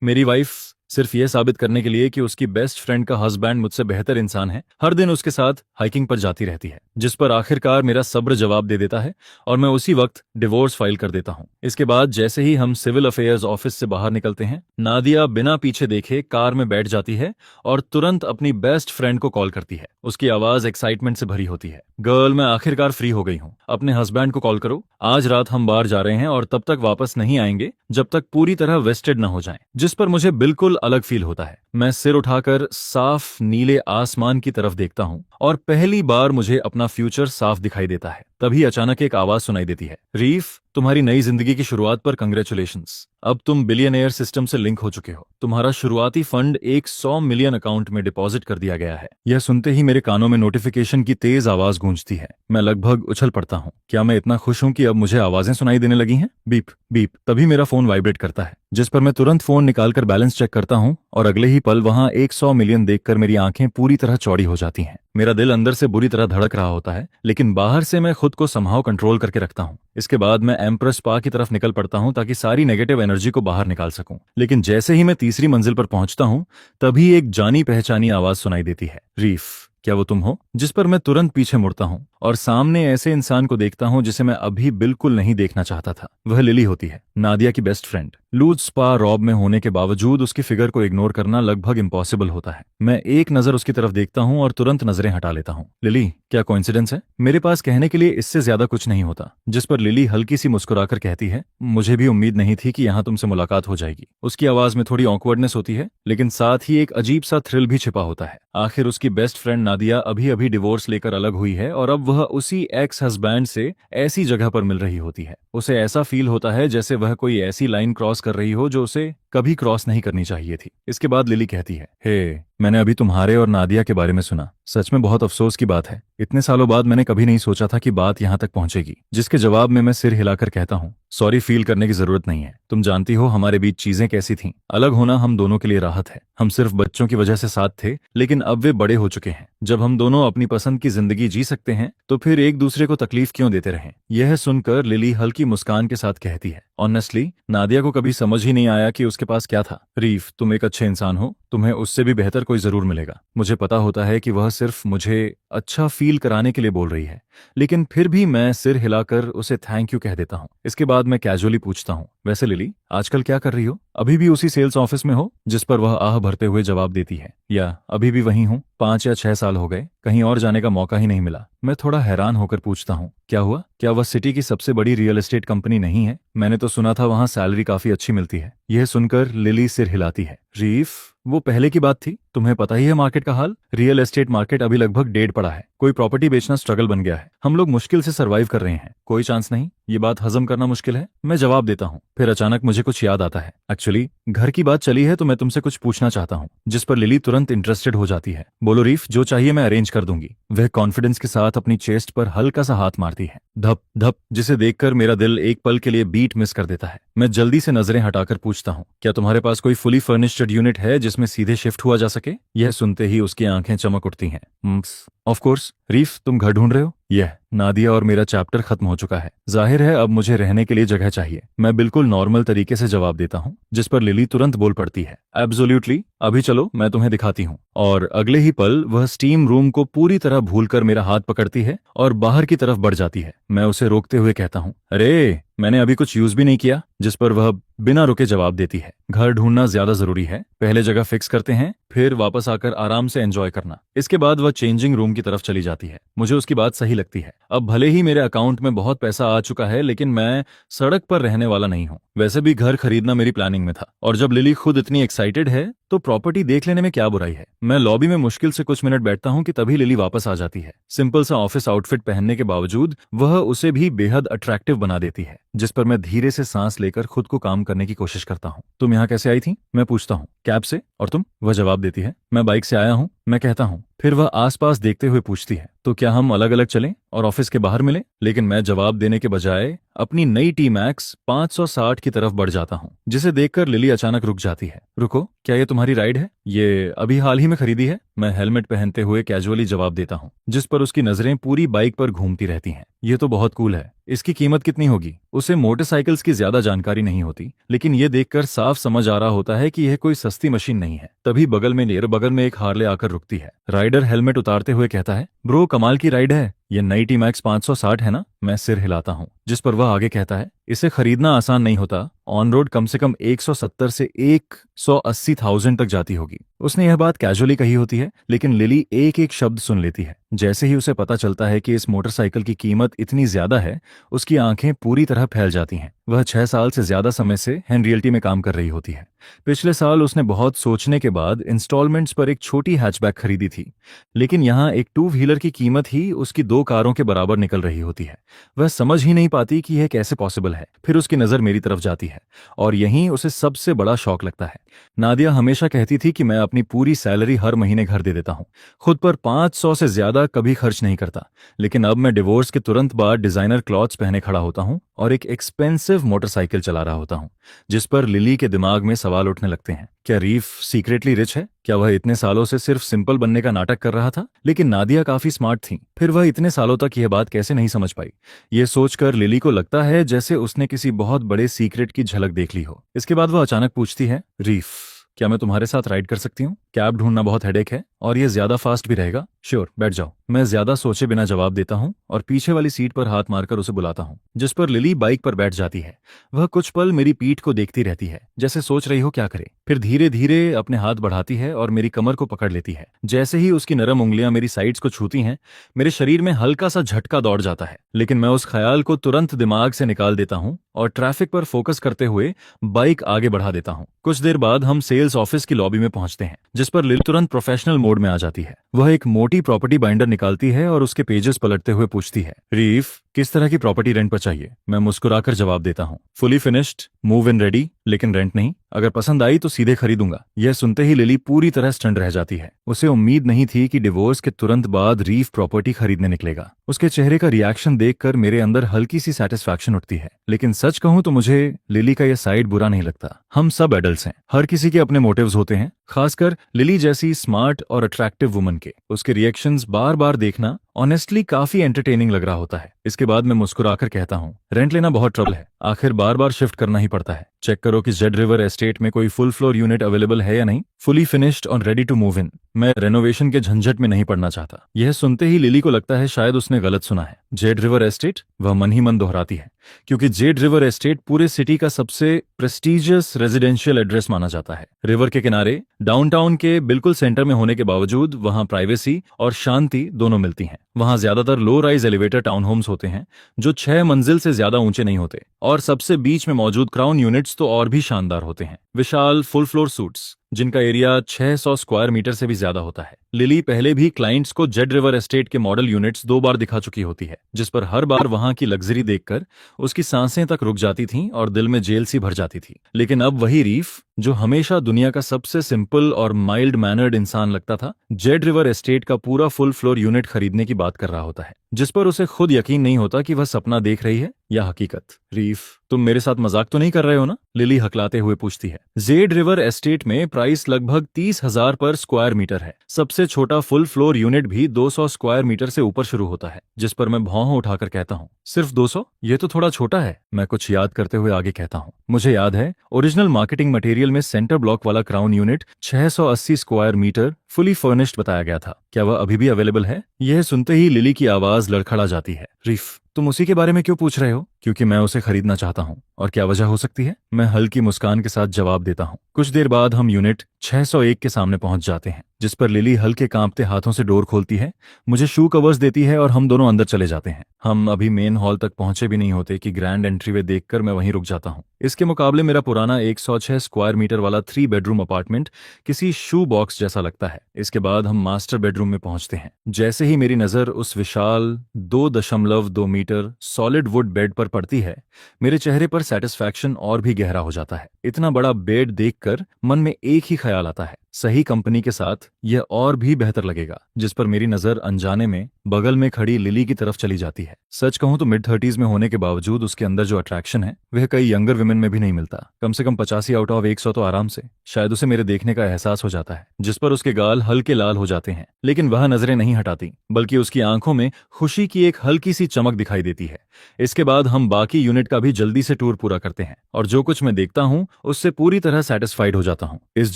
मेरी वाइफ सिर्फ ये साबित करने के लिए कि उसकी बेस्ट फ्रेंड का हस्बैंड मुझसे बेहतर इंसान है, हर दिन उसके साथ हाइकिंग पर जाती रहती है, जिस पर आखिरकार मेरा सब्र जवाब दे देता है और मैं उसी वक्त डिवोर्स फाइल कर देता हूँ। इसके बाद जैसे ही हम सिविल अफेयर्स ऑफिस से बाहर निकलते हैं, नादिया बिना पीछे देखे कार में बैठ जाती है और तुरंत अपनी बेस्ट फ्रेंड को कॉल करती है। उसकी आवाज एक्साइटमेंट से भरी होती है। गर्ल, मैं आखिरकार फ्री हो गई हूँ, अपने हस्बैंड को कॉल करो, आज रात हम बाहर जा रहे हैं और तब तक वापस नहीं आएंगे जब तक पूरी तरह वेस्टेड न हो जाएं। जिस पर मुझे बिल्कुल अलग फील होता है। मैं सिर उठाकर साफ नीले आसमान की तरफ देखता हूँ और पहली बार मुझे अपना फ्यूचर साफ दिखाई देता है। तभी अचानक एक आवाज सुनाई देती है, रीफ, तुम्हारी नई जिंदगी की शुरुआत पर कंग्रेचुलेशंस। अब तुम बिलियनेयर सिस्टम से लिंक हो चुके हो। तुम्हारा शुरुआती फंड 100 मिलियन अकाउंट में डिपॉजिट कर दिया गया है। यह सुनते ही मेरे कानों में नोटिफिकेशन की तेज आवाज गूंजती है। मैं लगभग उछल पड़ता हूँ। क्या मैं इतना खुश हूँ कि अब मुझे आवाजें सुनाई देने लगी हैं? Beep beep. तभी मेरा फोन वाइब्रेट करता है, जिस पर मैं तुरंत फोन निकालकर बैलेंस चेक करता हूँ और अगले ही पल वहां 100 मिलियन देखकर मेरी आंखें पूरी तरह चौड़ी हो जाती हैं। मेरा दिल अंदर से बुरी तरह धड़क रहा होता है, लेकिन बाहर से मैं खुद को समहाउ कंट्रोल करके रखता हूँ। इसके बाद मैं एम्प्रेस स्पा की तरफ निकल पड़ता हूँ ताकि सारी नेगेटिव एनर्जी को बाहर निकाल सकूं। लेकिन जैसे ही मैं तीसरी मंजिल पर पहुंचता हूँ, तभी एक जानी पहचानी आवाज सुनाई देती है, रीफ, क्या वो तुम हो? जिस पर मैं तुरंत पीछे मुड़ता हूँ और सामने ऐसे इंसान को देखता हूँ जिसे मैं अभी बिल्कुल नहीं देखना चाहता था। वह लिली होती है, नादिया की बेस्ट फ्रेंड। लूज स्पा रॉब में होने के बावजूद उसकी फिगर को इग्नोर करना लगभग इम्पॉसिबल होता है। मैं एक नजर उसकी तरफ देखता हूँ और तुरंत नजरें हटा लेता हूँ। लिली, क्या कोइंसिडेंस है? मेरे पास कहने के लिए इससे ज्यादा कुछ नहीं होता। जिस पर लिली हल्की सी मुस्कुराकर कहती है, मुझे भी उम्मीद नहीं थी कि यहाँ तुमसे मुलाकात हो जाएगी। उसकी आवाज में थोड़ी ऑकवर्डनेस होती है, लेकिन साथ ही एक अजीब सा थ्रिल भी छिपा होता है। आखिर उसकी बेस्ट फ्रेंड नादिया अभी अभी डिवोर्स लेकर अलग हुई है और अब वह उसी एक्स हस्बैंड से ऐसी जगह पर मिल रही होती है। उसे ऐसा फील होता है जैसे वह कोई ऐसी लाइन क्रॉस कर रही हो जो उसे कभी क्रॉस नहीं करनी चाहिए थी। इसके बाद लिली कहती है, हे, मैंने अभी तुम्हारे और नादिया के बारे में सुना। सच में बहुत अफसोस की बात है। इतने सालों बाद मैंने कभी नहीं सोचा था कि बात यहाँ तक पहुंचेगी। जिसके जवाब में मैं सिर हिलाकर कहता हूँ, सॉरी फील करने की जरूरत नहीं है। तुम जानती हो हमारे बीच चीजें कैसी थीं। अलग होना हम दोनों के लिए राहत है। हम सिर्फ बच्चों की वजह से साथ थे, लेकिन अब वे बड़े हो चुके हैं। जब हम दोनों अपनी पसंद की जिंदगी जी सकते हैं, तो फिर एक दूसरे को तकलीफ क्यों देते रहें? यह सुनकर लिली हल्की मुस्कान के साथ कहती है, ऑनेस्टली नादिया को कभी समझ ही नहीं आया कि उसके पास क्या था। रीफ, तुम एक अच्छे इंसान हो, तुम्हें उससे भी बेहतर कोई जरूर मिलेगा। मुझे पता होता है कि वह सिर्फ मुझे अच्छा फील कराने के लिए बोल रही है, लेकिन फिर भी मैं सिर हिलाकर उसे थैंक यू कह देता हूँ। इसके बाद मैं कैजुअली पूछता हूँ, वैसे लिली, आजकल क्या कर रही हो? अभी भी उसी सेल्स ऑफिस में हो? जिस पर वह आह भरते हुए जवाब देती है, या अभी भी वहीं हूँ। 5 या 6 साल हो गए, कहीं और जाने का मौका ही नहीं मिला। मैं थोड़ा हैरान होकर पूछता हूँ, क्या हुआ? क्या वह सिटी की सबसे बड़ी रियल एस्टेट कंपनी नहीं है? मैंने तो सुना था वहां सैलरी काफी अच्छी मिलती है। यह सुनकर लिली सिर हिलाती है, रीफ, वो पहले की बात थी। तुम्हें पता ही है मार्केट का हाल। रियल एस्टेट मार्केट अभी लगभग डेड पड़ा है। कोई प्रॉपर्टी बेचना स्ट्रगल बन गया है। हम लोग मुश्किल से सरवाइव कर रहे हैं। कोई चांस नहीं। ये बात हजम करना मुश्किल है। मैं जवाब देता हूँ। फिर अचानक मुझे कुछ याद आता है। एक्चुअली घर की बात चली है तो मैं तुमसे कुछ पूछना चाहता हूँ। जिस पर लिली तुरंत इंटरेस्टेड हो जाती है। बोलो रीफ, जो चाहिए मैं अरेंज कर दूंगी। वह कॉन्फिडेंस के साथ अपनी चेस्ट पर हल्का सा हाथ मारती है। धप धप, जिसे देखकर मेरा दिल एक पल के लिए बीट मिस कर देता है। मैं जल्दी से नजरें हटाकर पूछता हूँ, क्या तुम्हारे पास कोई फुली फर्निश्ड यूनिट है जिसमें सीधे शिफ्ट हुआ जा सके? यह सुनते ही उसकी आंखें चमक उठती हैं। ऑफ कोर्स रीफ, तुम घर ढूंढ रहे हो? यह नादिया और मेरा चैप्टर खत्म हो चुका है। जाहिर है अब मुझे रहने के लिए जगह चाहिए। मैं बिल्कुल नॉर्मल तरीके से जवाब देता हूँ, जिस पर लिली तुरंत बोल पड़ती है, एब्सोल्युटली, अभी चलो मैं तुम्हें दिखाती हूँ। और अगले ही पल वह स्टीम रूम को पूरी तरह भूलकर मेरा हाथ पकड़ती है और बाहर की तरफ बढ़ जाती है। मैं उसे रोकते हुए कहता हूँ, अरे मैंने अभी कुछ यूज भी नहीं किया। जिस पर वह बिना रुके जवाब देती है, घर ढूंढना ज्यादा जरूरी है। पहले जगह फिक्स करते हैं, फिर वापस आकर आराम से एंजॉय करना। इसके बाद वह चेंजिंग रूम की तरफ चली जाती है। मुझे उसकी बात सही लगती है। अब भले ही मेरे अकाउंट में बहुत पैसा आ चुका है, लेकिन मैं सड़क पर रहने वाला नहीं हूँ। वैसे भी घर खरीदना मेरी प्लानिंग में था, और जब लिली खुद इतनी एक्साइटेड है तो प्रॉपर्टी देख लेने में क्या बुराई है। मैं लॉबी में मुश्किल से कुछ मिनट बैठता हूँ कि तभी लिली वापस आ जाती है। सिंपल सा ऑफिस आउटफिट पहनने के बावजूद वह उसे भी बेहद अट्रैक्टिव बना देती है। जिस पर मैं धीरे से सांस लेकर खुद को काम करने की कोशिश करता हूँ। तुम यहाँ कैसे आई थी? मैं पूछता हूँ। कैब से। और तुम? वह जवाब देती है, मैं बाइक से आया हूँ। मैं कहता हूँ। फिर वह आसपास देखते हुए पूछती है, तो क्या हम अलग अलग चलें और ऑफिस के बाहर मिले? लेकिन मैं जवाब देने के बजाय अपनी नई टी मैक्स 560 की तरफ बढ़ जाता हूँ, जिसे देखकर लिली अचानक रुक जाती है। रुको, क्या ये तुम्हारी राइड है? ये अभी हाल ही में खरीदी है। मैं हेलमेट पहनते हुए कैजुअली जवाब देता हूँ, जिस पर उसकी नजरें पूरी बाइक पर घूमती रहती हैं। ये तो बहुत कूल है। इसकी कीमत कितनी होगी? उसे मोटरसाइकिल्स की ज्यादा जानकारी नहीं होती, लेकिन ये देखकर साफ समझ आ रहा होता है कि यह कोई सस्ती मशीन नहीं है। तभी बगल में एक हार्ले आकर रुकती है। राइडर हेलमेट उतारते हुए कहता है, ब्रो कमाल की राइड है। ये नई टी मैक्स 560 है ना? मैं सिर हिलाता हूँ, जिस पर वह आगे कहता है, इसे खरीदना आसान नहीं होता। ऑन रोड कम से कम 170 से 180,000 तक जाती होगी। उसने यह बात कैजुअली कही होती है, लेकिन लिली एक एक शब्द सुन लेती है। जैसे ही उसे पता चलता है कि इस मोटरसाइकिल की कीमत इतनी ज्यादा है, उसकी आंखें पूरी तरह फैल जाती हैं। वह 6 साल से ज्यादा समय से हेन रियल्टी में काम कर रही होती है। पिछले साल उसने बहुत सोचने के बाद इंस्टॉलमेंट्स पर एक छोटी हैचबैक खरीदी थी, लेकिन यहाँ एक टू व्हीलर की कीमत ही उसकी 2 कारों के बराबर निकल रही होती है। वह समझ ही नहीं पाती कि यह कैसे पॉसिबल है। फिर उसकी नजर मेरी तरफ जाती है, और यहीं उसे सबसे बड़ा शौक लगता है। नादिया हमेशा कहती थी कि मैं अपनी पूरी सैलरी हर महीने घर दे देता हूँ, खुद पर 500 से ज्यादा कभी खर्च नहीं करता। लेकिन अब मैं डिवोर्स के तुरंत बाद डिजाइनर क्लॉथ्स पहने खड़ा होता हूँ और एक एक्सपेंसिव मोटरसाइकिल चला रहा होता हूँ, जिस पर लिली के दिमाग में सवाल उठने लगते हैं। क्या रीफ सीक्रेटली रिच है? क्या वह इतने सालों से सिर्फ सिंपल बनने का नाटक कर रहा था? लेकिन नादिया काफी स्मार्ट थी, फिर वह इतने सालों तक यह बात कैसे नहीं समझ पाई? ये सोचकर लिली को लगता है जैसे उसने किसी बहुत बड़े सीक्रेट की झलक देख ली हो। इसके बाद वह अचानक पूछती है, रीफ क्या मैं तुम्हारे साथ राइड कर सकती हूँ? कैब ढूंढना बहुत हेडेक है और ये ज्यादा फास्ट भी रहेगा। श्योर, बैठ जाओ। मैं ज्यादा सोचे बिना जवाब देता हूँ और पीछे वाली सीट पर हाथ मारकर उसे बुलाता हूँ, जिस पर लिली बाइक पर बैठ जाती है। वह कुछ पल मेरी पीठ को देखती रहती है, जैसे सोच रही हो क्या करे। फिर धीरे धीरे अपने हाथ बढ़ाती है और मेरी कमर को पकड़ लेती है। जैसे ही उसकी नरम उंगलियां मेरी साइड्स को छूती हैं, मेरे शरीर में हल्का सा झटका दौड़ जाता है। लेकिन मैं उस ख्याल को तुरंत दिमाग से निकाल देता हूँ और ट्रैफिक पर फोकस करते हुए बाइक आगे बढ़ा देता हूँ। कुछ देर बाद हम सेल्स ऑफिस की लॉबी में पहुंचते हैं, जिस पर लिली तुरंत प्रोफेशनल मोड में आ जाती है। वह एक मोटी प्रॉपर्टी बाइंडर निकालती है और उसके पेजेस पलटते हुए पूछती है, रीफ किस तरह की प्रॉपर्टी रेंट पर चाहिए? मैं मुस्कुराकर जवाब देता हूँ, fully finished, move in ready, लेकिन रेंट नहीं। अगर पसंद आई तो सीधे खरीदूंगा। यह सुनते ही लिली पूरी तरह स्टन रह जाती है। उसे उम्मीद नहीं थी कि डिवोर्स के तुरंत बाद रीफ प्रॉपर्टी खरीदने निकलेगा। उसके चेहरे का रिएक्शन देखकर मेरे अंदर हल्की सी सेटिस्फैक्शन उठती है। लेकिन सच कहूं तो मुझे लिली का यह साइड बुरा नहीं लगता। हम सब एडल्ट्स हैं, हर किसी के अपने मोटिव्स होते हैं, खासकर लिली जैसी स्मार्ट और अट्रैक्टिव वुमन के। उसके रिएक्शंस बार बार देखना ऑनेस्टली काफी एंटरटेनिंग लग रहा होता है। इसके बाद मैं मुस्कुराकर कहता हूँ, रेंट लेना बहुत ट्रबल है, आखिर बार बार शिफ्ट करना ही पड़ता है। चेक करो कि जेड रिवर एस्टेट में कोई फुल फ्लोर यूनिट अवेलेबल है या नहीं, फुली फिनिश्ड और रेडी टू मूव इन। मैं रेनोवेशन के झंझट में नहीं पड़ना चाहता। यह सुनते ही लिली को लगता है शायद उसने गलत सुना है। Z river estate? वह मन ही मन दोहराती है, क्योंकि जेड रिवर एस्टेट पूरे सिटी का सबसे प्रेस्टिजियस रेजिडेंशियल एड्रेस माना जाता है। रिवर के किनारे, डाउनटाउन के बिल्कुल सेंटर में होने के बावजूद वहां प्राइवेसी और शांति दोनों मिलती हैं। वहां ज्यादातर low rise elevator town homes होते हैं, जो 6 मंजिल से ज्यादा ऊंचे नहीं होते, और सबसे बीच में मौजूद क्राउन यूनिट्स तो और भी शानदार होते हैं। विशाल फुल फ्लोर सूट्स, जिनका एरिया 600 स्क्वायर मीटर से भी ज्यादा होता है। लिली पहले भी क्लाइंट्स को जेड रिवर एस्टेट के मॉडल यूनिट्स 2 बार दिखा चुकी होती है, जिस पर हर बार वहां की लग्जरी देखकर उसकी सांसें तक रुक जाती थीं और दिल में जेल सी भर जाती थी। लेकिन अब वही रीफ, जो हमेशा दुनिया का सबसे सिंपल और माइल्ड मैनर्ड इंसान लगता था, जेड रिवर एस्टेट का पूरा फुल फ्लोर यूनिट खरीदने की बात कर रहा होता है, जिस पर उसे खुद यकीन नहीं होता कि वह सपना देख रही है या हकीकत। रीफ, तुम मेरे साथ मजाक तो नहीं कर रहे हो ना? लिली हकलाते हुए पूछती है। जेड रिवर एस्टेट में प्राइस लगभग 30,000 पर स्क्वायर मीटर है। सबसे छोटा फुल फ्लोर यूनिट भी 200 स्क्वायर मीटर से ऊपर शुरू होता है, जिस पर मैं भौं उठाकर कहता हूँ, सिर्फ 200? ये तो थोड़ा छोटा है। मैं कुछ याद करते हुए आगे कहता हूँ, मुझे याद है ओरिजिनल मार्केटिंग मटेरियल में सेंटर ब्लॉक वाला crown unit 680 square metre fully furnished बताया गया था। क्या वह अभी भी अवेलेबल है? यह सुनते ही लिली की आवाज लड़खड़ा जाती है। रीफ, तुम उसी के बारे में क्यों पूछ रहे हो? क्योंकि मैं उसे खरीदना चाहता हूँ। और क्या वजह हो सकती है? मैं हल्की मुस्कान के साथ जवाब देता हूँ। कुछ देर बाद हम यूनिट 601 के सामने पहुंच जाते हैं, जिस पर लिली हल्के कांपते हाथों से डोर खोलती है, मुझे शू कवर्स देती है और हम दोनों अंदर चले जाते हैं। हम अभी मेन हॉल तक पहुंचे भी नहीं होते कि ग्रैंड एंट्रीवे देखकर मैं वहीं रुक जाता हूँ। इसके मुकाबले मेरा पुराना 106 स्क्वायर मीटर वाला 3 बेडरूम अपार्टमेंट किसी शू बॉक्स जैसा लगता है। इसके बाद हम मास्टर बेडरूम में पहुंचते हैं। जैसे ही मेरी नजर उस विशाल 2.2 मीटर सॉलिड वुड बेड पर पड़ती है, मेरे चेहरे पर सेटिस्फैक्शन और भी गहरा हो जाता है। इतना बड़ा बेड देखकर मन में एक ही ख्याल आता है, सही कंपनी के साथ यह और भी बेहतर लगेगा। जिस पर मेरी नजर अनजाने में बगल में खड़ी लिली की तरफ चली जाती है। सच कहूं तो मिड 30s में होने के बावजूद उसके अंदर जो अट्रैक्शन है वह कई यंगर वुमेन में भी नहीं मिलता। कम से कम 85 आउट ऑफ 100 तो आराम से। शायद उसे मेरे देखने का एहसास हो जाता है। जिस पर उसके गाल हल्के लाल हो जाते हैं, लेकिन वह नजरें नहीं हटाती, बल्कि उसकी आंखों में खुशी की एक हल्की सी चमक दिखाई देती है। इसके बाद हम बाकी यूनिट का भी जल्दी से टूर पूरा करते हैं और जो कुछ मैं देखता हूं उससे पूरी तरह सेटिस्फाइड हो जाता हूं। इस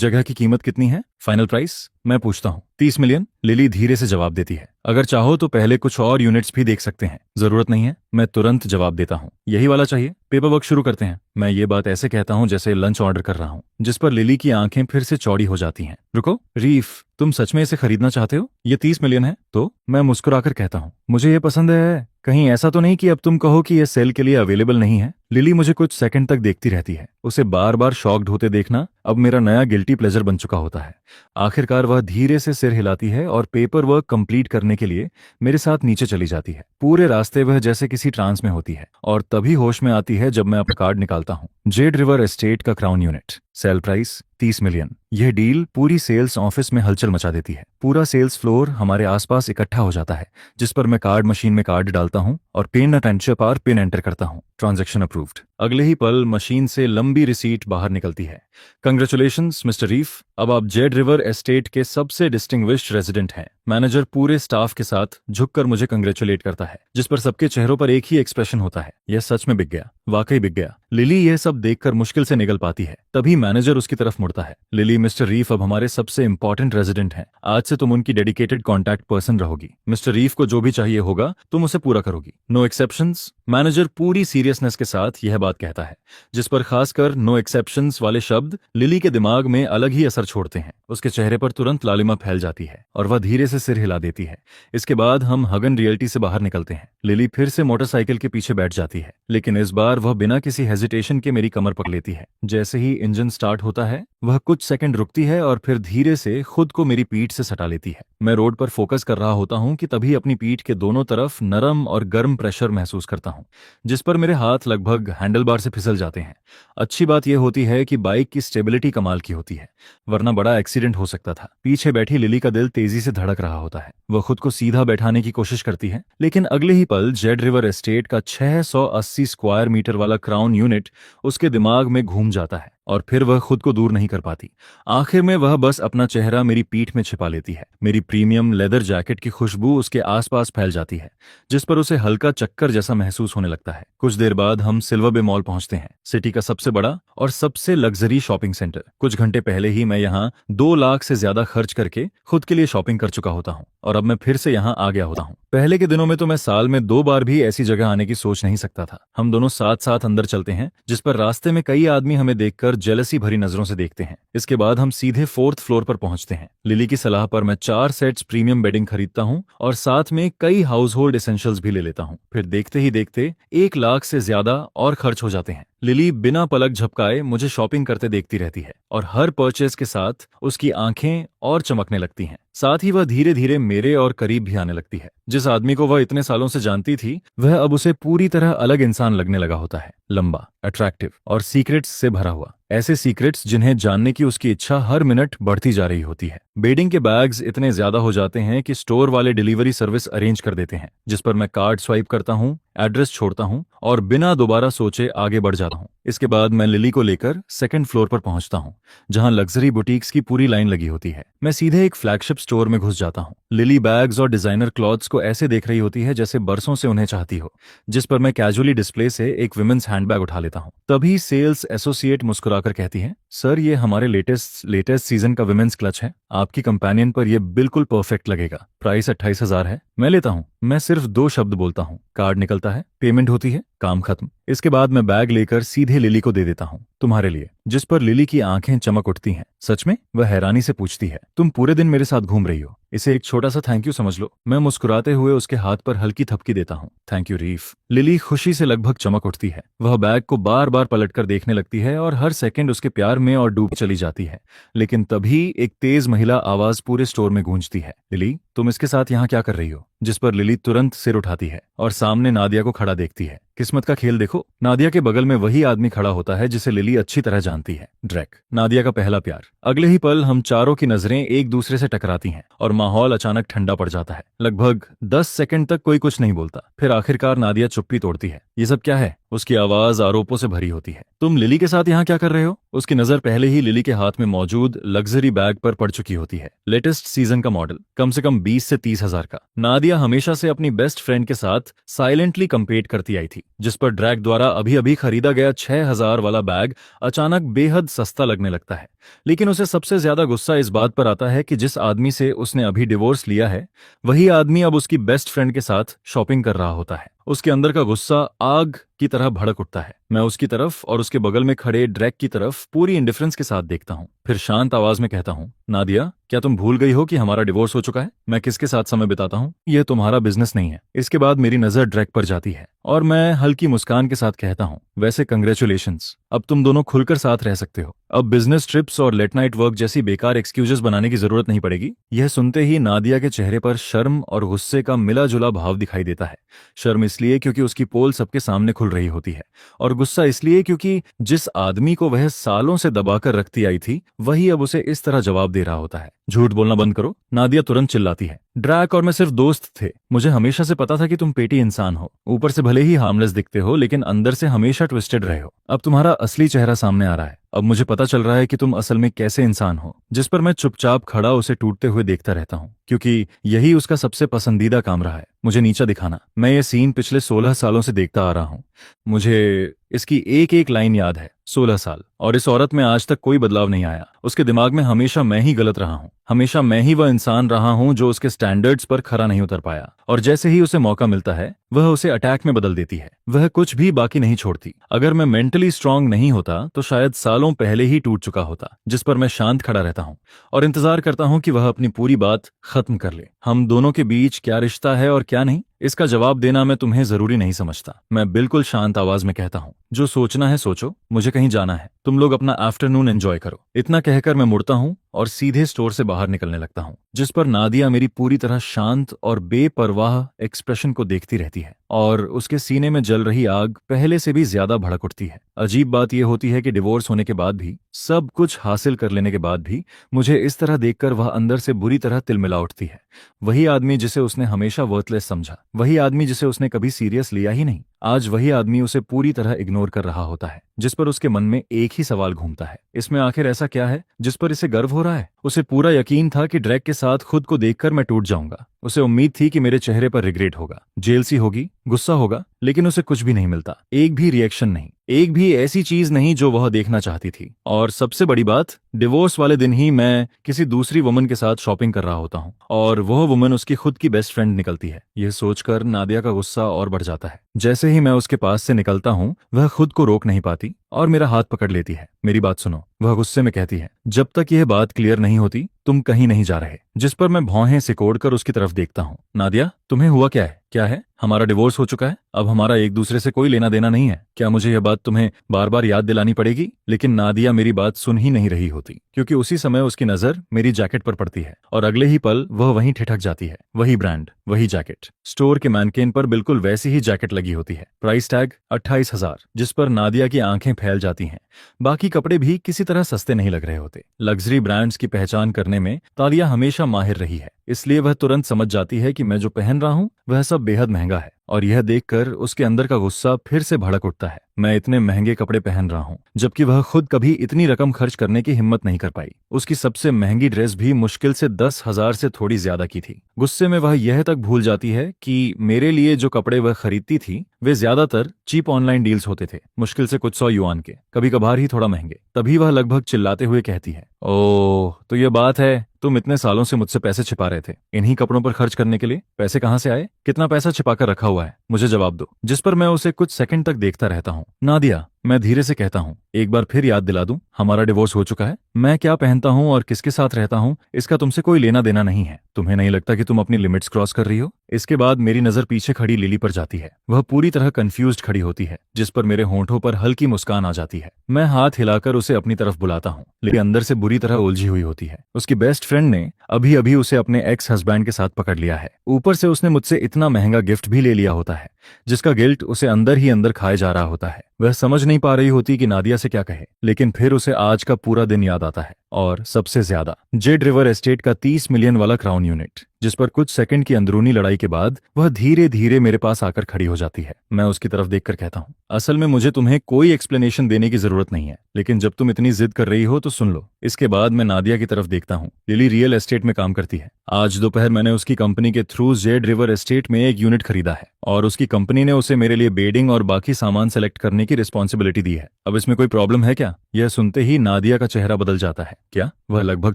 जगह की कीमत कितनी है? फाइनल प्राइस मैं पूछता हूं। 30 मिलियन, लिली धीरे से जवाब देती है। अगर चाहो तो पहले कुछ और यूनिट्स भी देख सकते हैं। जरूरत नहीं है, मैं तुरंत जवाब देता हूँ। यही वाला चाहिए? पेपर वर्क शुरू करते हैं। मैं ये बात ऐसे कहता हूँ जैसे लंच ऑर्डर कर रहा हूँ। जिस पर लिली की आंखें फिर से चौड़ी हो जाती हैं। रुको रीफ, तुम सच में इसे खरीदना चाहते हो? ये 30 मिलियन है तो? मैं मुस्कुराकर कहता हूँ, मुझे ये पसंद है। कहीं ऐसा तो नहीं कि अब तुम कहो कि यह सेल के लिए अवेलेबल नहीं है? लिली मुझे कुछ सेकंड तक देखती रहती है। उसे बार बार शॉक्ड होते देखना अब मेरा नया गिल्टी प्लेजर बन चुका होता है। आखिरकार वह धीरे से सिर हिलाती है और पेपर वर्क कंप्लीट करने के लिए मेरे साथ नीचे चली जाती है। पूरे रास्ते वह जैसे किसी ट्रांस में होती है और तभी होश में आती है जब मैं अपना कार्ड निकालता हूँ। जेड रिवर एस्टेट का crown unit, sale price 30 million. यह डील पूरी सेल्स ऑफिस में हलचल मचा देती है। पूरा सेल्स फ्लोर हमारे आसपास इकट्ठा हो जाता है। जिस पर मैं कार्ड मशीन में कार्ड डालता हूं और पिन अटेंशन पर पिन एंटर करता हूं। Transaction approved. अगले ही पल मशीन से लंबी रिसीट बाहर निकलती है। कंग्रेचुलेशंस मिस्टर रीफ, अब आप जेड रिवर एस्टेट के सबसे डिस्टिंग्विश्ड रेजिडेंट हैं। मैनेजर पूरे स्टाफ के साथ झुककर मुझे कंग्रेचुलेट करता है, जिस पर सबके चेहरों पर एक ही एक्सप्रेशन होता है, यह सच में बिक गया, वाकई बिक गया। लिली यह सब देखकर मुश्किल से निकल पाती है। तभी मैनेजर उसकी तरफ मुड़ता है। लिली, मिस्टर रीफ अब हमारे सबसे इंपॉर्टेंट रेजिडेंट हैं। आज से तुम उनकी डेडिकेटेड कॉन्टैक्ट पर्सन रहोगी। मिस्टर रीफ को जो भी चाहिए होगा तुम उसे पूरा करोगी। No exceptions. मैनेजर पूरी सीरियसनेस के साथ यह बात कहता है, जिस पर खासकर नो एक्सेप्शंस वाले शब्द लिली के दिमाग में अलग ही असर छोड़ते हैं। उसके चेहरे पर तुरंत लालिमा फैल जाती है और वह धीरे से सिर हिला देती है। इसके बाद हम हगन रियल्टी से बाहर निकलते हैं। लिली फिर से मोटरसाइकिल के पीछे बैठ जाती है, लेकिन इस बार वह बिना किसी हेजिटेशन के मेरी कमर पकड़ लेती है। जैसे ही इंजन स्टार्ट होता है वह कुछ सेकंड रुकती है और फिर धीरे से खुद को मेरी पीठ से सटा लेती है। मैं रोड पर फोकस कर रहा होता हूं कि तभी अपनी पीठ के दोनों तरफ नरम और गर्म प्रेशर महसूस करता हूं, जिस पर मेरे हाथ लगभग हैंडलबार से फिसल जाते हैं। अच्छी बात यह होती है कि बाइक की स्टेबिलिटी कमाल की होती है, वरना बड़ा एक्सीडेंट हो सकता था। पीछे बैठी लिली का दिल तेजी से धड़क रहा होता है। वह खुद को सीधा बैठाने की कोशिश करती है, लेकिन अगले ही पल जेड रिवर एस्टेट का 680 स्क्वायर मीटर वाला क्राउन यूनिट उसके दिमाग में घूम जाता है और फिर वह खुद को दूर नहीं कर पाती। आखिर में वह बस अपना चेहरा मेरी पीठ में छिपा लेती है। मेरी प्रीमियम लेदर जैकेट की खुशबू उसके आसपास फैल जाती है, जिस पर उसे हल्का चक्कर जैसा महसूस होने लगता है। कुछ देर बाद हम सिल्वर बे मॉल पहुंचते हैं, सिटी का सबसे बड़ा और सबसे लग्जरी शॉपिंग सेंटर। कुछ घंटे पहले ही मैं यहाँ 2 लाख से ज्यादा खर्च करके खुद के लिए शॉपिंग कर चुका होता हूँ और अब मैं फिर से यहाँ आ गया होता हूँ। पहले के दिनों में तो मैं साल में 2 बार भी ऐसी जगह आने की सोच नहीं सकता था। हम दोनों साथ साथ अंदर चलते हैं, जिस पर रास्ते में कई आदमी हमें देखकर जेलसी भरी नजरों से देखते हैं। इसके बाद हम सीधे 4th फ्लोर पर पहुंचते हैं। लिली की सलाह पर मैं 4 सेट्स प्रीमियम बेडिंग खरीदता हूं और साथ में कई हाउस होल्ड एसेंशियल्स भी ले लेता हूं। फिर देखते ही देखते 1 लाख से ज्यादा और खर्च हो जाते हैं। लिली बिना पलक झपकाए मुझे शॉपिंग करते देखती रहती है और हर परचेज के साथ उसकी आंखें और चमकने लगती हैं। साथ ही वह धीरे धीरे मेरे और करीब भी आने लगती है। जिस आदमी को वह इतने सालों से जानती थी वह अब उसे पूरी तरह अलग इंसान लगने लगा होता है। लंबा, अट्रैक्टिव और सीक्रेट्स से भरा हुआ। ऐसे सीक्रेट्स जिन्हें जानने की उसकी इच्छा हर मिनट बढ़ती जा रही होती है। बेडिंग के बैग्स इतने ज्यादा हो जाते हैं कि स्टोर वाले डिलीवरी सर्विस अरेंज कर देते हैं, जिस पर मैं कार्ड स्वाइप करता हूँ, एड्रेस छोड़ता हूँ और बिना दोबारा सोचे आगे बढ़ जाता हूँ। इसके बाद मैं लिली को लेकर 2nd फ्लोर पर पहुंचता हूँ, जहां लग्जरी बुटीक्स की पूरी लाइन लगी होती है। मैं सीधे एक फ्लैगशिप स्टोर में घुस जाता हूँ। लिली बैग्स और डिजाइनर क्लॉथ्स को ऐसे देख रही होती है जैसे बरसों से उन्हें चाहती हो, जिस पर मैं कैजुअली डिस्प्ले से एक विमेंस हैंडबैग उठा लेता हूँ। तभी सेल्स एसोसिएट मुस्कुराकर कहती है, सर ये हमारे लेटेस्ट सीजन का विमेंस क्लच है, आपकी कंपेनियन पर यह बिल्कुल परफेक्ट लगेगा। प्राइस 28,000 है। मैं लेता हूँ। मैं सिर्फ 2 शब्द बोलता हूँ, कार्ड निकलता है, पेमेंट होती है, काम खत्म। इसके बाद मैं बैग लेकर सीधे लिली को दे देता हूँ, तुम्हारे लिए। जिस पर लिली की आंखें चमक उठती हैं। सच में? वह हैरानी से पूछती है, तुम पूरे दिन मेरे साथ घूम रही हो, इसे एक छोटा सा थैंक यू समझ लो। मैं मुस्कुराते हुए उसके हाथ पर हल्की थपकी देता हूँ। Thank you reef. लिली खुशी से लगभग चमक उठती है। वह बैग को बार बार पलटकर देखने लगती है और हर सेकंड उसके प्यार में और डूब चली जाती है। लेकिन तभी एक तेज महिला आवाज पूरे स्टोर में गूंजती है, लिली तुम इसके साथ यहाँ क्या कर रही हो? जिस पर लिली तुरंत सिर उठाती है और सामने नादिया को खड़ा देखती है। किस्मत का खेल देखो, नादिया के बगल में वही आदमी खड़ा होता है जिसे लिली अच्छी तरह जानती है, ड्रैक, नादिया का पहला प्यार। अगले ही पल हम चारों की नजरें एक दूसरे से टकराती हैं और माहौल अचानक ठंडा पड़ जाता है। लगभग 10 सेकंड तक कोई कुछ नहीं बोलता। फिर आखिरकार नादिया चुप्पी तोड़ती है। ये सब क्या है? उसकी आवाज आरोपों से भरी होती है। तुम लिली के साथ यहाँ क्या कर रहे हो? उसकी नजर पहले ही लिली के हाथ में मौजूद लग्जरी बैग पर पड़ चुकी होती है। लेटेस्ट सीजन का मॉडल, कम से कम 20 से 30 हजार का। नादिया हमेशा से अपनी बेस्ट फ्रेंड के साथ साइलेंटली कंपेट करती आई थी, जिस पर ड्रैक द्वारा अभी अभी खरीदा गया 6000 वाला बैग अचानक बेहद सस्ता लगने लगता है। लेकिन उसे सबसे ज्यादा गुस्सा इस बात पर आता है कि जिस आदमी से उसने अभी डिवोर्स लिया है, वही आदमी अब उसकी बेस्ट फ्रेंड के साथ शॉपिंग कर रहा होता है। उसके अंदर का गुस्सा आग की तरह भड़क उठता है। मैं उसकी तरफ और उसके बगल में खड़े ड्रैक की तरफ पूरी इंडिफरेंस के साथ देखता हूँ। फिर शांत आवाज में कहता हूँ, नादिया, क्या तुम भूल गई हो कि हमारा डिवोर्स हो चुका है? मैं किसके साथ समय बिताता हूँ, यह तुम्हारा बिजनेस नहीं है। इसके बाद मेरी नजर ड्रैक पर जाती है और मैं हल्की मुस्कान के साथ कहता हूँ, वैसे कंग्रेचुलेशंस, अब तुम दोनों खुलकर साथ रह सकते हो। अब बिजनेस ट्रिप्स और लेट नाइट वर्क जैसी बेकार एक्सक्यूजेस बनाने की जरूरत नहीं पड़ेगी। यह सुनते ही नादिया के चेहरे पर शर्म और गुस्से का मिला जुला भाव दिखाई देता है। शर्म इसलिए क्योंकि उसकी पोल सबके सामने खुल रही होती है, और गुस्सा इसलिए क्योंकि जिस आदमी को वह सालों से दबाकर रखती आई थी, वही अब उसे इस तरह जवाब दे रहा होता है। झूठ बोलना बंद करो, नादिया तुरंत चिल्लाती है। ड्रैक और मैं सिर्फ दोस्त थे। मुझे हमेशा से पता था कि तुम पेटी इंसान हो। ऊपर से भले ही हार्मलेस दिखते हो, लेकिन अंदर से हमेशा ट्विस्टेड रहे हो। अब तुम्हारा असली चेहरा सामने आ रहा है। अब मुझे पता चल रहा है कि तुम असल में कैसे इंसान हो। जिस पर मैं चुपचाप खड़ा उसे टूटते हुए देखता रहता हूँ, क्योंकि यही उसका सबसे पसंदीदा काम रहा है, मुझे नीचा दिखाना। मैं ये सीन पिछले 16 सालों से देखता आ रहा हूँ। मुझे इसकी एक एक लाइन याद है। 16 साल, और इस औरत में आज तक कोई बदलाव नहीं आया। उसके दिमाग में हमेशा मैं ही गलत रहा हूँ। हमेशा मैं ही वह इंसान रहा हूँ जो उसके स्टैंडर्ड्स पर खरा नहीं उतर पाया, और जैसे ही उसे मौका मिलता है, वह उसे अटैक में बदल देती है। वह कुछ भी बाकी नहीं छोड़ती। अगर मैं मेंटली स्ट्रांग नहीं होता तो शायद सालों पहले ही टूट चुका होता। जिस पर मैं शांत खड़ा रहता हूँ और इंतजार करता हूँ कि वह अपनी पूरी बात खत्म कर ले। हम दोनों के बीच क्या रिश्ता है और क्या नहीं, इसका जवाब देना मैं तुम्हें जरूरी नहीं समझता। मैं बिल्कुल शांत आवाज में कहता हूँ, जो सोचना है सोचो, मुझे कहीं जाना है, तुम लोग अपना आफ्टरनून एंजॉय करो। इतना कहकर मैं मुड़ता हूँ और सीधे स्टोर से बाहर निकलने लगता हूँ, जिस पर नादिया मेरी पूरी तरह शांत और बेपरवाह एक्सप्रेशन को देखती रहती है, और उसके सीने में जल रही आग पहले से भी ज्यादा भड़क उठती है। अजीब बात यह होती है कि डिवोर्स होने के बाद भी, सब कुछ हासिल कर लेने के बाद भी, मुझे इस तरह देखकर वह अंदर से बुरी तरह तिलमिला उठती है। वही आदमी जिसे उसने हमेशा वर्थलेस समझा, वही आदमी जिसे उसने कभी सीरियस लिया ही नहीं, आज वही आदमी उसे पूरी तरह इग्नोर कर रहा होता है। जिस पर उसके मन में एक ही सवाल घूमता है, इसमें आखिर ऐसा क्या है जिस पर इसे गर्व हो रहा है? उसे पूरा यकीन था कि ड्रैक के साथ खुद को देखकर मैं टूट जाऊंगा। उसे उम्मीद थी कि मेरे चेहरे पर रिग्रेट होगा, जेलसी होगी, गुस्सा होगा, लेकिन उसे कुछ भी नहीं मिलता। एक भी रिएक्शन नहीं, एक भी ऐसी चीज नहीं जो वह देखना चाहती थी। और सबसे बड़ी बात, डिवोर्स वाले दिन ही मैं किसी दूसरी वुमन के साथ शॉपिंग कर रहा होता हूँ, और वह वुमन उसकी खुद की बेस्ट फ्रेंड निकलती है। यह सोचकर नादिया का गुस्सा और बढ़ जाता है। जैसे ही मैं उसके पास से निकलता हूँ, वह खुद को रोक नहीं पाती और मेरा हाथ पकड़ लेती है। मेरी बात सुनो, वह गुस्से में कहती है। जब तक यह बात क्लियर नहीं होती, तुम कहीं नहीं जा रहे। जिस पर मैं भौहें सिकोड़कर उसकी तरफ देखता हूँ। नादिया, तुम्हें हुआ क्या है? क्या है? हमारा डिवोर्स हो चुका है, अब हमारा एक दूसरे से कोई लेना देना नहीं है। क्या मुझे यह बात तुम्हें बार बार याद दिलानी पड़ेगी? लेकिन नादिया मेरी बात सुन ही नहीं रही होती, क्योंकि उसी समय उसकी नजर मेरी जैकेट पर पड़ती है, और अगले ही पल वह वहीं ठिठक जाती है। वही ब्रांड, वही जैकेट, स्टोर के मैनकेन पर बिल्कुल वैसी ही जैकेट लगी होती है। प्राइस टैग 28,000, जिस पर नादिया की आंखें फैल जाती हैं। बाकी कपड़े भी किसी तरह सस्ते नहीं लग रहे होते। लग्जरी ब्रांड्स की पहचान करने में तालिया हमेशा माहिर रही है, इसलिए वह तुरंत समझ जाती है कि मैं जो पहन रहा हूँ वह सब बेहद महंगा है, और यह देखकर उसके अंदर का गुस्सा फिर से भड़क उठता है। मैं इतने महंगे कपड़े पहन रहा हूँ, जबकि वह खुद कभी इतनी रकम खर्च करने की हिम्मत नहीं कर पाई। उसकी सबसे महंगी ड्रेस भी मुश्किल से 10,000 से थोड़ी ज्यादा की थी। गुस्से में वह यह तक भूल जाती है कि मेरे लिए जो कपड़े वह खरीदती थी वे ज्यादातर चीप ऑनलाइन डील्स होते थे, मुश्किल से कुछ 100 युआन के, कभी कभार ही थोड़ा महंगे। तभी वह लगभग चिल्लाते हुए कहती है, ओह, तो ये बात है, तुम इतने सालों से मुझसे पैसे छिपा रहे थे इन्हीं कपड़ों पर खर्च करने के लिए। पैसे कहाँ से आए? कितना पैसा छिपा कर रखा हुआ है? मुझे जवाब दो। जिस पर मैं उसे कुछ सेकंड तक देखता रहता हूँ। नादिया, मैं धीरे से कहता हूँ, एक बार फिर याद दिला दूं, हमारा डिवोर्स हो चुका है। मैं क्या पहनता हूँ और किसके साथ रहता हूँ इसका तुमसे कोई लेना देना नहीं है। तुम्हें नहीं लगता कि तुम अपनी लिमिट्स क्रॉस कर रही हो? इसके बाद मेरी नजर पीछे खड़ी लिली पर जाती है। वह पूरी तरह कंफ्यूज्ड खड़ी होती है, जिस पर मेरे होंठों पर हल्की मुस्कान आ जाती है। मैं हाथ हिलाकर उसे अपनी तरफ बुलाता हूँ, लेकिन अंदर से बुरी तरह उलझी हुई होती है। उसकी बेस्ट फ्रेंड ने अभी अभी उसे अपने एक्स हस्बैंड के साथ पकड़ लिया है। ऊपर से उसने मुझसे इतना महंगा गिफ्ट भी ले लिया होता है, जिसका गिल्ट उसे अंदर ही अंदर खाए जा रहा होता है। वह समझ नहीं पा रही होती कि नादिया से क्या कहे, लेकिन फिर उसे आज का पूरा दिन याद आता है, और सबसे ज्यादा जेड रिवर एस्टेट का 30 मिलियन वाला क्राउन यूनिट, जिस पर कुछ सेकंड की अंदरूनी लड़ाई के बाद वह धीरे धीरे मेरे पास आकर खड़ी हो जाती है। मैं उसकी तरफ देखकर कहता हूँ, असल में मुझे तुम्हें कोई एक्सप्लेनेशन देने की जरूरत नहीं है, लेकिन जब तुम इतनी जिद कर रही हो तो सुन लो। इसके बाद मैं नादिया की तरफ देखता हूँ। लिली रियल एस्टेट में काम करती है। आज दोपहर मैंने उसकी कंपनी के थ्रू जेड रिवर एस्टेट में एक यूनिट खरीदा है, और उसकी कंपनी ने उसे मेरे लिए बेडिंग और बाकी सामान सेलेक्ट करने की रिस्पॉन्सिबिलिटी दी है। अब इसमें कोई प्रॉब्लम है क्या? यह सुनते ही नादिया का चेहरा बदल जाता है। क्या? वह लगभग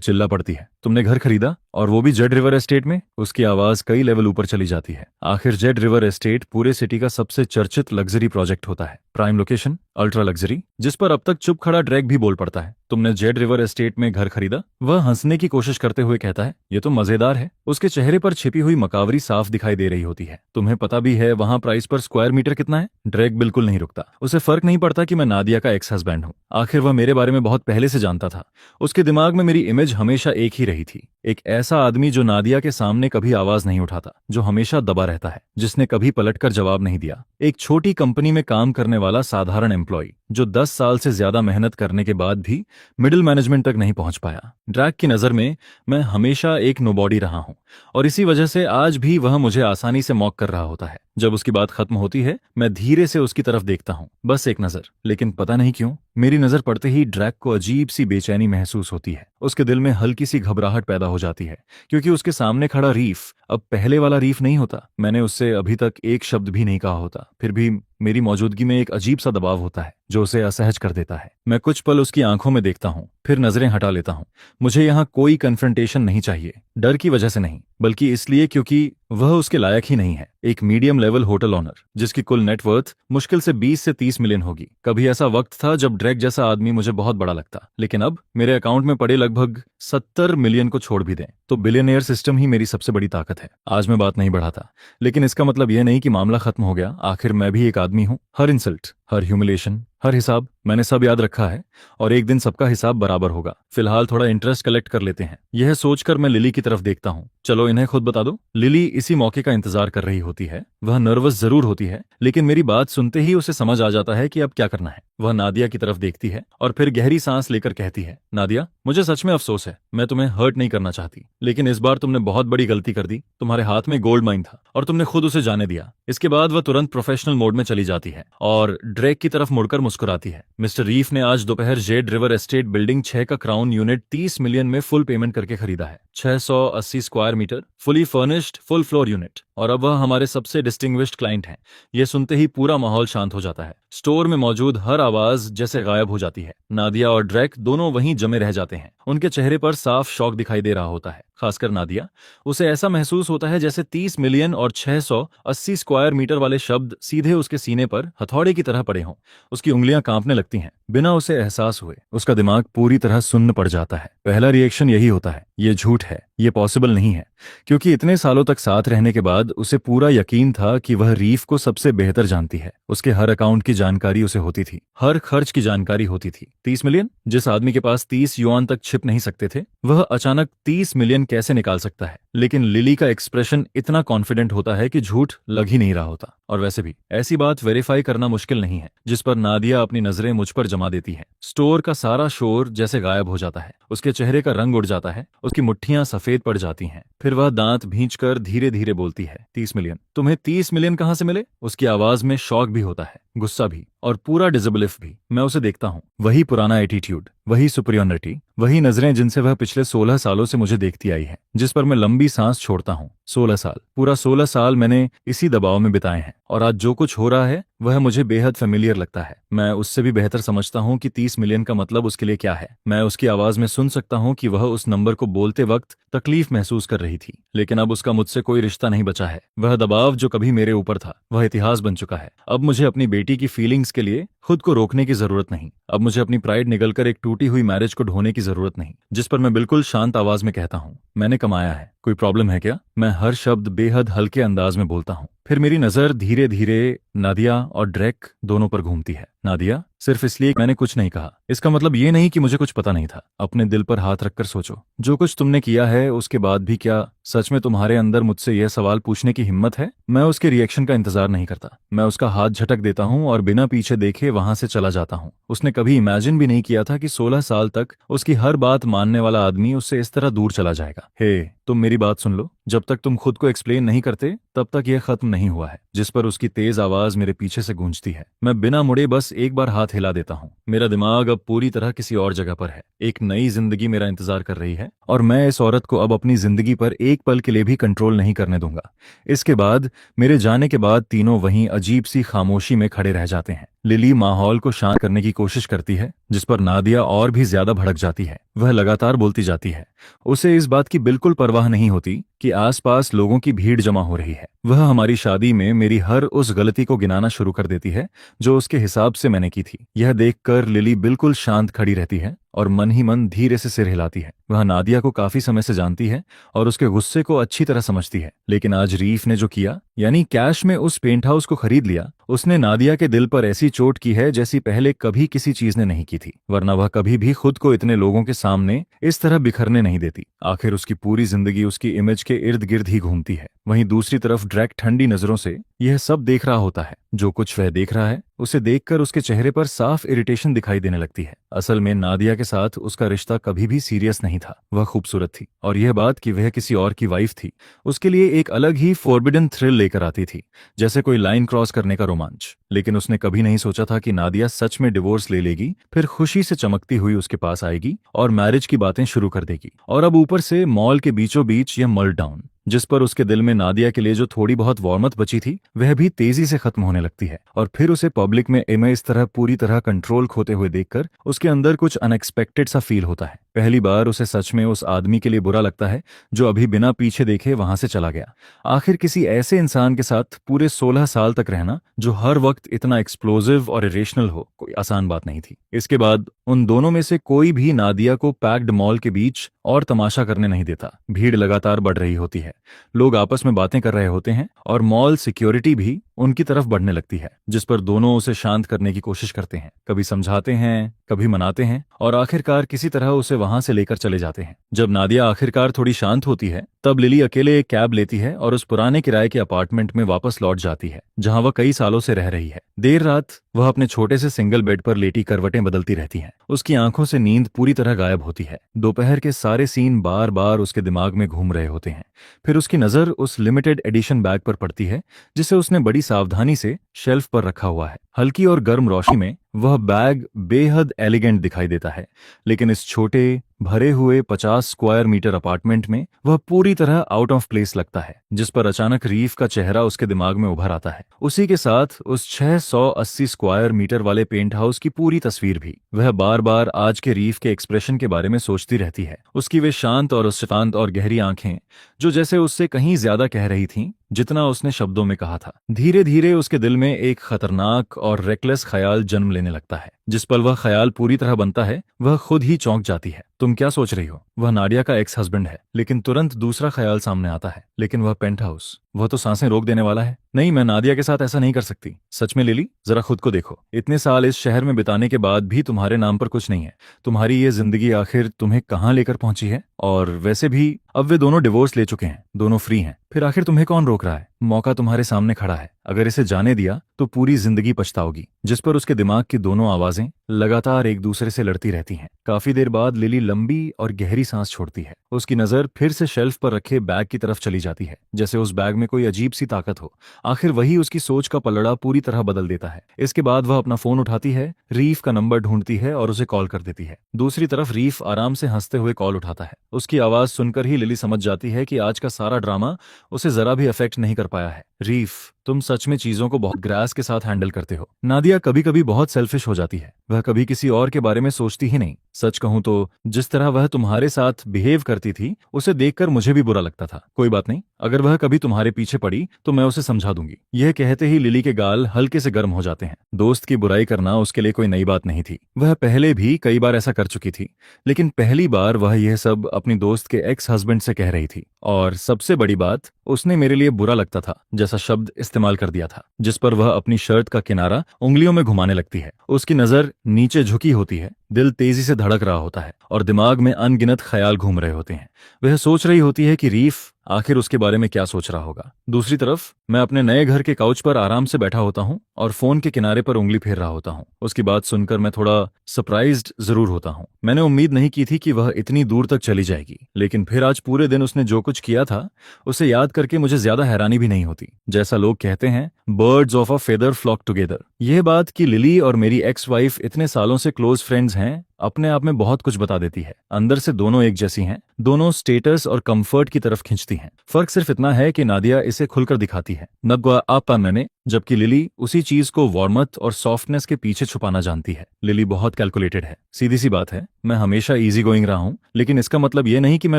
चिल्ला पड़ती है। तुमने घर खरीदा, और वो भी जेड रिवर एस्टेट में? उसकी आवाज कई लेवल ऊपर चली जाती है। आखिर जेड रिवर एस्टेट पूरे सिटी का सबसे चर्चित लग्जरी प्रोजेक्ट होता है। प्राइम लोकेशन, अल्ट्रा लग्जरी, जिस पर अब तक चुप खड़ा ड्रैग भी बोल पड़ता है। तुमने जेड रिवर एस्टेट में घर खरीदा? वह हंसने की कोशिश करते हुए कहता है, ये तो मजेदार है। उसके चेहरे पर छिपी हुई मकावरी साफ दिखाई दे रही होती है। तुम्हें पता भी है वहां प्राइस पर स्क्वायर मीटर कितना है? ड्रैग बिल्कुल नहीं रुकता। उसे फर्क नहीं पड़ता कि मैं नादिया का एक्स हस्बैंड हूँ। आखिर वह मेरे बारे में बहुत पहले से जानता था। उसके दिमाग में मेरी इमेज हमेशा एक ही रही थी, एक ऐसा आदमी जो नादिया के सामने कभी आवाज नहीं उठाता, जो हमेशा दबा रहता है, जिसने कभी पलटकर जवाब नहीं दिया। एक छोटी कंपनी में काम करने वाला साधारण एम्प्लॉय, जो 10 साल से ज्यादा मेहनत करने के बाद भी मिडिल मैनेजमेंट तक नहीं पहुंच पाया। ड्रैग की नजर में मैं हमेशा एक नोबॉडी रहा हूं, और इसी वजह से आज भी वह मुझे आसानी से मॉक कर रहा होता है। जब उसकी बात खत्म होती है, मैं धीरे से उसकी तरफ देखता हूं, बस एक नजर। लेकिन पता नहीं क्यों मेरी नजर पड़ते ही ड्रैग को अजीब सी बेचैनी महसूस होती है। उसके दिल में हल्की सी घबराहट पैदा हो जाती है, क्योंकि उसके सामने खड़ा रीफ अब पहले वाला रीफ नहीं होता। मैंने उससे अभी तक एक शब्द भी नहीं कहा होता, फिर भी मेरी मौजूदगी में एक अजीब सा दबाव होता है जो उसे असहज कर देता है। मैं कुछ पल उसकी आंखों में देखता हूँ, फिर नजरें हटा लेता हूँ। मुझे यहाँ कोई कन्फ्रंटेशन नहीं चाहिए, डर की वजह से नहीं, बल्कि इसलिए क्योंकि वह उसके लायक ही नहीं है। एक मीडियम लेवल होटल ओनर, जिसकी कुल नेटवर्थ मुश्किल से 20 से 30 मिलियन होगी। कभी ऐसा वक्त था जब ड्रैग जैसा आदमी मुझे बहुत बड़ा लगता, लेकिन अब मेरे अकाउंट में पड़े लगभग 70 मिलियन को छोड़ भी दें तो बिलियनियर सिस्टम ही मेरी सबसे बड़ी ताकत है। आज मैं बात नहीं बढ़ाता, लेकिन इसका मतलब यह नहीं कि मामला खत्म हो गया। आखिर मैं भी एक आदमी हूं। हर इंसल्ट, हर ह्यूमिलेशन, हर हिसाब मैंने सब याद रखा है, और एक दिन सबका हिसाब बराबर होगा। फिलहाल थोड़ा इंटरेस्ट कलेक्ट कर लेते हैं। यह सोचकर मैं लिली की तरफ देखता हूँ। चलो इन्हें खुद बता दो। लिली इसी मौके का इंतजार कर रही होती है। वह नर्वस जरूर होती है, लेकिन मेरी बात सुनते ही उसे समझ आ जाता है कि अब क्या करना है। वह नादिया की तरफ देखती है और फिर गहरी सांस लेकर कहती है, नादिया, मुझे सच में अफसोस है। मैं तुम्हें हर्ट नहीं करना चाहती, लेकिन इस बार तुमने बहुत बड़ी गलती कर दी। तुम्हारे हाथ में गोल्ड माइन था और तुमने खुद उसे जाने दिया। इसके बाद वह तुरंत प्रोफेशनल मोड में चली जाती है और ड्रैग की तरफ मुड़कर मुस्कुराती है। मिस्टर रीफ ने आज दोपहर जेड रिवर एस्टेट बिल्डिंग 6 का क्राउन यूनिट 30 मिलियन में फुल पेमेंट करके खरीदा है। 680 square metre, fully furnished, full floor unit, और अब वह हमारे सबसे डिस्टिंग्विश्ड क्लाइंट हैं। यह सुनते ही पूरा माहौल शांत हो जाता है। स्टोर में मौजूद हर आवाज जैसे गायब हो जाती है। नादिया और ड्रैक दोनों वहीं जमे रह जाते हैं। उनके चेहरे पर साफ शॉक दिखाई दे रहा होता है, खासकर नादिया। उसे ऐसा महसूस होता है जैसे 30 मिलियन और 680 स्क्वायर मीटर वाले शब्द सीधे उसके सीने पर हथौड़े की तरह पड़े हों। उसकी उंगलियां कांपने लगती हैं, बिना उसे एहसास हुए। उसका दिमाग पूरी तरह सुन्न पड़ जाता है। पहला रिएक्शन यही होता है, ये झूठ है, ये पॉसिबल नहीं है, क्योंकि इतने सालों तक साथ रहने के बाद उसे पूरा यकीन था कि वह रीफ को सबसे बेहतर जानती है। उसके हर अकाउंट की जानकारी उसे होती थी, हर खर्च की जानकारी होती थी। 30 मिलियन? जिस आदमी के पास 30 युआन तक छिप नहीं सकते थे, वह अचानक 30 मिलियन कैसे निकाल सकता है? लेकिन लिली का एक्सप्रेशन इतना कॉन्फिडेंट होता है कि झूठ लग ही नहीं रहा होता। और वैसे भी ऐसी बात वेरीफाई करना मुश्किल नहीं है, जिस पर नादिया अपनी नजरें मुझ पर जमा देती है। स्टोर का सारा शोर जैसे गायब हो जाता है। उसके चेहरे का रंग उड़ जाता है, उसकी मुट्ठियां सफेद पड़ जाती हैं। फिर वह दांत भींचकर धीरे धीरे बोलती है, 30 मिलियन? तुम्हें 30 मिलियन कहां से मिले? उसकी आवाज में शौक भी होता है। गुस्सा भी, और पूरा डिसबिलीफ भी। मैं उसे देखता हूँ, वही पुराना एटीट्यूड, वही सुपीरियरिटी, वही नजरें जिनसे वह पिछले 16 सालों से मुझे देखती आई है, जिस पर मैं लंबी सांस छोड़ता हूँ। 16 साल, पूरा 16 साल मैंने इसी दबाव में बिताए हैं, और आज जो कुछ हो रहा है वह मुझे बेहद फेमिलियर लगता है। मैं उससे भी बेहतर समझता हूँ कि 30 मिलियन का मतलब उसके लिए क्या है। मैं उसकी आवाज में सुन सकता हूँ कि वह उस नंबर को बोलते वक्त तकलीफ महसूस कर रही थी, लेकिन अब उसका मुझसे कोई रिश्ता नहीं बचा है। वह दबाव जो कभी मेरे ऊपर था वह इतिहास बन चुका है। अब मुझे अपनी बेटी की फीलिंग्स के लिए खुद को रोकने की जरूरत नहीं। अब मुझे अपनी प्राइड निगलकर एक टूटी हुई मैरिज को ढोने की जरूरत नहीं। जिस पर मैं बिल्कुल शांत आवाज में कहता हूँ, मैंने कमाया है, कोई प्रॉब्लम है क्या? मैं हर शब्द बेहद हल्के अंदाज में बोलता हूँ। फिर मेरी नजर धीरे धीरे नादिया और ड्रेक दोनों पर घूमती है। नादिया, सिर्फ इसलिए मैंने कुछ नहीं कहा, इसका मतलब ये नहीं कि मुझे कुछ पता नहीं था। अपने दिल पर हाथ रखकर सोचो, जो कुछ तुमने किया है उसके बाद भी क्या सच में तुम्हारे अंदर मुझसे यह सवाल पूछने की हिम्मत है? मैं उसके रिएक्शन का इंतजार नहीं करता। मैं उसका हाथ झटक देता हूँ और बिना पीछे देखे वहां से चला जाता हूँ। उसने कभी इमेजिन भी नहीं किया था कि 16 साल तक उसकी हर बात मानने वाला आदमी उससे इस तरह दूर चला जाएगा। हे, तुम मेरी बात सुन लो, जब तक तुम खुद को एक्सप्लेन नहीं करते तब तक यह खत्म नहीं हुआ है। जिस पर उसकी तेज आवाज मेरे पीछे से गूंजती है। मैं बिना मुड़े बस एक बार हाथ हिला देता हूँ। मेरा दिमाग अब पूरी तरह किसी और जगह पर है। एक नई जिंदगी मेरा इंतजार कर रही है, और मैं इस औरत को अब अपनी जिंदगी पर एक पल के लिए भी कंट्रोल नहीं करने दूंगा। इसके बाद, मेरे जाने के बाद तीनों वहीं अजीब सी खामोशी में खड़े रह जाते हैं। लिली माहौल को शांत करने की कोशिश करती है, जिस पर नादिया और भी ज्यादा भड़क जाती है। वह लगातार बोलती जाती है। उसे इस बात की बिल्कुल परवाह नहीं होती कि आसपास लोगों की भीड़ जमा हो रही है। वह हमारी शादी में मेरी हर उस गलती को गिनाना शुरू कर देती है जो उसके हिसाब से मैंने की थी। यह देखकर लिली बिल्कुल शांत खड़ी रहती है और मन ही मन धीरे से सिर हिलाती है। वह नादिया को काफी समय से जानती है और उसके गुस्से को अच्छी तरह समझती है, लेकिन आज रीफ ने जो किया, यानी कैश में उस पेंट हाउस को खरीद लिया, उसने नादिया के दिल पर ऐसी चोट की है जैसी पहले कभी किसी चीज ने नहीं की थी। वरना वह कभी भी खुद को इतने लोगों के सामने इस तरह बिखरने नहीं देती। आखिर उसकी पूरी जिंदगी उसकी इमेज के इर्द गिर्द ही घूमती है। वहीं दूसरी तरफ ड्रैक ठंडी नजरों से यह सब देख रहा होता है। जो कुछ वह देख रहा है उसे देखकर उसके चेहरे पर साफ इरिटेशन दिखाई देने लगती है। असल में नादिया के साथ उसका रिश्ता कभी भी सीरियस नहीं था। वह खूबसूरत थी, और यह बात कि वह किसी और की वाइफ थी उसके लिए एक अलग ही फॉरबिडन थ्रिल लेकर आती थी, जैसे कोई लाइन क्रॉस करने का रोमांच। लेकिन उसने कभी नहीं सोचा था कि नादिया सच में डिवोर्स ले लेगी, फिर खुशी से चमकती हुई उसके पास आएगी और मैरिज की बातें शुरू कर देगी। और अब ऊपर से मॉल के बीचों बीच यह मेल्टडाउन, जिस पर उसके दिल में नादिया के लिए जो थोड़ी बहुत वार्मथ बची थी वह भी तेजी से खत्म होने लगती है। और फिर उसे पब्लिक में इमेज इस तरह पूरी तरह कंट्रोल खोते हुए देखकर उसके अंदर कुछ अनएक्सपेक्टेड सा फील होता है। पहली बार उसे सच में उस आदमी के लिए बुरा लगता है जो अभी बिना पीछे देखे वहां से चला गया। आखिर किसी ऐसे इंसान के साथ पूरे 16 साल तक रहना जो हर वक्त इतना एक्सप्लोजिव और इरेशनल हो, कोई आसान बात नहीं थी। इसके बाद उन दोनों में से कोई भी नादिया को पैक्ड मॉल के बीच और तमाशा करने नहीं देता। भीड़ लगातार बढ़ रही होती है, लोग आपस में बातें कर रहे होते हैं, और मॉल सिक्योरिटी भी उनकी तरफ बढ़ने लगती है, जिस पर दोनों उसे शांत करने की कोशिश करते हैं। कभी समझाते हैं, कभी मनाते हैं, और आखिरकार किसी तरह उसे वहां से लेकर चले जाते हैं। जब नादिया आखिरकार थोड़ी शांत होती है, तब लिली अकेले एक कैब लेती है और उस पुराने किराए के अपार्टमेंट में वापस लौट जाती है जहां वह कई सालों से रह रही है। देर रात वह अपने छोटे से सिंगल बेड पर लेटी करवटें बदलती रहती हैं। उसकी आंखों से नींद पूरी तरह गायब होती है। दोपहर के सारे सीन बार बार उसके दिमाग में घूम रहे होते हैं। फिर उसकी नजर उस लिमिटेड एडिशन बैग पर पड़ती है जिसे उसने बड़ी सावधानी से शेल्फ पर रखा हुआ है। हल्की और गर्म रोशनी में वह बैग बेहद एलिगेंट दिखाई देता है, लेकिन इस छोटे भरे हुए 50 स्क्वायर मीटर अपार्टमेंट में वह पूरी तरह आउट ऑफ प्लेस लगता है। जिस पर अचानक रीफ का चेहरा उसके दिमाग में उभर आता है, उसी के साथ उस 680 स्क्वायर मीटर वाले पेंट हाउस की पूरी तस्वीर भी। वह बार बार आज के रीफ के एक्सप्रेशन के बारे में सोचती रहती है। उसकी वे शांत और गहरी आंखें जो जैसे उससे कहीं ज्यादा कह रही थीं जितना उसने शब्दों में कहा था। धीरे धीरे उसके दिल में एक खतरनाक और रेकलेस ख्याल जन्म लेने लगता है। जिस पल वह ख्याल पूरी तरह बनता है वह खुद ही चौंक जाती है। तुम क्या सोच रही हो? वह नाडिया का एक्स हस्बैंड है। लेकिन तुरंत दूसरा ख्याल सामने आता है, लेकिन वह पेंट हाउस, वह तो सांसें रोक देने वाला है। नहीं, मैं नादिया के साथ ऐसा नहीं कर सकती। सच में लिली, जरा खुद को देखो। इतने साल इस शहर में बिताने के बाद भी तुम्हारे नाम पर कुछ नहीं है। तुम्हारी ये जिंदगी आखिर तुम्हें कहाँ लेकर पहुंची है? और वैसे भी अब वे दोनों डिवोर्स ले चुके हैं, दोनों फ्री हैं। फिर आखिर तुम्हें कौन रोक रहा है? मौका तुम्हारे सामने खड़ा है। अगर इसे जाने दिया तो पूरी जिंदगी पछताओगी। जिस पर उसके दिमाग की दोनों आवाजें लगातार एक दूसरे से लड़ती रहती हैं। काफी देर बाद लिली लंबी और गहरी सांस छोड़ती है। उसकी नजर फिर से शेल्फ पर रखे बैग की तरफ चली जाती है, जैसे उस बैग में कोई अजीब सी ताकत हो। आखिर वही उसकी सोच का पलड़ा पूरी तरह बदल देता है। इसके बाद वह अपना फोन उठाती है, रीफ का नंबर ढूंढती है और उसे कॉल कर देती है। दूसरी तरफ रीफ आराम से हंसते हुए कॉल उठाता है। उसकी आवाज सुनकर ही लिली समझ जाती है कि आज का सारा ड्रामा उसे जरा भी अफेक्ट नहीं कर पाया है। रीफ, तुम सच में चीजों को बहुत ग्रास के साथ हैंडल करते हो। नादिया कभी कभी बहुत सेल्फिश हो जाती है। वह कभी किसी और के बारे में सोचती ही नहीं। सच कहूं तो जिस तरह वह तुम्हारे साथ बिहेव करती थी उसे देखकर मुझे भी बुरा लगता था। कोई बात नहीं, अगर वह कभी तुम्हारे पीछे पड़ी तो मैं उसे समझा दूंगी। यह कहते ही लिली के गाल हल्के से गर्म हो जाते हैं। दोस्त की बुराई करना उसके लिए कोई नई बात नहीं थी। वह पहले भी कई बार ऐसा कर चुकी थी, लेकिन पहली बार वह यह सब अपनी दोस्त के एक्स हस्बैंड से कह रही थी। और सबसे बड़ी बात, उसने मेरे लिए बुरा लगता था जैसा शब्द इस्तेमाल कर दिया था, जिस पर वह अपनी शर्ट का किनारा उंगलियों में घुमाने लगती है। उसकी नजर नीचे झुकी होती है, दिल तेजी से धड़क रहा होता है और दिमाग में अनगिनत ख्याल घूम रहे होते हैं। वह सोच रही होती है कि रीफ आखिर उसके बारे में क्या सोच रहा होगा। दूसरी तरफ मैं अपने नए घर के काउच पर आराम से बैठा होता हूँ और फोन के किनारे पर उंगली फेर रहा होता हूँ। उसकी बात सुनकर मैं थोड़ा सरप्राइज्ड जरूर होता हूँ। मैंने उम्मीद नहीं की थी कि वह इतनी दूर तक चली जाएगी, लेकिन फिर आज पूरे दिन उसने जो कुछ किया था उसे याद करके मुझे ज्यादा हैरानी भी नहीं होती। जैसा लोग कहते हैं, birds of a feather flock together. यह बात कि लिली और मेरी एक्स वाइफ इतने सालों से क्लोज फ्रेंड्स हैं, अपने आप में बहुत कुछ बता देती है। अंदर से दोनों एक जैसी हैं, दोनों स्टेटस और कंफर्ट की तरफ खींचती हैं। फर्क सिर्फ इतना है कि नादिया इसे खुलकर दिखाती है, नगवा आपा मैंने, जबकि लिली उसी चीज को वार्मथ और सॉफ्टनेस के पीछे छुपाना जानती है। लिली बहुत कैलकुलेटेड है। सीधी सी बात है, मैं हमेशा इजी गोइंग रहा हूं, लेकिन इसका मतलब यह नहीं कि मैं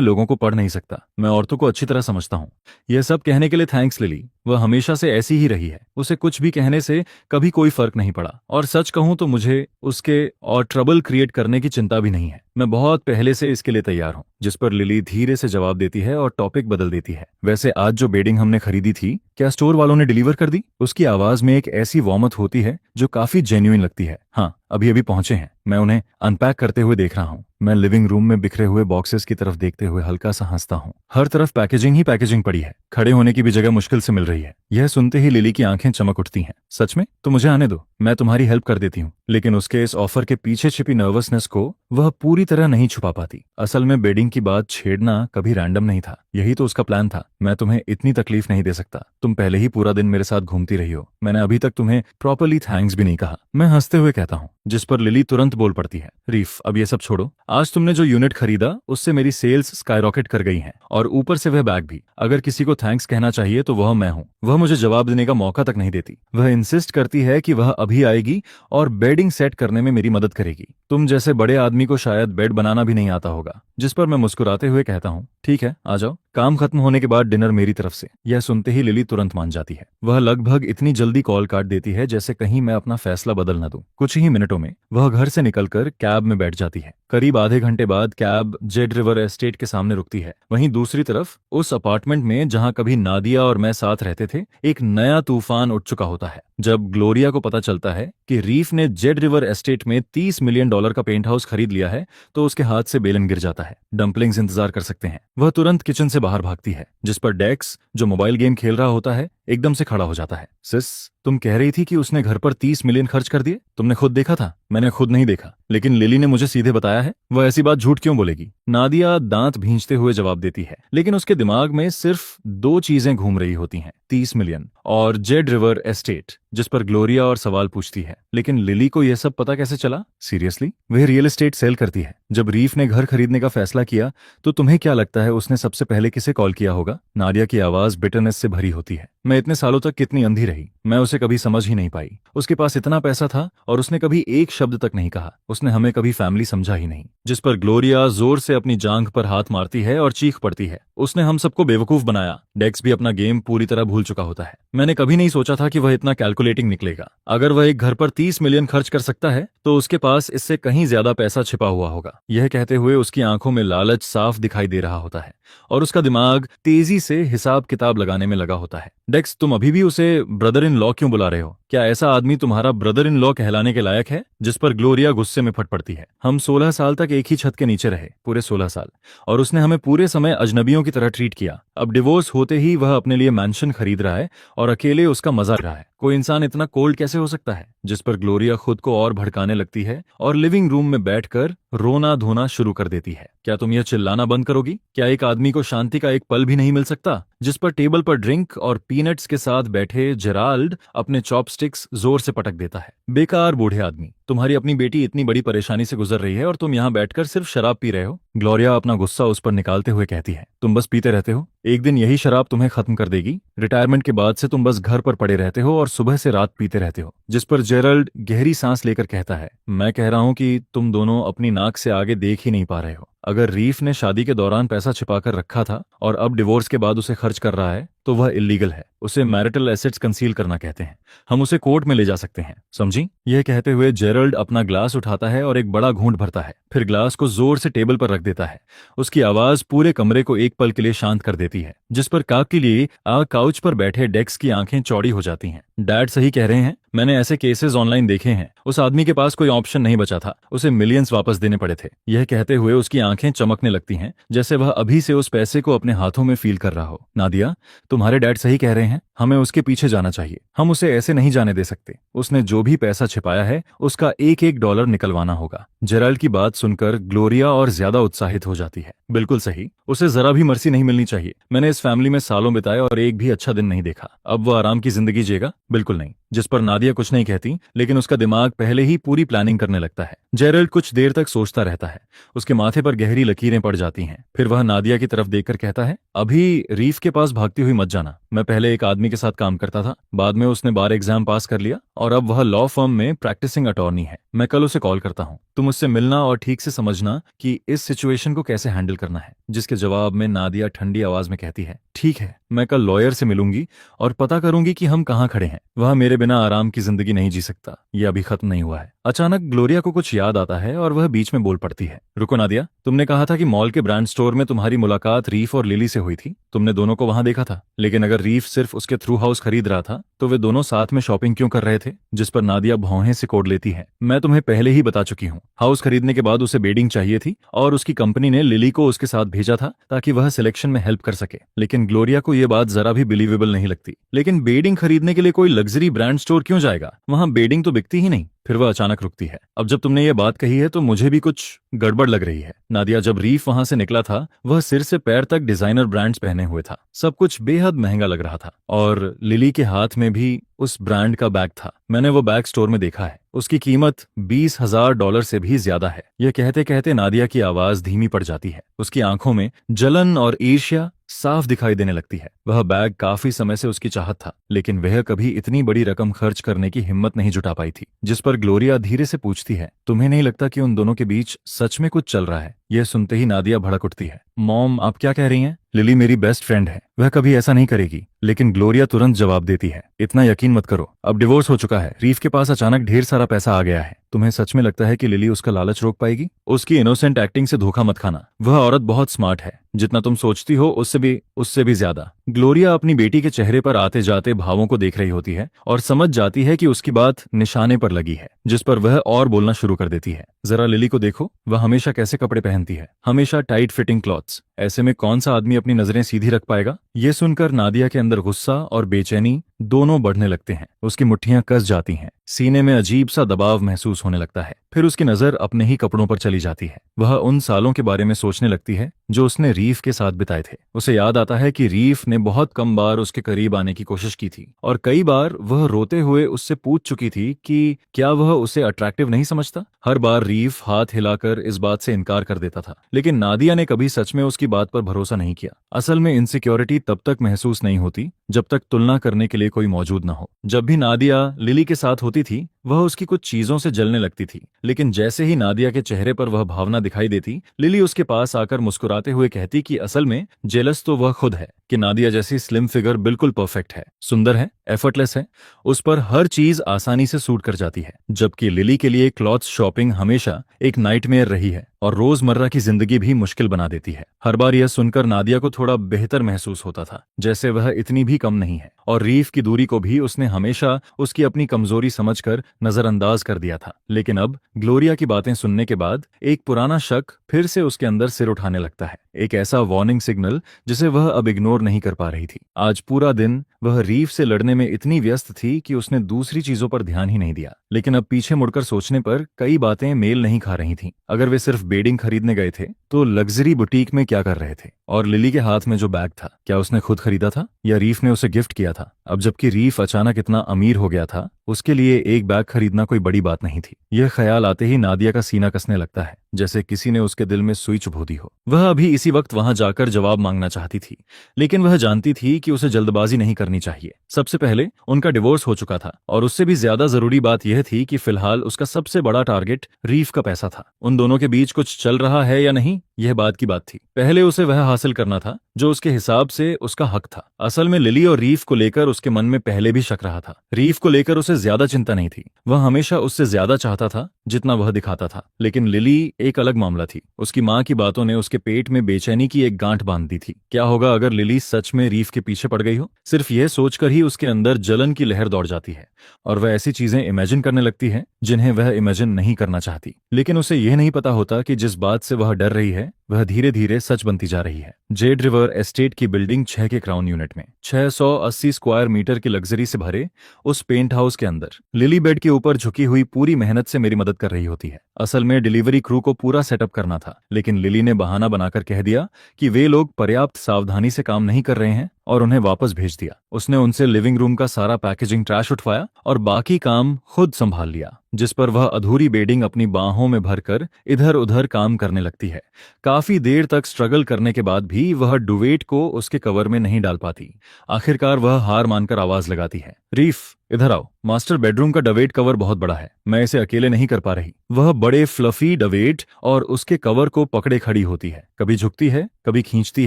लोगों को पढ़ नहीं सकता। मैं औरतों को अच्छी तरह समझता हूं। यह सब कहने के लिए थैंक्स लिली। वह हमेशा से ऐसी ही रही है। उसे कुछ भी कहने से कभी कोई फर्क नहीं पड़ा। और सच कहूं तो मुझे उसके और ट्रबल क्रिएट करने की चिंता भी नहीं है। मैं बहुत पहले से इसके लिए तैयार हूं। जिस पर लिली धीरे से जवाब देती है और टॉपिक बदल देती है। वैसे आज जो बेडिंग हमने खरीदी थी, क्या स्टोर वालों ने डिलीवर कर दी? उसकी आवाज में एक ऐसी वार्मथ होती है जो काफी जेन्युइन लगती है। हाँ, अभी अभी पहुंचे हैं। मैं उन्हें अनपैक करते हुए देख रहा हूँ। मैं लिविंग रूम में बिखरे हुए बॉक्सेस की तरफ देखते हुए हल्का सा हंसता हूँ। हर तरफ पैकेजिंग ही पैकेजिंग पड़ी है। खड़े होने की भी जगह मुश्किल से मिल रही है। यह सुनते ही लिली की आंखें चमक उठती हैं। सच में? तो मुझे आने दो, मैं तुम्हारी हेल्प कर देती हूँ। लेकिन उसके इस ऑफर के पीछे छिपी नर्वसनेस को वह पूरी तरह नहीं छुपा पाती। असल में बेडिंग की बात छेड़ना कभी रैंडम नहीं था। यही तो उसका प्लान था। मैं तुम्हें इतनी तकलीफ नहीं दे सकता। तुम पहले ही पूरा दिन मेरे साथ घूमती रही हो। मैंने अभी तक तुम्हें प्रॉपरली थैंक्स भी नहीं कहा। मैं हंसते हुए कहता हूँ, जिस पर लिली तुरंत बोल पड़ती है, रीफ अब ये सब छोड़ो। आज तुमने जो यूनिट खरीदा उससे मेरी सेल्स स्काईरॉकेट कर गई हैं, और ऊपर से वह बैग भी। अगर किसी को थैंक्स कहना चाहिए तो वह मैं हूँ। वह मुझे जवाब देने का मौका तक नहीं देती। वह इंसिस्ट करती है कि वह अभी आएगी और बेडिंग सेट करने में मेरी मदद करेगी। तुम जैसे बड़े आदमी को शायद बेड बनाना भी नहीं आता होगा। जिस पर मैं मुस्कुराते हुए कहता हूँ, ठीक है, आ जाओ। काम खत्म होने के बाद डिनर मेरी तरफ से। यह सुनते ही लिली तुरंत मान जाती है। वह लगभग इतनी जल्दी कॉल काट देती है जैसे कहीं मैं अपना फैसला बदल न दूं। कुछ ही मिनटों में वह घर से निकलकर कैब में बैठ जाती है। करीब आधे घंटे बाद कैब जेड रिवर एस्टेट के सामने रुकती है। वहीं दूसरी तरफ उस अपार्टमेंट में जहां कभी नादिया और मैं साथ रहते थे, एक नया तूफान उठ चुका होता है। जब ग्लोरिया को पता चलता है कि रीफ ने जेड रिवर एस्टेट में $30 मिलियन का पेंट हाउस खरीद लिया है, तो उसके हाथ से बेलन गिर जाता है। डम्पलिंग्स इंतजार कर सकते हैं। वह तुरंत किचन से बाहर भागती है, जिस पर डेक्स, जो मोबाइल गेम खेल रहा होता है, एकदम से खड़ा हो जाता है। सिस, तुम कह रही थी कि उसने घर पर 30 मिलियन खर्च कर दिए। तुमने खुद देखा था? मैंने खुद नहीं देखा, लेकिन लिली ने मुझे सीधे बताया है। वह ऐसी बात झूठ क्यों बोलेगी? नादिया दांत भींचते हुए जवाब देती है, लेकिन उसके दिमाग में सिर्फ दो चीजें घूम रही होती हैं, 30 मिलियन और जेड रिवर एस्टेट। जिस पर ग्लोरिया और सवाल पूछती है, लेकिन लिली को यह सब पता कैसे चला? सीरियसली? वह रियल एस्टेट सेल करती है। जब रीफ ने घर खरीदने का फैसला किया तो तुम्हें क्या लगता है उसने सबसे पहले किसे कॉल किया होगा? नादिया की आवाज बिटरनेस से भरी होती है। मैं इतने सालों तक कितनी अंधी रही, मैं उसे कभी समझ ही नहीं पाई। उसके पास इतना पैसा था और उसने कभी एक शब्द तक नहीं कहा। उसने हमें कभी फैमिली समझा ही नहीं। जिस पर ग्लोरिया जोर से अपनी जांघ पर हाथ मारती है और चीख पड़ती है, उसने हम सबको बेवकूफ बनाया। डेक्स भी अपना गेम पूरी तरह भूल चुका होता है। मैंने कभी नहीं सोचा था कि वह इतना कैलकुलेटिंग निकलेगा। अगर वह एक घर पर 30 मिलियन खर्च कर सकता है तो उसके पास इससे कहीं ज्यादा पैसा छिपा हुआ होगा। यह कहते हुए उसकी आंखों में लालच साफ दिखाई दे रहा होता है और उसका दिमाग तेजी से हिसाब किताब लगाने में लगा होता है। डेक्स, तुम अभी भी उसे ब्रदर इन लॉ क्यों बुला रहे हो? क्या ऐसा आदमी तुम्हारा ब्रदर इन लॉ कहलाने के लायक है? जिस पर ग्लोरिया गुस्से में फट पड़ती है। हम 16 साल तक एक ही छत के नीचे रहे, पूरे 16 साल, और उसने हमें पूरे समय अजनबियों की तरह ट्रीट किया। अब डिवोर्स होते ही वह अपने लिए मैंशन खरीद रहा है और अकेले उसका मजा ले रहा है। कोई इंसान इतना कोल्ड कैसे हो सकता है? जिस पर ग्लोरिया खुद को और भड़काने लगती है और लिविंग रूम में बैठकर रोना धोना शुरू कर देती है। क्या तुम यह चिल्लाना बंद करोगी? क्या एक आदमी को शांति का एक पल भी नहीं मिल सकता? जिस पर टेबल पर ड्रिंक और पीनट्स के साथ बैठे जेराल्ड अपने चॉपस्टिक्स जोर से पटक देता है। बेकार बूढ़े आदमी, तुम्हारी अपनी बेटी इतनी बड़ी परेशानी से गुजर रही है और तुम यहाँ बैठकर सिर्फ शराब पी रहे हो। ग्लोरिया अपना गुस्सा उस पर निकालते हुए कहती है, तुम बस पीते रहते हो, एक दिन यही शराब तुम्हें खत्म कर देगी। रिटायरमेंट के बाद से तुम बस घर पर पड़े रहते हो और सुबह से रात पीते रहते हो। जिस पर जेरल्ड गहरी सांस लेकर कहता है, मैं कह रहा हूं कि तुम दोनों अपनी नाक से आगे देख ही नहीं पा रहे हो। अगर रीफ ने शादी के दौरान पैसा छिपाकर रखा था और अब डिवोर्स के बाद उसे खर्च कर रहा है तो वह इलीगल है। उसे मैरिटल एसेट्स कंसील करना कहते हैं। हम उसे कोर्ट में ले जा सकते हैं, समझी? यह कहते हुए जेरल्ड अपना ग्लास उठाता है और एक बड़ा घूंट भरता है, फिर ग्लास को जोर से टेबल पर रख देता है। उसकी आवाज पूरे कमरे को एक पल के लिए शांत कर देती है, जिस पर के लिए काउच पर बैठे डेक्स की आंखें चौड़ी हो जाती हैं। डैड सही कह रहे हैं, मैंने ऐसे केसेस ऑनलाइन देखे हैं। उस आदमी के पास कोई ऑप्शन नहीं बचा था, उसे मिलियंस वापस देने पड़े थे। यह कहते हुए उसकी आंखें चमकने लगती हैं, जैसे वह अभी से उस पैसे को अपने हाथों में फील कर रहा हो। नादिया, तुम्हारे डैड सही कह रहे हैं, हमें उसके पीछे जाना चाहिए। हम उसे ऐसे नहीं जाने दे सकते। उसने जो भी पैसा छिपाया है उसका एक एक डॉलर निकलवाना होगा। जेराल्ड की बात सुनकर ग्लोरिया और ज्यादा उत्साहित हो जाती है। बिल्कुल सही, उसे जरा भी मर्सी नहीं मिलनी चाहिए। मैंने इस फैमिली में सालों बिताए और एक भी अच्छा दिन नहीं देखा। अब वो आराम की जिंदगी जिएगा? बिल्कुल नहीं। जिस पर नादिया कुछ नहीं कहती, लेकिन उसका दिमाग पहले ही पूरी प्लानिंग करने लगता है। जेराल्ड कुछ देर तक सोचता रहता है, उसके माथे पर गहरी लकीरें पड़ जाती हैं। फिर वह नादिया की तरफ देखकर कहता है, अभी रीफ के पास भागती हुई मत जाना। मैं पहले एक आदमी के साथ काम करता था, बाद में उसने बार एग्जाम पास कर लिया और अब वह लॉ फर्म में प्रैक्टिसिंग अटॉर्नी है। मैं कल उसे कॉल करता हूँ, तुम उससे मिलना और ठीक से समझना कि इस सिचुएशन को कैसे हैंडल करना है। जिसके जवाब में नादिया ठंडी आवाज में कहती है, ठीक है, मैं कल लॉयर से मिलूंगी और पता करूंगी कि हम कहाँ खड़े हैं। वह मेरे बिना आराम की जिंदगी नहीं जी सकता, यह अभी खत्म नहीं हुआ है। अचानक ग्लोरिया को कुछ याद आता है और वह बीच में बोल पड़ती है, रुको नादिया, तुमने कहा था कि मॉल के ब्रांड स्टोर में तुम्हारी मुलाकात रीफ और लिली से हुई थी। तुमने दोनों को वहां देखा था, लेकिन अगर रीफ सिर्फ उसके थ्रू हाउस खरीद रहा था तो वे दोनों साथ में शॉपिंग क्यों कर रहे थे? जिस पर नादिया भौहें से कोड़ लेती है, मैं तुम्हें पहले ही बता चुकी हूँ। हाउस खरीदने के बाद उसे बेडिंग चाहिए थी और उसकी कंपनी ने लिली को उसके साथ भेजा था ताकि वह सिलेक्शन में हेल्प कर सके। लेकिन ग्लोरिया को यह बात जरा भी बिलीवेबल नहीं लगती। लेकिन बेडिंग खरीदने के लिए कोई लग्जरी ब्रांड स्टोर क्यों जाएगा? वहां बेडिंग तो बिकती ही नहीं। फिर वह अचानक रुकती है। अब जब तुमने ये बात कही है तो मुझे भी कुछ गड़बड़ लग रही है। नादिया, जब रीफ वहां से निकला था वह सिर से पैर तक डिजाइनर ब्रांड्स पहने हुए था। सब कुछ बेहद महंगा लग रहा था और लिली के हाथ में भी उस ब्रांड का बैग था। मैंने वो बैग स्टोर में देखा है, उसकी कीमत $20,000 से भी ज्यादा है। यह कहते कहते नादिया की आवाज धीमी पड़ जाती है। उसकी आंखों में जलन और ईर्ष्या साफ दिखाई देने लगती है। वह बैग काफी समय से उसकी चाहत था, लेकिन वह कभी इतनी बड़ी रकम खर्च करने की हिम्मत नहीं जुटा पाई थी। जिस पर ग्लोरिया धीरे से पूछती है, तुम्हें नहीं लगता कि उन दोनों के बीच सच में कुछ चल रहा है? यह सुनते ही नादिया भड़क उठती है, मॉम आप क्या कह रही हैं? लिली मेरी बेस्ट फ्रेंड है, वह कभी ऐसा नहीं करेगी। लेकिन ग्लोरिया तुरंत जवाब देती है, इतना यकीन मत करो, अब डिवोर्स हो चुका है, रीफ के पास अचानक ढेर सारा पैसा आ गया है। तुम्हें सच में लगता है कि लिली उसका लालच रोक पाएगी? उसकी इनोसेंट एक्टिंग से धोखा मत खाना। वह औरत बहुत स्मार्ट है, जितना तुम सोचती हो उससे भी ज्यादा। ग्लोरिया अपनी बेटी के चेहरे पर आते जाते भावों को देख रही होती है और समझ जाती है कि उसकी बात निशाने पर लगी है। जिस पर वह और बोलना शुरू कर देती है, जरा लिली को देखो, वह हमेशा कैसे कपड़े पहनती है, हमेशा टाइट फिटिंग क्लॉथ्स। ऐसे में कौन सा आदमी अपनी नजरें सीधी रख पाएगा? ये सुनकर नादिया के अंदर गुस्सा और बेचैनी दोनों बढ़ने लगते हैं। उसकी मुट्ठियां कस जाती हैं, सीने में अजीब सा दबाव महसूस होने लगता है। फिर उसकी नजर अपने ही कपड़ों पर चली जाती है। वह उन सालों के बारे में सोचने लगती है जो उसने रीफ के साथ बिताए थे। उसे याद आता है कि रीफ ने बहुत कम बार उसके करीब आने की कोशिश की थी और कई बार वह रोते हुए उससे पूछ चुकी थी कि क्या वह उसे अट्रैक्टिव नहीं समझता। हर बार रीफ हाथ हिलाकर इस बात से इनकार कर देता था, लेकिन नादिया ने कभी सच में उसकी बात पर भरोसा नहीं किया। असल में इनसिक्योरिटी तब तक महसूस नहीं होती जब तक तुलना करने के लिए कोई मौजूद न हो। जब भी नादिया लिली के साथ होती थी वह उसकी कुछ चीजों से जलने लगती थी। लेकिन जैसे ही नादिया के चेहरे पर वह भावना दिखाई देती, लिली उसके पास आकर मुस्कुराते हुए कहती कि असल में जेलस तो वह खुद है, कि नादिया जैसी स्लिम फिगर बिल्कुल परफेक्ट है, सुंदर है, एफर्टलेस है, उस पर हर चीज आसानी से सूट कर जाती है। जबकि लिली के लिए क्लॉथ शॉपिंग हमेशा एक नाइटमेयर रही है और रोजमर्रा की जिंदगी भी मुश्किल बना देती है। हर बार यह सुनकर नादिया को थोड़ा बेहतर महसूस होता था, जैसे वह इतनी भी कम नहीं है, और रीफ की दूरी को भी उसने हमेशा उसकी अपनी कमजोरी समझकर नजरअंदाज कर दिया था। लेकिन अब ग्लोरिया की बातें सुनने के बाद एक पुराना शक फिर से उसके अंदर सिर उठाने लगता है, एक ऐसा वार्निंग सिग्नल जिसे वह अब इग्नोर नहीं कर पा रही थी। आज पूरा दिन वह रीफ से लड़ने में इतनी व्यस्त थी कि उसने दूसरी चीजों पर ध्यान ही नहीं दिया। लेकिन अब पीछे मुड़कर सोचने पर कई बातें मेल नहीं खा रही थीं। अगर वे सिर्फ बेडिंग खरीदने गए थे तो लग्जरी बुटीक में क्या कर रहे थे? और लिली के हाथ में जो बैग था, क्या उसने खुद खरीदा था या रीफ ने उसे गिफ्ट किया था? अब जबकि रीफ अचानक इतना अमीर हो गया था, उसके लिए एक बैग खरीदना कोई बड़ी बात नहीं थी। यह ख्याल आते ही नादिया का सीना कसने लगता है, जैसे किसी ने उसके दिल में सुई चुभो दी हो। वह अभी इसी वक्त वहां जाकर जवाब मांगना चाहती थी, लेकिन वह जानती थी कि उसे जल्दबाजी नहीं करनी चाहिए। सबसे पहले उनका डिवोर्स हो चुका था, और उससे भी ज्यादा जरूरी बात यह थी कि फिलहाल उसका सबसे बड़ा टारगेट रीफ का पैसा था। उन दोनों के बीच कुछ चल रहा है या नहीं, यह बात की बात थी। पहले उसे वह हासिल करना था जो उसके हिसाब से उसका हक था। असल में लिली और रीफ को लेकर उसके मन में पहले भी शक रहा था। रीफ को लेकर उसे ज्यादा चिंता नहीं थी, वह हमेशा उससे ज्यादा चाहता था जितना वह दिखाता था। लेकिन लिली एक अलग मामला थी। उसकी माँ की बातों ने उसके पेट में बेचैनी की एक गांठ बांध दी थी। क्या होगा अगर लिली सच में रीफ के पीछे पड़ गई हो? सिर्फ यह सोचकर ही उसके अंदर जलन की लहर दौड़ जाती है, और वह ऐसी चीजें इमेजिन करने लगती है जिन्हें वह इमेजिन नहीं करना चाहती। लेकिन उसे यह नहीं पता होता कि जिस बात से वह डर रही है वह धीरे धीरे सच बनती जा रही है। जेड रिवर एस्टेट की बिल्डिंग 6 के क्राउन यूनिट में 680 स्क्वायर मीटर की लग्जरी से भरे उस पेंट हाउस के अंदर लिली बेड के ऊपर झुकी हुई पूरी मेहनत से मेरी मदद कर रही होती है। असल में डिलीवरी क्रू को पूरा सेटअप करना था, लेकिन लिली ने बहाना बनाकर कह दिया कि वे लोग पर्याप्त सावधानी से काम नहीं कर रहे हैं और उन्हें वापस भेज दिया। उसने उनसे लिविंग रूम का सारा पैकेजिंग ट्रैश उठवाया और बाकी काम खुद संभाल लिया, जिस पर वह अधूरी बेडिंग अपनी बाहों में भरकर इधर उधर काम करने लगती है। काफी देर तक स्ट्रगल करने के बाद भी वह डुवेट को उसके कवर में नहीं डाल पाती। आखिरकार वह हार मानकर आवाज लगाती है, रीफ इधर आओ, मास्टर बेडरूम का डवेट कवर बहुत बड़ा है, मैं इसे अकेले नहीं कर पा रही। वह बड़े फ्लफी डवेट और उसके कवर को पकड़े खड़ी होती है, कभी झुकती है, कभी खींचती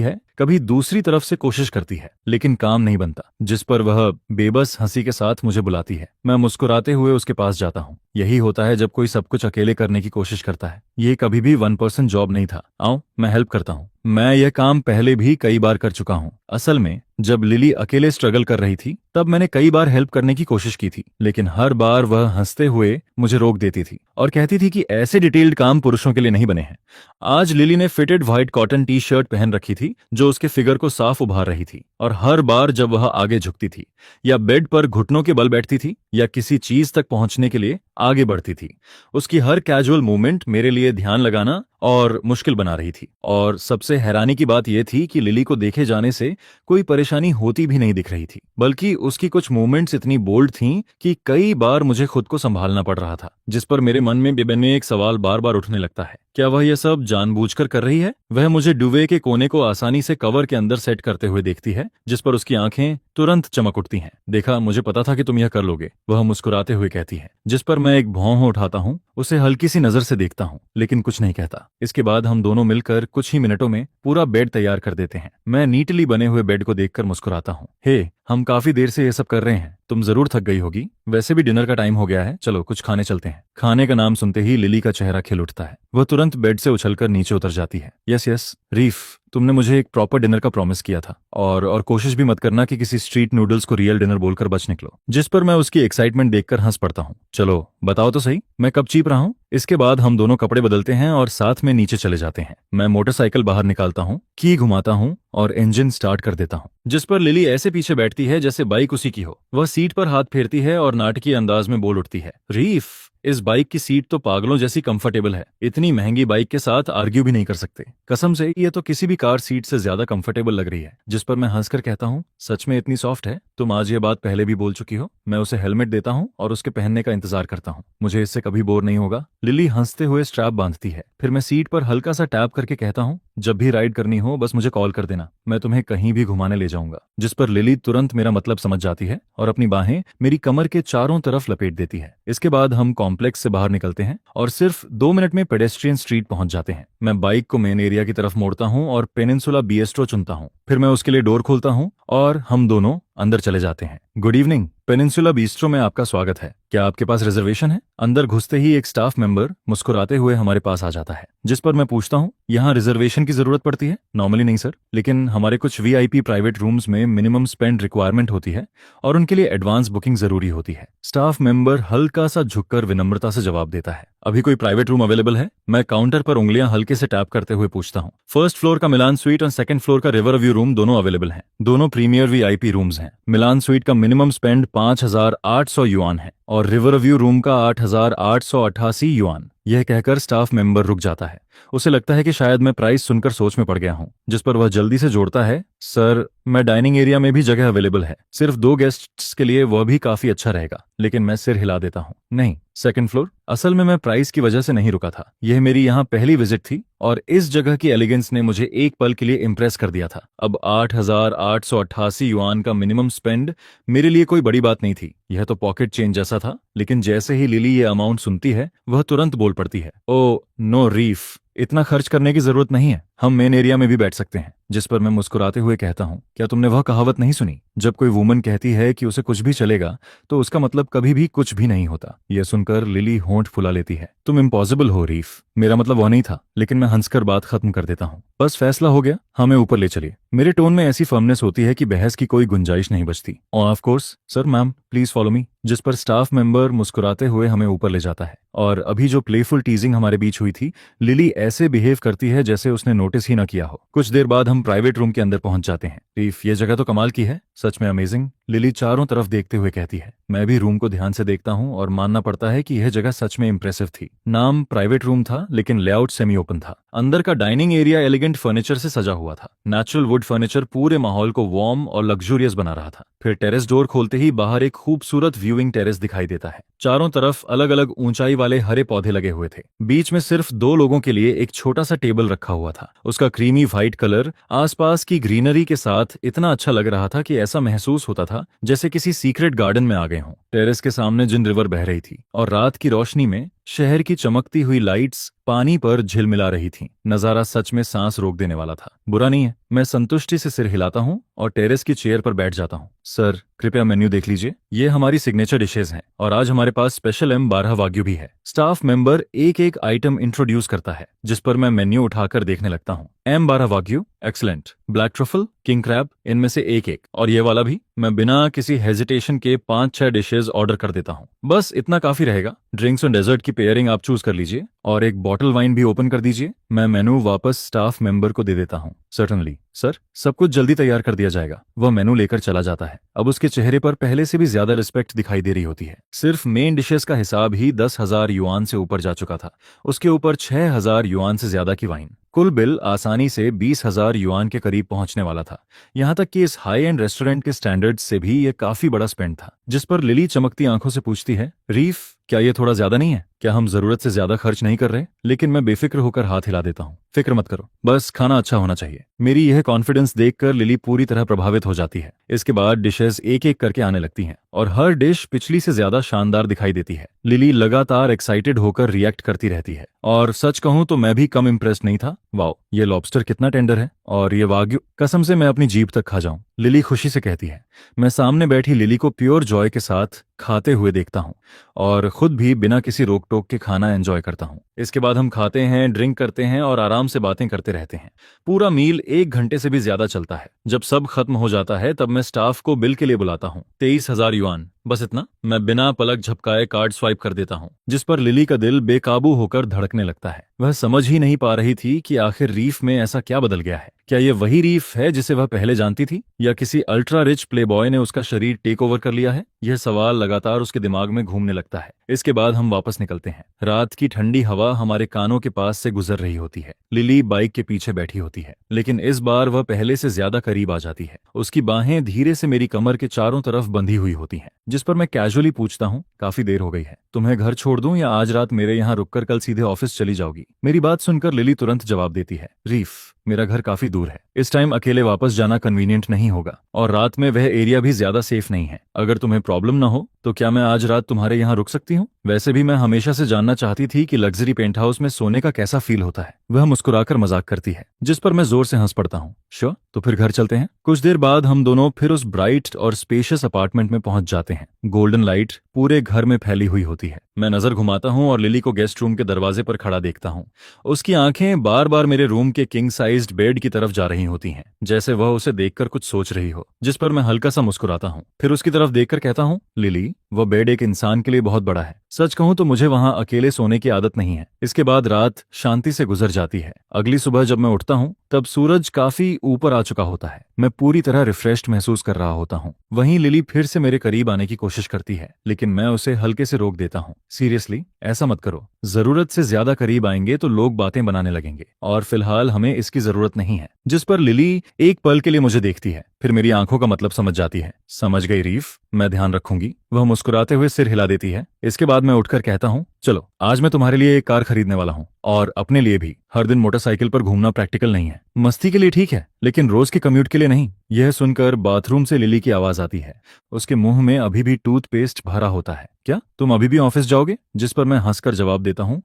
है, कभी दूसरी तरफ से कोशिश करती है, लेकिन काम नहीं बनता। जिस पर वह बेबस हंसी के साथ मुझे बुलाती है। मैं मुस्कुराते हुए उसके पास जाता हूँ। यही होता है जब कोई सब कुछ अकेले करने की कोशिश करता है। ये कभी भी 1% जॉब नहीं था। आओ, मैं हेल्प करता हूँ। मैं यह काम पहले भी कई बार कर चुका हूँ। असल में जब लिली अकेले स्ट्रगल कर रही थी तब मैंने कई बार हेल्प करने की कोशिश की थी, लेकिन हर बार वह हंसते हुए मुझे रोक देती थी और कहती थी कि ऐसे डिटेल्ड काम पुरुषों के लिए नहीं बने हैं। आज लिली ने fitted white cotton T shirt पहन रखी थी जो उसके फिगर को साफ उभार रही थी, और हर बार जब वह आगे झुकती थी या बेड पर घुटनों के बल बैठती थी या किसी चीज तक पहुंचने के लिए आगे बढ़ती थी, उसकी हर कैजुअल मूवमेंट मेरे लिए ध्यान लगाना और मुश्किल बना रही थी। और सबसे हैरानी की बात यह थी कि लिली को देखे जाने से कोई परेशानी होती भी नहीं दिख रही थी, बल्कि उसकी कुछ मूवमेंट्स इतनी बोल्ड थीं कि कई बार मुझे खुद को संभालना पड़ रहा था, जिस पर मेरे मन में एक सवाल बार बार उठने लगता है, क्या वह यह सब जानबूझकर कर रही है? वह मुझे डुवे के कोने को आसानी से कवर के अंदर सेट करते हुए देखती है, जिस पर उसकी आंखें तुरंत चमक उठती हैं। देखा, मुझे पता था कि तुम यह कर लोगे, वह मुस्कुराते हुए कहती है, जिस पर मैं एक भौं उठाता हूँ, उसे हल्की सी नजर से देखता हूँ, लेकिन कुछ नहीं कहता। इसके बाद हम दोनों मिलकर कुछ ही मिनटों में पूरा बेड तैयार कर देते हैं। मैं नीटली बने हुए बेड को देखकर मुस्कुराता हूँ। हे, हम काफी देर से ये सब कर रहे हैं, तुम जरूर थक गई होगी। वैसे भी डिनर का टाइम हो गया है, चलो कुछ खाने चलते हैं। खाने का नाम सुनते ही लिली का चेहरा खिल उठता है। वह तुरंत बेड से उछलकर नीचे उतर जाती है। यस यस रीफ, तुमने मुझे एक प्रॉपर डिनर का प्रॉमिस किया था, और कोशिश भी मत करना कि किसी स्ट्रीट नूडल्स को रियल डिनर बोलकर बच निकलो। जिस पर मैं उसकी एक्साइटमेंट देखकर हंस पड़ता हूँ। चलो बताओ तो सही, मैं कब चीप रहा हूँ? इसके बाद हम दोनों कपड़े बदलते हैं और साथ में नीचे चले जाते हैं। मैं मोटरसाइकिल बाहर निकालता हूँ, की घुमाता हूँ और इंजन स्टार्ट कर देता हूँ, जिस पर लिली ऐसे पीछे बैठती है जैसे बाइक उसी की हो। वह सीट पर हाथ फेरती है और नाटकीय अंदाज में बोल उठती है, रीफ इस बाइक की सीट तो पागलों जैसी कंफर्टेबल है, इतनी महंगी बाइक के साथ आर्ग्यू भी नहीं कर सकते। कसम से ये तो किसी भी कार सीट से ज्यादा कंफर्टेबल लग रही है। जिस पर मैं हंसकर कहता हूँ, सच में इतनी सॉफ्ट है? तुम आज ये बात पहले भी बोल चुकी हो। मैं उसे हेलमेट देता हूँ और उसके पहनने का इंतजार करता हूँ, मुझे इससे कभी बोर नहीं होगा। लिली हंसते हुए स्ट्रैप बांधती है, फिर मैं सीट पर हल्का सा टैप करके कहता हूँ, जब भी राइड करनी हो बस मुझे कॉल कर देना, मैं तुम्हें कहीं भी घुमाने ले जाऊंगा। जिस पर लिली तुरंत मेरा मतलब समझ जाती है और अपनी बाहें मेरी कमर के चारों तरफ लपेट देती है। इसके बाद हम कॉम्प्लेक्स से बाहर निकलते हैं और सिर्फ 2 मिनट में पेडेस्ट्रियन स्ट्रीट पहुंच जाते हैं। मैं बाइक को मेन एरिया की तरफ मोड़ता हूं और पेनिनसुला बिस्ट्रो चुनता हूं। फिर मैं उसके लिए डोर खोलता हूं और हम दोनों अंदर चले जाते हैं। गुड इवनिंग, पेनिनसुला बिस्ट्रो में आपका स्वागत है। क्या आपके पास रिजर्वेशन है? अंदर घुसते ही एक स्टाफ मेंबर मुस्कुराते हुए हमारे पास आ जाता है, जिस पर मैं पूछता हूँ, यहाँ रिजर्वेशन की जरूरत पड़ती है? नॉर्मली नहीं सर, लेकिन हमारे कुछ वीआईपी प्राइवेट रूम्स में मिनिमम स्पेंड रिक्वायरमेंट होती है और उनके लिए एडवांस बुकिंग जरूरी होती है। स्टाफ मेंबर हल्का सा झुककर विनम्रता से जवाब देता है, अभी कोई प्राइवेट रूम अवेलेबल है? मैं काउंटर पर उंगलियां हल्के से टैप करते हुए पूछता हूँ। फर्स्ट फ्लोर का मिलान स्वीट और सेकंड फ्लोर का रिवर व्यू रूम दोनों अवेलेबल हैं। दोनों प्रीमियर वीआईपी रूम्स हैं। मिलान स्वीट का मिनिमम स्पेंड 5,800 युआन है और रिवर व्यू रूम का 8,888 युआन। यह कहकर स्टाफ मेंबर रुक जाता है। उसे लगता है कि शायद मैं प्राइस सुनकर सोच में पड़ गया हूं, जिस पर वह जल्दी से जोड़ता है, सर मैं डाइनिंग एरिया में भी जगह अवेलेबल है, सिर्फ 2 गेस्ट्स के लिए, वह भी काफी अच्छा रहेगा। लेकिन मैं सिर हिला देता हूं, नहीं, सेकंड फ्लोर। असल में मैं प्राइस की वजह से नहीं रुका था, यह मेरी यहाँ पहली विजिट थी और इस जगह की एलिगेंस ने मुझे एक पल के लिए इम्प्रेस कर दिया था। अब 8,888 युआन का मिनिमम स्पेंड मेरे लिए कोई बड़ी बात नहीं थी, यह तो पॉकेट चेंज जैसा था। लेकिन जैसे ही लिली ये अमाउंट सुनती है, वह तुरंत बोल पड़ती है, ओ नो रीफ, इतना खर्च करने की जरूरत नहीं है, हम मेन एरिया में भी बैठ सकते हैं। जिस पर मैं मुस्कुराते हुए कहता हूँ, क्या तुमने वह कहावत नहीं सुनी, जब कोई वुमन कहती है कि उसे कुछ भी चलेगा तो उसका मतलब कभी भी कुछ भी नहीं होता। यह सुनकर लिली होंठ फुला लेती है, तुम इम्पॉसिबल हो रीफ। मेरा मतलब वह नहीं था, लेकिन मैं हंसकर बात खत्म कर देता हूँ, बस फैसला हो गया, हमें ऊपर ले चलिए। मेरे टोन में ऐसी फर्मनेस होती है कि बहस की कोई गुंजाइश नहीं बचती। Of course sir, ma'am please follow me. जिस पर स्टाफ मेंबर मुस्कुराते हुए हमें ऊपर ले जाता है और अभी जो प्लेफुल टीजिंग हमारे बीच हुई थी, लिली ऐसे बिहेव करती है जैसे उसने नोटिस ही ना किया हो। कुछ देर बाद हम प्राइवेट रूम के अंदर पहुंच जाते हैं। रीफ, ये जगह तो कमाल की है, सच में अमेजिंग। लिली चारों तरफ देखते हुए कहती है। मैं भी रूम को ध्यान से देखता हूं और मानना पड़ता है कि यह जगह सच में इंप्रेसिव थी। नाम प्राइवेट रूम था, लेकिन लेआउट सेमी ओपन था। अंदर का डाइनिंग एरिया एलिगेंट फर्नीचर से सजा हुआ था। नेचुरल वुड फर्नीचर पूरे माहौल को वार्म और लग्जूरियस बना रहा था। फिर टेरेस डोर खोलते ही बाहर एक खूबसूरत व्यूइंग टेरेस दिखाई देता है। चारों तरफ अलग अलग ऊंचाई वाले हरे पौधे लगे हुए थे। बीच में सिर्फ 2 लोगों के लिए एक छोटा सा टेबल रखा हुआ था। उसका क्रीमी व्हाइट कलर आसपास की ग्रीनरी के साथ इतना अच्छा लग रहा था कि ऐसा महसूस होता था जैसे किसी सीक्रेट गार्डन में आ गए हों। टेरेस के सामने जिन रिवर बह रही थी और रात की रोशनी में शहर की चमकती हुई लाइट्स पानी पर झिलमिला रही थीं। नजारा सच में सांस रोक देने वाला था। बुरा नहीं है, मैं संतुष्टि से सिर हिलाता हूँ और टेरेस की चेयर पर बैठ जाता हूँ। सर कृपया मेन्यू देख लीजिए, ये हमारी सिग्नेचर डिशेज हैं और आज हमारे पास स्पेशल M12 वाग्यू भी है। स्टाफ मेंबर एक एक आइटम इंट्रोड्यूस करता है, जिस पर मैं मेन्यू उठाकर देखने लगता हूँ। M12 wagyu excellent, black truffle, king crab, इनमें से एक एक, और ये वाला भी। मैं बिना किसी हेजिटेशन के 5-6 डिशेज ऑर्डर कर देता हूँ। बस इतना काफी रहेगा। ड्रिंक्स और डेजर्ट की पेयरिंग आप चूज कर लीजिए और एक बॉटल वाइन भी ओपन कर दीजिए। मैं मेनू वापस स्टाफ मेंबर को दे देता हूँ। सर्टनली सर, सब कुछ जल्दी तैयार कर दिया जाएगा। वह मेनू लेकर चला जाता है। अब उसके चेहरे पर पहले से भी ज्यादा रिस्पेक्ट दिखाई दे रही होती है। सिर्फ मेन डिशेस का हिसाब ही 10,000 युआन से ऊपर जा चुका था, उसके ऊपर 6,000 युआन से ज्यादा की वाइन। कुल बिल आसानी से 20,000 युआन के करीब पहुंचने वाला था। यहाँ तक कि इस हाई एंड रेस्टोरेंट के स्टैंडर्ड्स से भी ये काफी बड़ा स्पेंड था। जिस पर लिली चमकती आंखों से पूछती है, रीफ क्या ये थोड़ा ज्यादा नहीं है? क्या हम जरूरत से ज्यादा खर्च नहीं कर रहे? लेकिन मैं बेफिक्र होकर हाथ हिला देता हूँ, फिक्र मत करो, बस खाना अच्छा होना चाहिए। मेरी यह कॉन्फिडेंस देखकर लिली पूरी तरह प्रभावित हो जाती है। इसके बाद डिशेस एक एक करके आने लगती हैं और हर डिश पिछली से ज्यादा शानदार दिखाई देती है। लिली लगातार एक्साइटेड होकर रिएक्ट करती रहती है और सच कहूं तो मैं भी कम इम्प्रेस्ड नहीं था। वाओ, ये लॉबस्टर कितना टेंडर है और ये वाग्यू, कसम से मैं अपनी जीभ तक खा जाऊं, लिली खुशी से कहती है। मैं सामने बैठी लिली को प्योर जॉय के साथ खाते हुए देखता हूं और खुद भी बिना किसी रोक टोक के खाना एंजॉय करता हूं। इसके बाद हम खाते हैं, ड्रिंक करते हैं और आराम से बातें करते रहते हैं। पूरा मील 1 घंटे से भी ज्यादा चलता है। जब सब खत्म हो जाता है तब मैं स्टाफ को बिल के लिए बुलाता हूँ। 23,000 युआन। बस इतना। मैं बिना पलक झपकाए कार्ड स्वाइप कर देता हूँ, जिस पर लिली का दिल बेकाबू होकर धड़कने लगता है। वह समझ ही नहीं पा रही थी कि आखिर रीफ में ऐसा क्या बदल गया है। क्या ये वही रीफ है जिसे वह पहले जानती थी, या किसी अल्ट्रा रिच प्लेबॉय ने उसका शरीर टेक ओवर कर लिया है? यह सवाल लगातार उसके दिमाग में घूमने लगता है। इसके बाद हम वापस निकलते हैं। रात की ठंडी हवा हमारे कानों के पास से गुजर रही होती है। लिली बाइक के पीछे बैठी होती है, लेकिन इस बार वह पहले से ज्यादा करीब आ जाती है। उसकी बाहें धीरे से मेरी कमर के चारों तरफ बंधी हुई होती हैं, जिस पर मैं कैजुअली पूछता हूँ, काफी देर हो गई है, तुम्हें घर छोड़ दूं या आज रात मेरे यहाँ रुककर कल सीधे ऑफिस चली जाओगी? मेरी बात सुनकर लिली तुरंत जवाब देती है, रीफ, मेरा घर काफी दूर है। इस टाइम अकेले वापस जाना कन्वीनियंट नहीं होगा, और रात में वह एरिया भी ज्यादा सेफ नहीं है। अगर तुम्हें प्रॉब्लम ना हो तो क्या मैं आज रात तुम्हारे यहाँ रुक सकती हूँ? वैसे भी मैं हमेशा से जानना चाहती थी कि लग्जरी पेंट हाउस में सोने का कैसा फील होता है। वह मुस्कुराकर मजाक करती है, जिस पर मैं जोर से हंस पड़ता हूँ। श्योर, तो फिर घर चलते हैं। कुछ देर बाद हम दोनों फिर उस ब्राइट और स्पेशियस अपार्टमेंट में पहुंच जाते हैं। गोल्डन लाइट पूरे घर में फैली हुई होती है। मैं नजर घुमाता हूँ और लिली को गेस्ट रूम के दरवाजे पर खड़ा देखता हूँ। उसकी आंखें बार बार मेरे रूम के किंग साइज्ड बेड की तरफ जा रही होती हैं, जैसे वह उसे देखकर कुछ सोच रही हो, जिस पर मैं हल्का सा मुस्कुराता हूँ। फिर उसकी तरफ देखकर कहता हूँ, लिली, वह बेड एक इंसान के लिए बहुत बड़ा है। सच कहूं तो मुझे वहां अकेले सोने की आदत नहीं है। इसके बाद रात शांति से गुजर जाती है। अगली सुबह जब मैं उठता हूं तब सूरज काफी ऊपर आ चुका होता है। मैं पूरी तरह रिफ्रेश्ड महसूस कर रहा होता हूं। वहीं लिली फिर से मेरे करीब आने की कोशिश करती है, लेकिन मैं उसे हल्के से रोक देता हूं। सीरियसली, ऐसा मत करो। जरूरत से ज्यादा करीब आएंगे तो लोग बातें बनाने लगेंगे, और फिलहाल हमें इसकी जरूरत नहीं है। जिस पर लिली एक पल के लिए मुझे देखती है, फिर मेरी आंखों का मतलब समझ जाती है। समझ गई रीफ, मैं ध्यान रखूंगी। वह मुस्कुराते हुए सिर हिला देती है। इसके बाद मैं उठकर कहता हूँ, चलो आज मैं तुम्हारे लिए एक कार खरीदने वाला हूँ, और अपने लिए भी। हर दिन मोटरसाइकिल पर घूमना प्रैक्टिकल नहीं है। मस्ती के लिए ठीक है, लेकिन रोज के कम्यूट के लिए नहीं। यह सुनकर बाथरूम से लिली की आवाज आती है। उसके मुंह में अभी भी टूथपेस्ट भरा होता है। क्या तुम अभी भी ऑफिस जाओगे? जिस पर मैं हंसकर जवाब देता हूँ,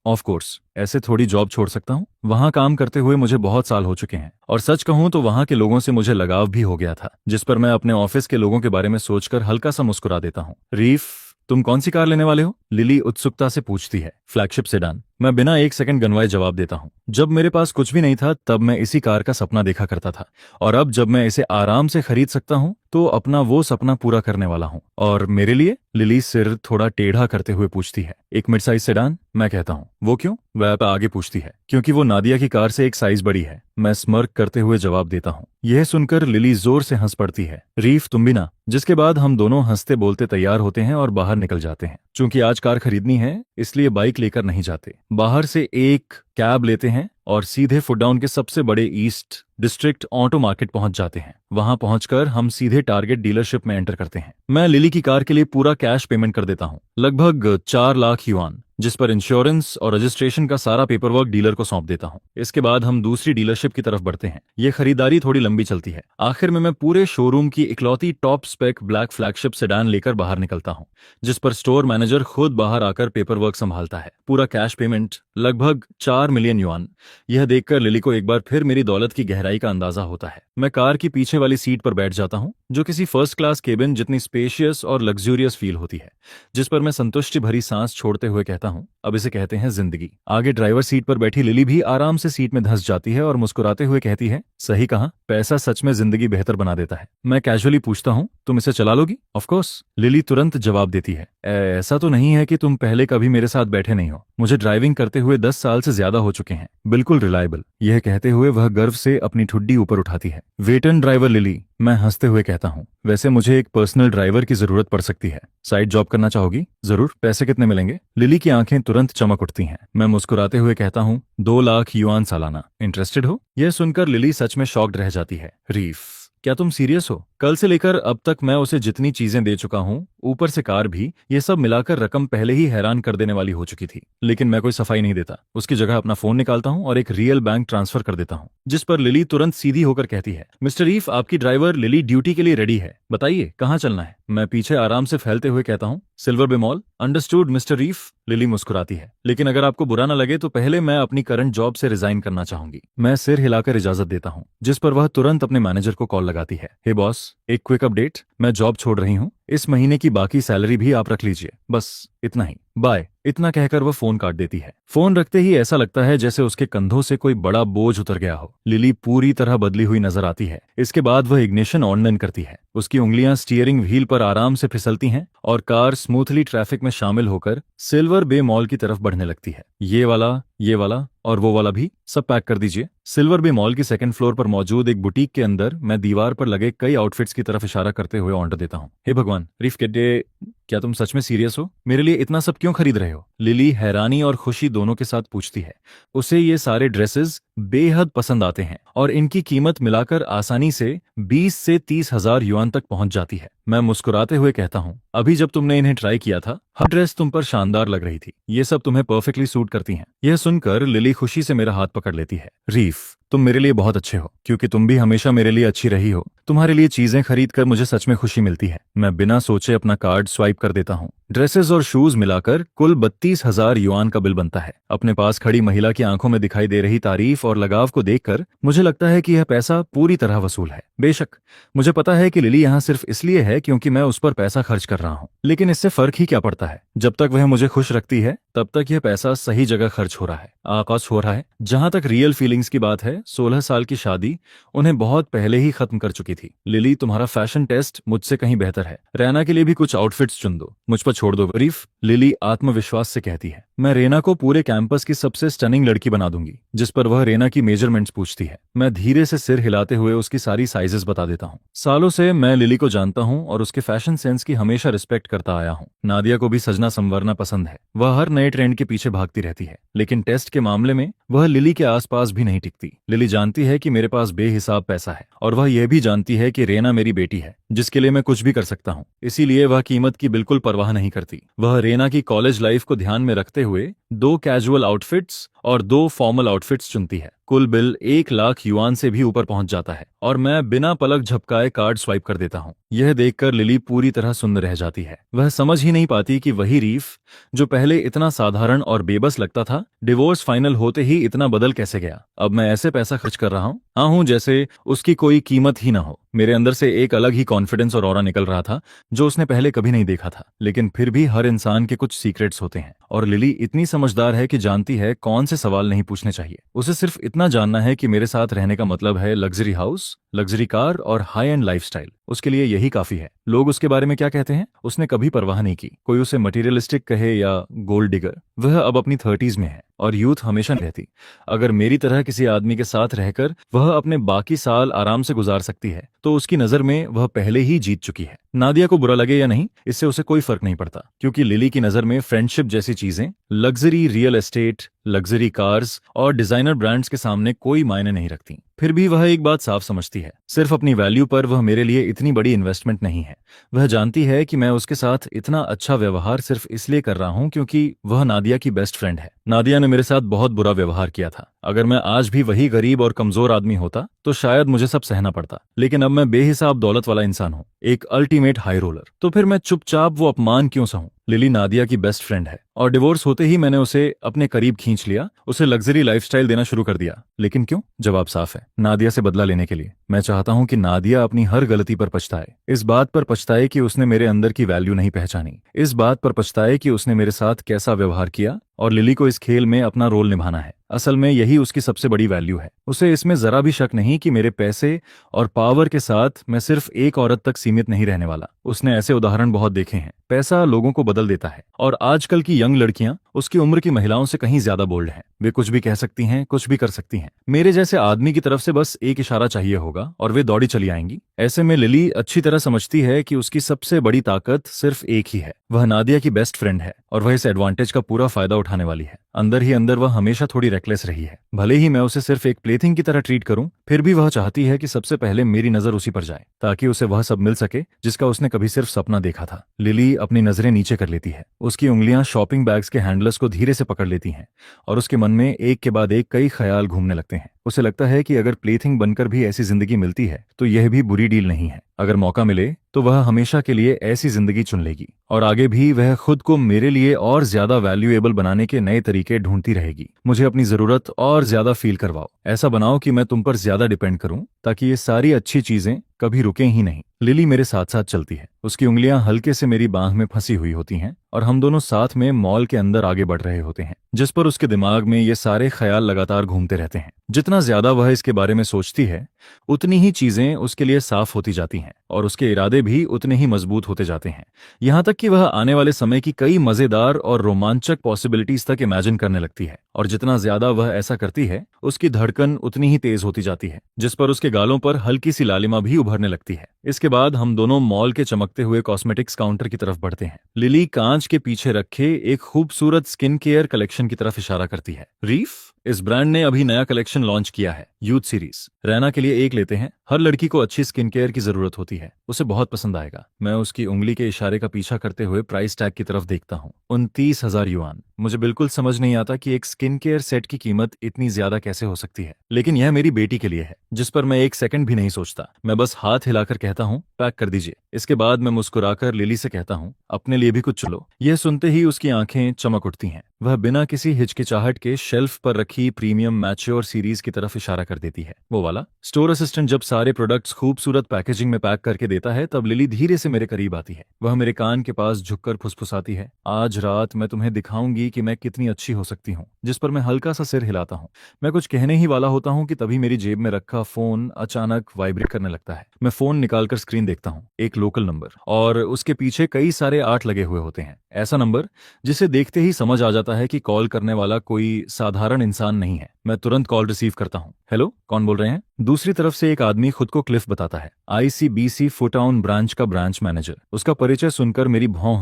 ऑफ कोर्स, ऐसे थोड़ी जॉब छोड़ सकता हूँ? वहां काम करते हुए मुझे बहुत साल हो चुके हैं, और सच कहूं तो वहां के लोगों से मुझे लगाव भी हो गया था। जिस पर मैं अपने ऑफिस के लोगों के बारे में सोचकर हल्का सा मुस्कुरा देता हूँ। रीफ, तुम कौन सी कार लेने वाले हो? लिली उत्सुकता से पूछती है। फ्लैगशिप सेडान, मैं बिना एक सेकंड गंवाए जवाब देता हूँ। जब मेरे पास कुछ भी नहीं था तब मैं इसी कार का सपना देखा करता था, और अब जब मैं इसे आराम से खरीद सकता हूँ तो अपना वो सपना पूरा करने वाला हूँ। और मेरे लिए? लिली सिर थोड़ा टेढ़ा करते हुए पूछती है। एक मिड साइज सेडान, मैं कहता हूँ। वो क्यों? वह आगे पूछती है। क्योंकि वो नादिया की कार से एक साइज बड़ी है, मैं स्मर्क करते हुए जवाब देता हूँ। यह सुनकर लिली जोर से हंस पड़ती है। रीफ, तुम भी ना। जिसके बाद हम दोनों हंसते बोलते तैयार होते हैं और बाहर निकल जाते हैं। चूंकि आज कार खरीदनी है इसलिए बाइक लेकर नहीं जाते। बाहर से एक कैब लेते हैं और सीधे फुटडाउन के सबसे बड़े ईस्ट डिस्ट्रिक्ट ऑटो मार्केट पहुंच जाते हैं। वहां पहुंचकर हम सीधे टारगेट डीलरशिप में एंटर करते हैं। मैं लिली की कार के लिए पूरा कैश पेमेंट कर देता हूं, लगभग 4 लाख युआन, जिस पर इंश्योरेंस और रजिस्ट्रेशन का सारा पेपरवर्क डीलर को सौंप देता हूं। इसके बाद हम दूसरी डीलरशिप की तरफ बढ़ते हैं। ये खरीदारी थोड़ी लंबी चलती है। आखिर में मैं पूरे शोरूम की इकलौती top spec black flagship sedan लेकर बाहर निकलता हूं, जिस पर स्टोर मैनेजर खुद बाहर आकर पेपरवर्क संभालता है। पूरा कैश पेमेंट लगभग 4 मिलियन युआन। यह देखकर लिली को एक बार फिर मेरी दौलत की गहराई का अंदाजा होता है। मैं कार की पीछे वाली सीट पर बैठ जाता हूं, जो किसी फर्स्ट क्लास केबिन जितनी स्पेशियस और लग्जूरियस फील होती है, जिस पर मैं संतुष्टि भरी सांस छोड़ते हुए कहता हूं, अब इसे कहते हैं जिंदगी। आगे ड्राइवर सीट पर बैठी लिली भी आराम से सीट में धंस जाती है और मुस्कुराते हुए कहती है, सही कहा, पैसा सच में जिंदगी बेहतर बना देता है। मैं कैजुअली पूछता हूं, तुम इसे चला लोगी? ऑफ कोर्स, लिली तुरंत जवाब देती है। ऐसा तो नहीं है कि तुम पहले कभी मेरे साथ बैठे नहीं हो? मुझे ड्राइविंग करते हुए 10 साल से ज्यादा हो चुके हैं, बिल्कुल रिलायबल। यह कहते हुए वह गर्व से अपनी ठुड्डी ऊपर उठाती है। वेटन ड्राइवर लिली, मैं हंसते हुए कहता हूँ, वैसे मुझे एक पर्सनल ड्राइवर की जरूरत पड़ सकती है। साइड जॉब करना चाहोगी? जरूर। पैसे कितने मिलेंगे? लिली की आंखें तुरंत चमक उठती हैं। मैं मुस्कुराते हुए कहता हूँ, 2 लाख युआन सालाना। इंटरेस्टेड हो? यह सुनकर लिली सच में शॉक्ड रह जाती है। रीफ, क्या तुम सीरियस हो? कल से लेकर अब तक मैं उसे जितनी चीजें दे चुका हूँ, ऊपर से कार भी, ये सब मिलाकर रकम पहले ही हैरान कर देने वाली हो चुकी थी। लेकिन मैं कोई सफाई नहीं देता। उसकी जगह अपना फोन निकालता हूँ और एक रियल बैंक ट्रांसफर कर देता हूँ, जिस पर लिली तुरंत सीधी होकर कहती है, मिस्टर रीफ, आपकी ड्राइवर लिली ड्यूटी के लिए रेडी है। बताइए कहाँ चलना है? मैं पीछे आराम से फैलते हुए कहता हूँ, Silver Bay Mall. Understood Mr Reef. Lily मुस्कुराती है। लेकिन अगर आपको बुरा न लगे तो पहले मैं अपनी करंट जॉब से रिजाइन करना चाहूंगी। मैं सिर हिलाकर इजाजत देता हूँ, जिस पर वह तुरंत अपने मैनेजर को कॉल लगाती है। हे बॉस, एक क्विक अपडेट, मैं जॉब छोड़ रही हूँ, इस महीने की बाकी सैलरी भी आप रख लीजिए, बस इतना ही, बाय। इतना कहकर वह फोन काट देती है। फोन रखते ही ऐसा लगता है जैसे उसके कंधों से कोई बड़ा बोझ उतर गया हो। लिली पूरी तरह बदली हुई नजर आती है। इसके बाद वह इग्निशन ऑन करती है। उसकी उंगलियां स्टीयरिंग व्हील पर आराम से फिसलती हैं और कार स्मूथली ट्रैफिक में शामिल होकर सिल्वर बे मॉल की तरफ बढ़ने लगती है। ये वाला और वो वाला भी सब पैक कर दीजिए। सिल्वर बे मॉल की सेकंड फ्लोर पर मौजूद एक बुटीक के अंदर मैं दीवार पर लगे कई आउटफिट्स की तरफ इशारा करते हुए ऑर्डर देता हूँ। हे भगवान, रिफ के क्या तुम सच में सीरियस हो? मेरे लिए इतना सब क्यों खरीद रहे हो? लिली हैरानी और खुशी दोनों के साथ पूछती है। उसे ये सारे ड्रेसेस बेहद पसंद आते हैं और इनकी कीमत मिलाकर आसानी से 20 से 30 हजार युआन तक पहुंच जाती है। मैं मुस्कुराते हुए कहता हूँ, अभी जब तुमने इन्हें ट्राई किया था, हर ड्रेस तुम पर शानदार लग रही थी। ये सब तुम्हें परफेक्टली सूट करती हैं। यह सुनकर लिली खुशी से मेरा हाथ पकड़ लेती है। रीफ, तुम मेरे लिए बहुत अच्छे हो, क्योंकि तुम भी हमेशा मेरे लिए अच्छी रही हो। तुम्हारे लिए चीजें खरीद कर मुझे सच में खुशी मिलती है। मैं बिना सोचे अपना कार्ड स्वाइप कर देता हूँ। ड्रेसेस और शूज मिलाकर कुल 32 हजार युआन का बिल बनता है। अपने पास खड़ी महिला की आंखों में दिखाई दे रही तारीफ और लगाव को देखकर मुझे लगता है कि यह पैसा पूरी तरह वसूल है। बेशक मुझे पता है कि लिली यहाँ सिर्फ इसलिए है क्योंकि मैं उस पर पैसा खर्च कर रहा हूँ, लेकिन इससे फर्क ही क्या पड़ता है। जब तक वह मुझे खुश रखती है तब तक यह पैसा सही जगह खर्च हो रहा है, आकाश हो रहा है। जहां तक रियल फीलिंग्स की बात है, 16 साल की शादी उन्हें बहुत पहले ही खत्म कर चुकी थी। लिली, तुम्हारा फैशन टेस्ट मुझसे कहीं बेहतर है। रैना के लिए भी कुछ आउटफिट्स चुन दो, मुझ पर छोड़ दो। रीफ, लिली आत्मविश्वास से कहती है, मैं रेना को पूरे कैंपस की सबसे स्टनिंग लड़की बना दूंगी। जिस पर वह रेना की मेजरमेंट्स पूछती है। मैं धीरे से सिर हिलाते हुए उसकी सारी साइजेस बता देता हूँ। सालों से मैं लिली को जानता हूँ और उसके फैशन सेंस की हमेशा रिस्पेक्ट करता आया हूँ। नादिया को भी सजना संवरना पसंद है। वह हर नए ट्रेंड के पीछे भागती रहती है, लेकिन टेस्ट के मामले में वह लिली के आसपास भी नहीं टिकती। लिली जानती है कि मेरे पास बेहिसाब पैसा है और वह यह भी जानती है कि रेना मेरी बेटी है, जिसके लिए मैं कुछ भी कर सकता हूँ। इसीलिए वह कीमत की बिल्कुल परवाह नहीं करती। वह रेना की कॉलेज लाइफ को ध्यान में रखते हुए 2 कैजुअल आउटफिट्स और 2 फॉर्मल आउटफिट्स चुनती है। कुल बिल 1 लाख युआन से भी ऊपर पहुंच जाता है और मैं बिना पलक झपकाए कार्ड स्वाइप कर देता हूं। यह देखकर लिली पूरी तरह सुन्न रह जाती है। वह समझ ही नहीं पाती कि वही रीफ जो पहले इतना साधारण और बेबस लगता था, डिवोर्स फाइनल होते ही इतना बदल कैसे गया। अब मैं ऐसे पैसा खर्च कर रहा हूं जैसे उसकी कोई कीमत ही ना हो। मेरे अंदर से एक अलग ही कॉन्फिडेंस और ऑरा निकल रहा था जो उसने पहले कभी नहीं देखा था। लेकिन फिर भी हर इंसान के कुछ सीक्रेट्स होते हैं और लिली इतनी समझदार है कि जानती है कौन से सवाल नहीं पूछने चाहिए। उसे सिर्फ इतना जानना है कि मेरे साथ रहने का मतलब है लग्जरी हाउस, लग्जरी कार और हाई एंड लाइफस्टाइल। उसके लिए यही काफी है। लोग उसके बारे में क्या कहते हैं उसने कभी परवाह नहीं की। कोई उसे मटेरियलिस्टिक कहे या गोल्ड डिगर, वह अब अपनी 30s में है और यूथ हमेशा रहती। अगर मेरी तरह किसी आदमी के साथ रहकर वह अपने बाकी साल आराम से गुजार सकती है तो उसकी नजर में वह पहले ही जीत चुकी है। नादिया को बुरा लगे या नहीं, इससे उसे कोई फर्क नहीं पड़ता, क्योंकि लिली की नजर में फ्रेंडशिप जैसी चीजें, luxury real estate, luxury cars और डिजाइनर ब्रांड्स के सामने कोई मायने नहीं रखती। फिर भी वह एक बात साफ समझती है, सिर्फ अपनी वैल्यू पर वह मेरे लिए इतनी बड़ी इन्वेस्टमेंट नहीं है। वह जानती है कि मैं उसके साथ इतना अच्छा व्यवहार सिर्फ इसलिए कर रहा हूं क्योंकि वह नादिया की बेस्ट फ्रेंड है। नादिया ने मेरे साथ बहुत बुरा व्यवहार किया था। अगर मैं आज भी वही गरीब और कमजोर आदमी होता तो शायद मुझे सब सहना पड़ता, लेकिन अब मैं बेहिसाब दौलत वाला इंसान हूँ, एक अल्टीमेट हाई रोलर। तो फिर मैं चुपचाप वो अपमान क्यों सहूं? लिली नादिया की बेस्ट फ्रेंड है और डिवोर्स होते ही मैंने उसे अपने करीब खींच लिया, उसे लग्जरी लाइफस्टाइल देना शुरू कर दिया। लेकिन क्यों? जवाब साफ है, नादिया से बदला लेने के लिए। मैं चाहता हूं कि नादिया अपनी हर गलती पर पछताए। इस बात पर पछताए कि उसने मेरे अंदर की वैल्यू नहीं पहचानी, इस बात पर पछताए कि उसने मेरे साथ कैसा व्यवहार किया, और लिली को इस खेल में अपना रोल निभाना है। असल में यही उसकी सबसे बड़ी वैल्यू है। उसे इसमें जरा भी शक नहीं कि मेरे पैसे और पावर के साथ मैं सिर्फ एक औरत तक सीमित नहीं रहने वाला। उसने ऐसे उदाहरण बहुत देखे हैं। पैसा लोगों को बदल देता है और आजकल की यंग लड़कियां उसकी उम्र की महिलाओं से कहीं ज्यादा बोल्ड हैं। वे कुछ भी कह सकती हैं, कुछ भी कर सकती हैं। मेरे जैसे आदमी की तरफ से बस एक इशारा चाहिए होगा और वे दौड़ी चली आएंगी। ऐसे में लिली अच्छी तरह समझती है कि उसकी सबसे बड़ी ताकत सिर्फ एक ही है, वह नादिया की बेस्ट फ्रेंड है और वह इस एडवांटेज का पूरा फायदा उठाने वाली है। अंदर ही अंदर वह हमेशा थोड़ी रेकलेस रही है। भले ही मैं उसे सिर्फ एक प्लेथिंग की तरह ट्रीट करूं, फिर भी वह चाहती है कि सबसे पहले मेरी नजर उसी पर जाए, ताकि उसे वह सब मिल सके जिसका उसने कभी सिर्फ सपना देखा था। लिली अपनी नजरें नीचे कर लेती है। उसकी उंगलियां शॉपिंग बैग्स के हैंडल्स को धीरे से पकड़ लेती हैं और उसके मन में एक के बाद एक कई ख्याल घूमने लगते हैं। उसे लगता है कि अगर प्लेथिंग बनकर भी ऐसी जिंदगी मिलती है तो यह भी बुरी डील नहीं है। अगर मौका मिले तो वह हमेशा के लिए ऐसी जिंदगी चुन लेगी और आगे भी वह खुद को मेरे लिए और ज्यादा वैल्यूएबल बनाने के नए तरीके ढूंढती रहेगी। मुझे अपनी जरूरत और ज्यादा फील करवाओ, ऐसा बनाओ कि मैं तुम पर ज्यादा डिपेंड करूं, ताकि ये सारी अच्छी चीजें कभी रुकें ही नहीं। लिली मेरे साथ साथ चलती है। उसकी उंगलियां हल्के से मेरी बांह में फंसी हुई होती हैं और हम दोनों साथ में मॉल के अंदर आगे बढ़ रहे होते हैं, जिस पर उसके दिमाग में ये सारे ख्याल लगातार घूमते रहते हैं। जितना ज्यादा वह इसके बारे में सोचती है, उतनी ही चीजें उसके लिए साफ होती जाती हैं और उसके इरादे भी उतने ही मजबूत होते जाते हैं। यहाँ तक कि वह आने वाले समय की कई मजेदार और रोमांचक पॉसिबिलिटीज तक इमेजिन करने लगती है। और जितना ज्यादा वह ऐसा करती है, उसकी धड़कन उतनी ही तेज होती जाती है, जिस पर उसके गालों पर हल्की सी लालिमा भी उभरने लगती है। इसके बाद हम दोनों मॉल के चमकते हुए कॉस्मेटिक्स काउंटर की तरफ बढ़ते हैं। लिली कांच के पीछे रखे एक खूबसूरत स्किन केयर कलेक्शन की तरफ इशारा करती है। रीफ, इस ब्रांड ने अभी नया कलेक्शन लॉन्च किया है, यूथ सीरीज। रैना के लिए एक लेते हैं। हर लड़की को अच्छी स्किन केयर की जरूरत होती है, उसे बहुत पसंद आएगा। मैं उसकी उंगली के इशारे का पीछा करते हुए प्राइस टैग की तरफ देखता हूँ। 29,000 युआन। मुझे बिल्कुल समझ नहीं आता कि एक स्किन केयर सेट की कीमत इतनी ज्यादा कैसे हो सकती है, लेकिन यह मेरी बेटी के लिए है, जिस पर मैं एक सेकंड भी नहीं सोचता। मैं बस हाथ हिलाकर कहता हूँ, पैक कर दीजिए। इसके बाद मैं मुस्कुराकर लिली से कहता हूँ, अपने लिए भी कुछ चुनो। यह सुनते ही उसकी आंखें चमक उठती हैं। वह बिना किसी हिचकिचाहट के शेल्फ पर रखी प्रीमियम मैच्योर सीरीज की तरफ इशारा कर देती है। वो वाला। स्टोर असिस्टेंट जब सारे प्रोडक्ट्स खूबसूरत पैकेजिंग में पैक करके देता है, तब लिली धीरे से मेरे करीब आती है। वह मेरे कान के पास झुककर फुसफुसाती है, आज रात मैं तुम्हें दिखाऊंगी कि मैं कितनी अच्छी हो सकती हूँ। जिस पर मैं हल्का सा सिर हिलाता हूँ। मैं कुछ कहने ही वाला होता हूँ कि तभी मेरी जेब में रखा फोन अचानक वाइब्रेट करने लगता है। मैं फोन निकालकर स्क्रीन देखता हूँ। एक लोकल नंबर और उसके पीछे कई सारे 8 लगे हुए होते हैं। ऐसा नंबर जिसे देखते ही समझ आ जाता है कि कॉल करने वाला कोई साधारण इंसान नहीं है। मैं तुरंत कॉल रिसीव करता हूँ। हेलो, कौन बोल रहे हैं? दूसरी तरफ से एक आदमी खुद को क्लिफ बताता है, ICBC फुटाउन ब्रांच का ब्रांच मैनेजर। उसका परिचय सुनकर मेरी भौं